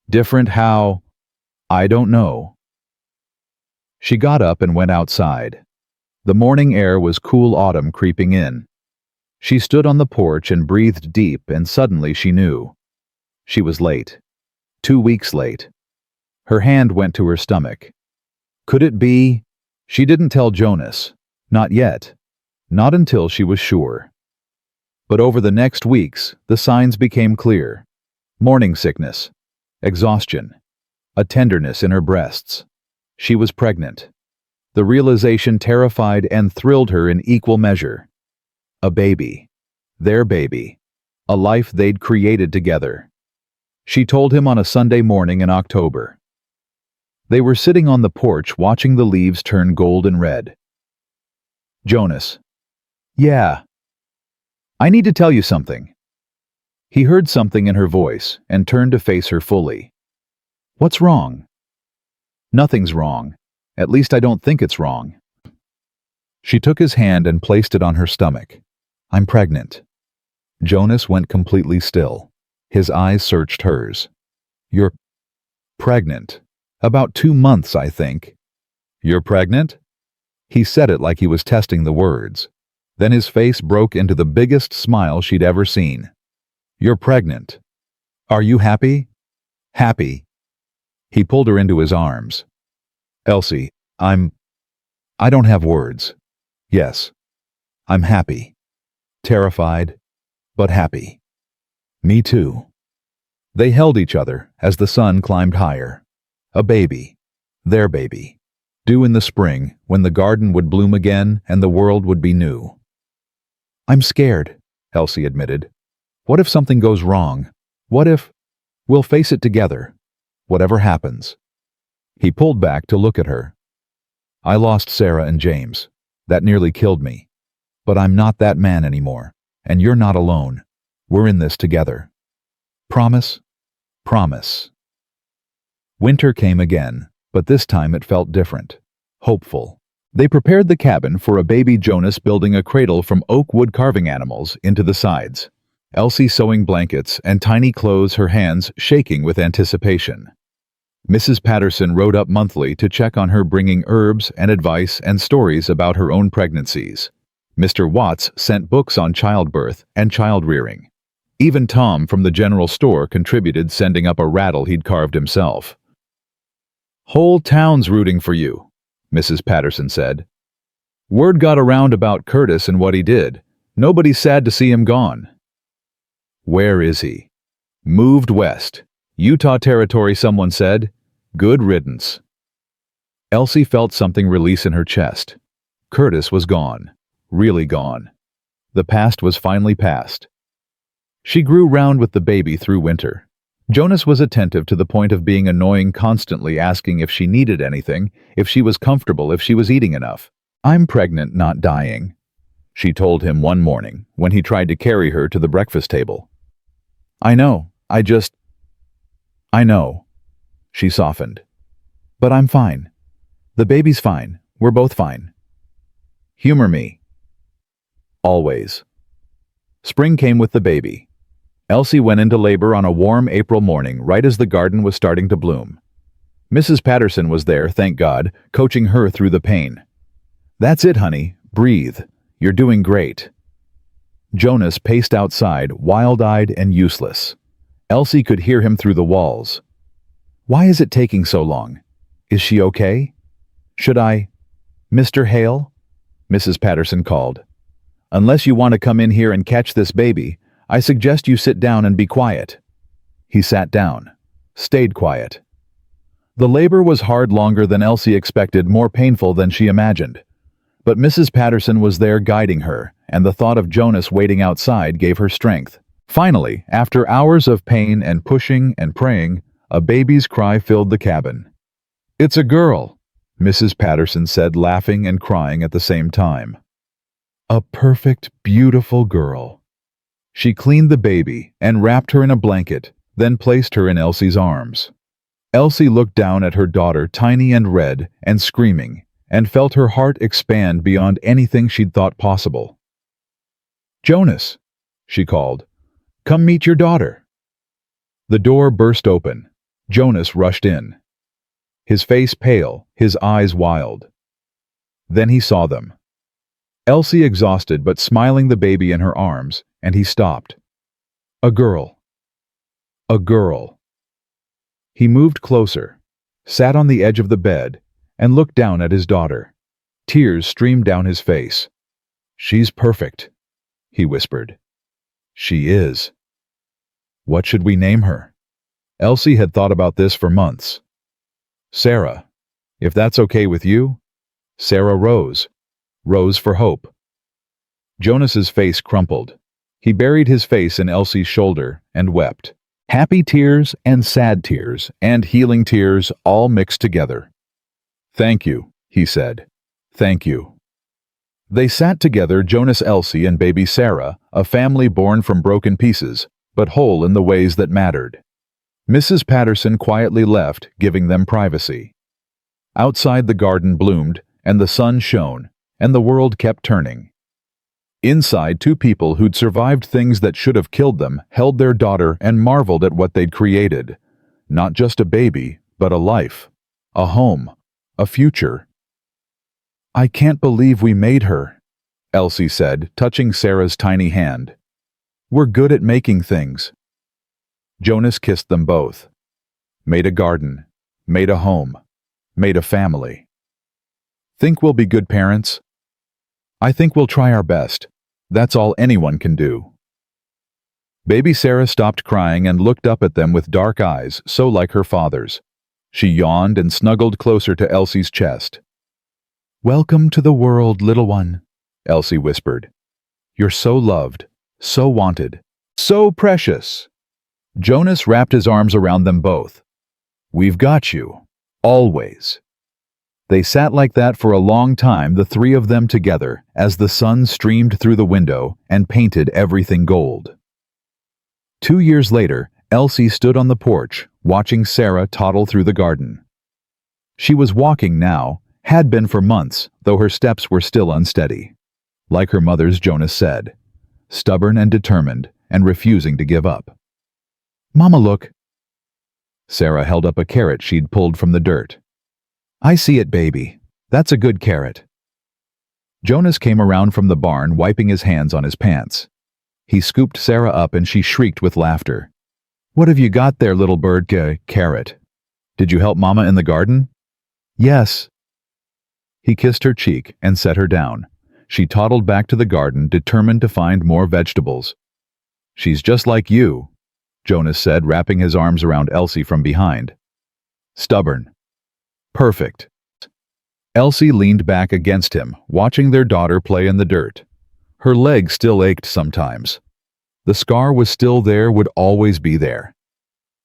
"Different how?" "I don't know." She got up and went outside. The morning air was cool autumn creeping in. She stood on the porch and breathed deep, and suddenly she knew. She was late. 2 weeks late. Her hand went to her stomach. Could it be? She didn't tell Jonas. Not yet. Not until she was sure. But over the next weeks, the signs became clear. Morning sickness. Exhaustion. A tenderness in her breasts. She was pregnant. The realization terrified and thrilled her in equal measure. A baby. Their baby. A life they'd created together. She told him on a Sunday morning in October. They were sitting on the porch watching the leaves turn gold and red. Jonas. Yeah. I need to tell you something. He heard something in her voice and turned to face her fully. What's wrong? Nothing's wrong. At least I don't think it's wrong. She took his hand and placed it on her stomach. I'm pregnant. Jonas went completely still. His eyes searched hers. You're pregnant. About 2 months, I think. You're pregnant? He said it like he was testing the words. Then his face broke into the biggest smile she'd ever seen. You're pregnant. Are you happy? Happy. He pulled her into his arms. Elsie, I don't have words. Yes. I'm happy. Terrified, but happy. Me too. They held each other as the sun climbed higher. A baby. Their baby. Due in the spring, when the garden would bloom again and the world would be new. I'm scared, Elsie admitted. What if something goes wrong? What if... We'll face it together. Whatever happens. He pulled back to look at her. I lost Sarah and James. That nearly killed me. But I'm not that man anymore. And you're not alone. We're in this together. Promise? Promise. Winter came again, but this time it felt different. Hopeful. They prepared the cabin for a baby Jonas building a cradle from oak wood carving animals into the sides. Elsie sewing blankets and tiny clothes, her hands shaking with anticipation. Mrs. Patterson rode up monthly to check on her, bringing herbs and advice and stories about her own pregnancies. Mr. Watts sent books on childbirth and child-rearing. Even Tom from the general store contributed, sending up a rattle he'd carved himself. Whole town's rooting for you, Mrs. Patterson said. Word got around about Curtis and what he did. Nobody's sad to see him gone. Where is he? Moved west. Utah territory, someone said. Good riddance. Elsie felt something release in her chest. Curtis was gone. Really gone. The past was finally past. She grew round with the baby through winter. Jonas was attentive to the point of being annoying, constantly asking if she needed anything, if she was comfortable, if she was eating enough. I'm pregnant, not dying, she told him one morning when he tried to carry her to the breakfast table. I know, I know, she softened. But I'm fine. The baby's fine. We're both fine. Humor me. Always. Spring came with the baby. Elsie went into labor on a warm April morning, right as the garden was starting to bloom. Mrs. Patterson was there, thank God, coaching her through the pain. That's it, honey. Breathe. You're doing great. Jonas paced outside, wild-eyed and useless. Elsie could hear him through the walls. Why is it taking so long? Is she okay? Should I... Mr. Hale? Mrs. Patterson called. Unless you want to come in here and catch this baby, I suggest you sit down and be quiet. He sat down. Stayed quiet. The labor was hard, longer than Elsie expected, more painful than she imagined. But Mrs. Patterson was there guiding her, and the thought of Jonas waiting outside gave her strength. Finally, after hours of pain and pushing and praying, a baby's cry filled the cabin. It's a girl, Mrs. Patterson said, laughing and crying at the same time. A perfect, beautiful girl. She cleaned the baby and wrapped her in a blanket, then placed her in Elsie's arms. Elsie looked down at her daughter, tiny and red and screaming, and felt her heart expand beyond anything she'd thought possible. Jonas, she called, come meet your daughter. The door burst open. Jonas rushed in. his face pale, his eyes wild. Then he saw them. Elsie exhausted but smiling, the baby in her arms, and he stopped. A girl. A girl. He moved closer, sat on the edge of the bed, and looked down at his daughter. Tears streamed down his face. "She's perfect," he whispered. "She is. What should we name her?" Elsie had thought about this for months. "Sarah, if that's okay with you." Sarah rose. Rose for hope. Jonas's face crumpled. He buried his face in Elsie's shoulder and wept. Happy tears and sad tears and healing tears all mixed together. "Thank you," he said. "Thank you." They sat together, Jonas, Elsie, and baby Sarah, a family born from broken pieces, but whole in the ways that mattered. Mrs. Patterson quietly left, giving them privacy. Outside, the garden bloomed, and the sun shone, and the world kept turning. Inside, two people who'd survived things that should have killed them held their daughter and marveled at what they'd created. Not just a baby, but a life, a home, a future. "I can't believe we made her," Elsie said, touching Sarah's tiny hand. "We're good at making things." Jonas kissed them both. Made a garden, made a home, made a family. "Think we'll be good parents?" "I think we'll try our best. That's all anyone can do." Baby Sarah stopped crying and looked up at them with dark eyes, so like her father's. She yawned and snuggled closer to Elsie's chest. "Welcome to the world, little one," Elsie whispered. "You're so loved, so wanted, so precious." Jonas wrapped his arms around them both. "We've got you, always." They sat like that for a long time, the three of them together, as the sun streamed through the window and painted everything gold. 2 years later, Elsie stood on the porch, watching Sarah toddle through the garden. She was walking now, had been for months, though her steps were still unsteady. Like her mother's, Jonas said, stubborn and determined, and refusing to give up. "Mama, look." Sarah held up a carrot she'd pulled from the dirt. "I see it, baby. That's a good carrot." Jonas came around from the barn, wiping his hands on his pants. He scooped Sarah up and she shrieked with laughter. "What have you got there, little bird? Carrot. Did you help Mama in the garden?" "Yes." He kissed her cheek and set her down. She toddled back to the garden, determined to find more vegetables. "She's just like you," Jonas said, wrapping his arms around Elsie from behind. "Stubborn. Perfect." Elsie leaned back against him, watching their daughter play in the dirt. Her leg still ached sometimes. The scar was still there, would always be there.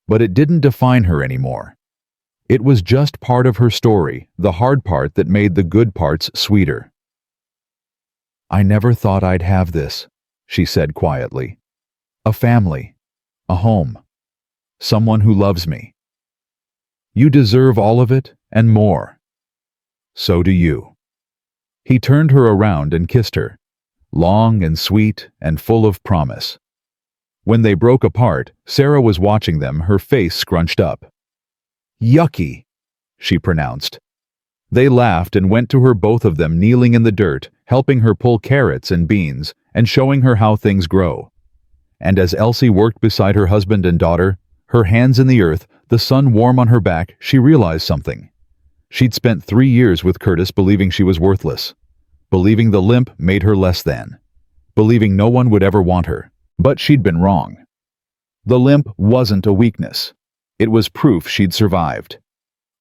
But it didn't define her anymore. It was just part of her story, the hard part that made the good parts sweeter. "I never thought I'd have this," she said quietly. "A family, a home, someone who loves me. You deserve all of it and more. So do you." He turned her around and kissed her, long and sweet and full of promise. When they broke apart, Sarah was watching them, her face scrunched up. "Yucky," she pronounced. They laughed and went to her, both of them kneeling in the dirt, helping her pull carrots and beans and showing her how things grow. And as Elsie worked beside her husband and daughter, her hands in the earth, the sun warm on her back, she realized something. She'd spent 3 years with Curtis believing she was worthless, believing the limp made her less than, believing no one would ever want her. But she'd been wrong. The limp wasn't a weakness. It was proof she'd survived.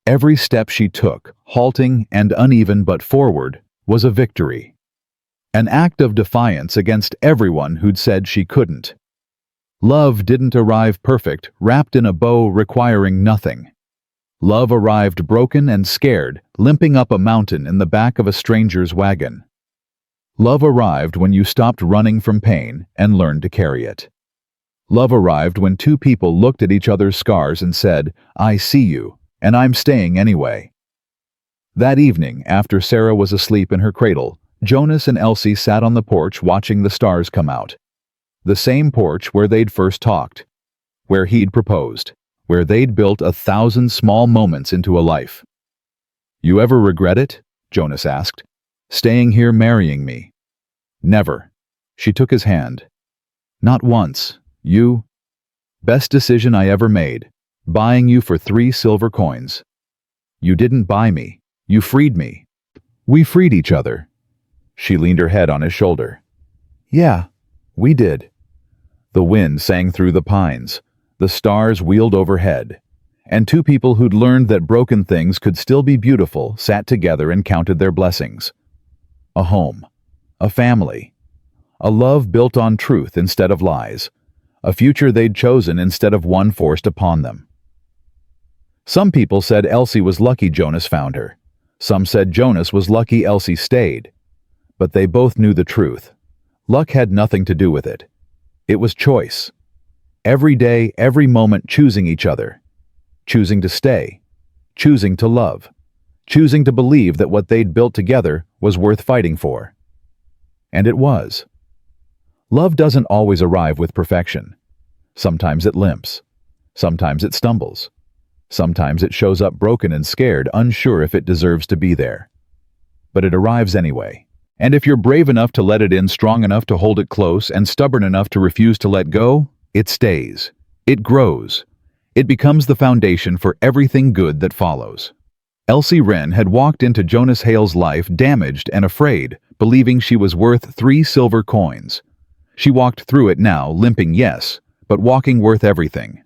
Every step she took, halting and uneven but forward, was a victory. An act of defiance against everyone who'd said she couldn't. Love didn't arrive perfect, wrapped in a bow, requiring nothing. Love arrived broken and scared, limping up a mountain in the back of a stranger's wagon. Love arrived when you stopped running from pain and learned to carry it. Love arrived when two people looked at each other's scars and said, "I see you, and I'm staying anyway." That evening, after Sarah was asleep in her cradle, Jonas and Elsie sat on the porch watching the stars come out. The same porch where they'd first talked, where he'd proposed, where they'd built 1,000 small moments into a life. You ever regret it? Jonas asked. Staying here marrying me? Never. She took his hand. Not once. You? Best decision I ever made. Buying you for 3 silver coins. You didn't buy me. You freed me. We freed each other. She leaned her head on his shoulder. Yeah, we did. The wind sang through the pines. The stars wheeled overhead. And 2 people who'd learned that broken things could still be beautiful sat together and counted their blessings. A home. A family. A love built on truth instead of lies. A future they'd chosen instead of one forced upon them. Some people said Elsie was lucky Jonas found her. Some said Jonas was lucky Elsie stayed. But they both knew the truth. Luck had nothing to do with it. It was choice. Every day, every moment choosing each other. Choosing to stay. Choosing to love. Choosing to believe that what they'd built together was worth fighting for. And it was. Love doesn't always arrive with perfection. Sometimes it limps. Sometimes it stumbles. Sometimes it shows up broken and scared, unsure if it deserves to be there. But it arrives anyway. And if you're brave enough to let it in, strong enough to hold it close, and stubborn enough to refuse to let go, it stays. It grows. It becomes the foundation for everything good that follows. Elsie Wren had walked into Jonas Hale's life damaged and afraid, believing she was worth 3 silver coins. She walked through it now, limping, yes, but walking worth everything.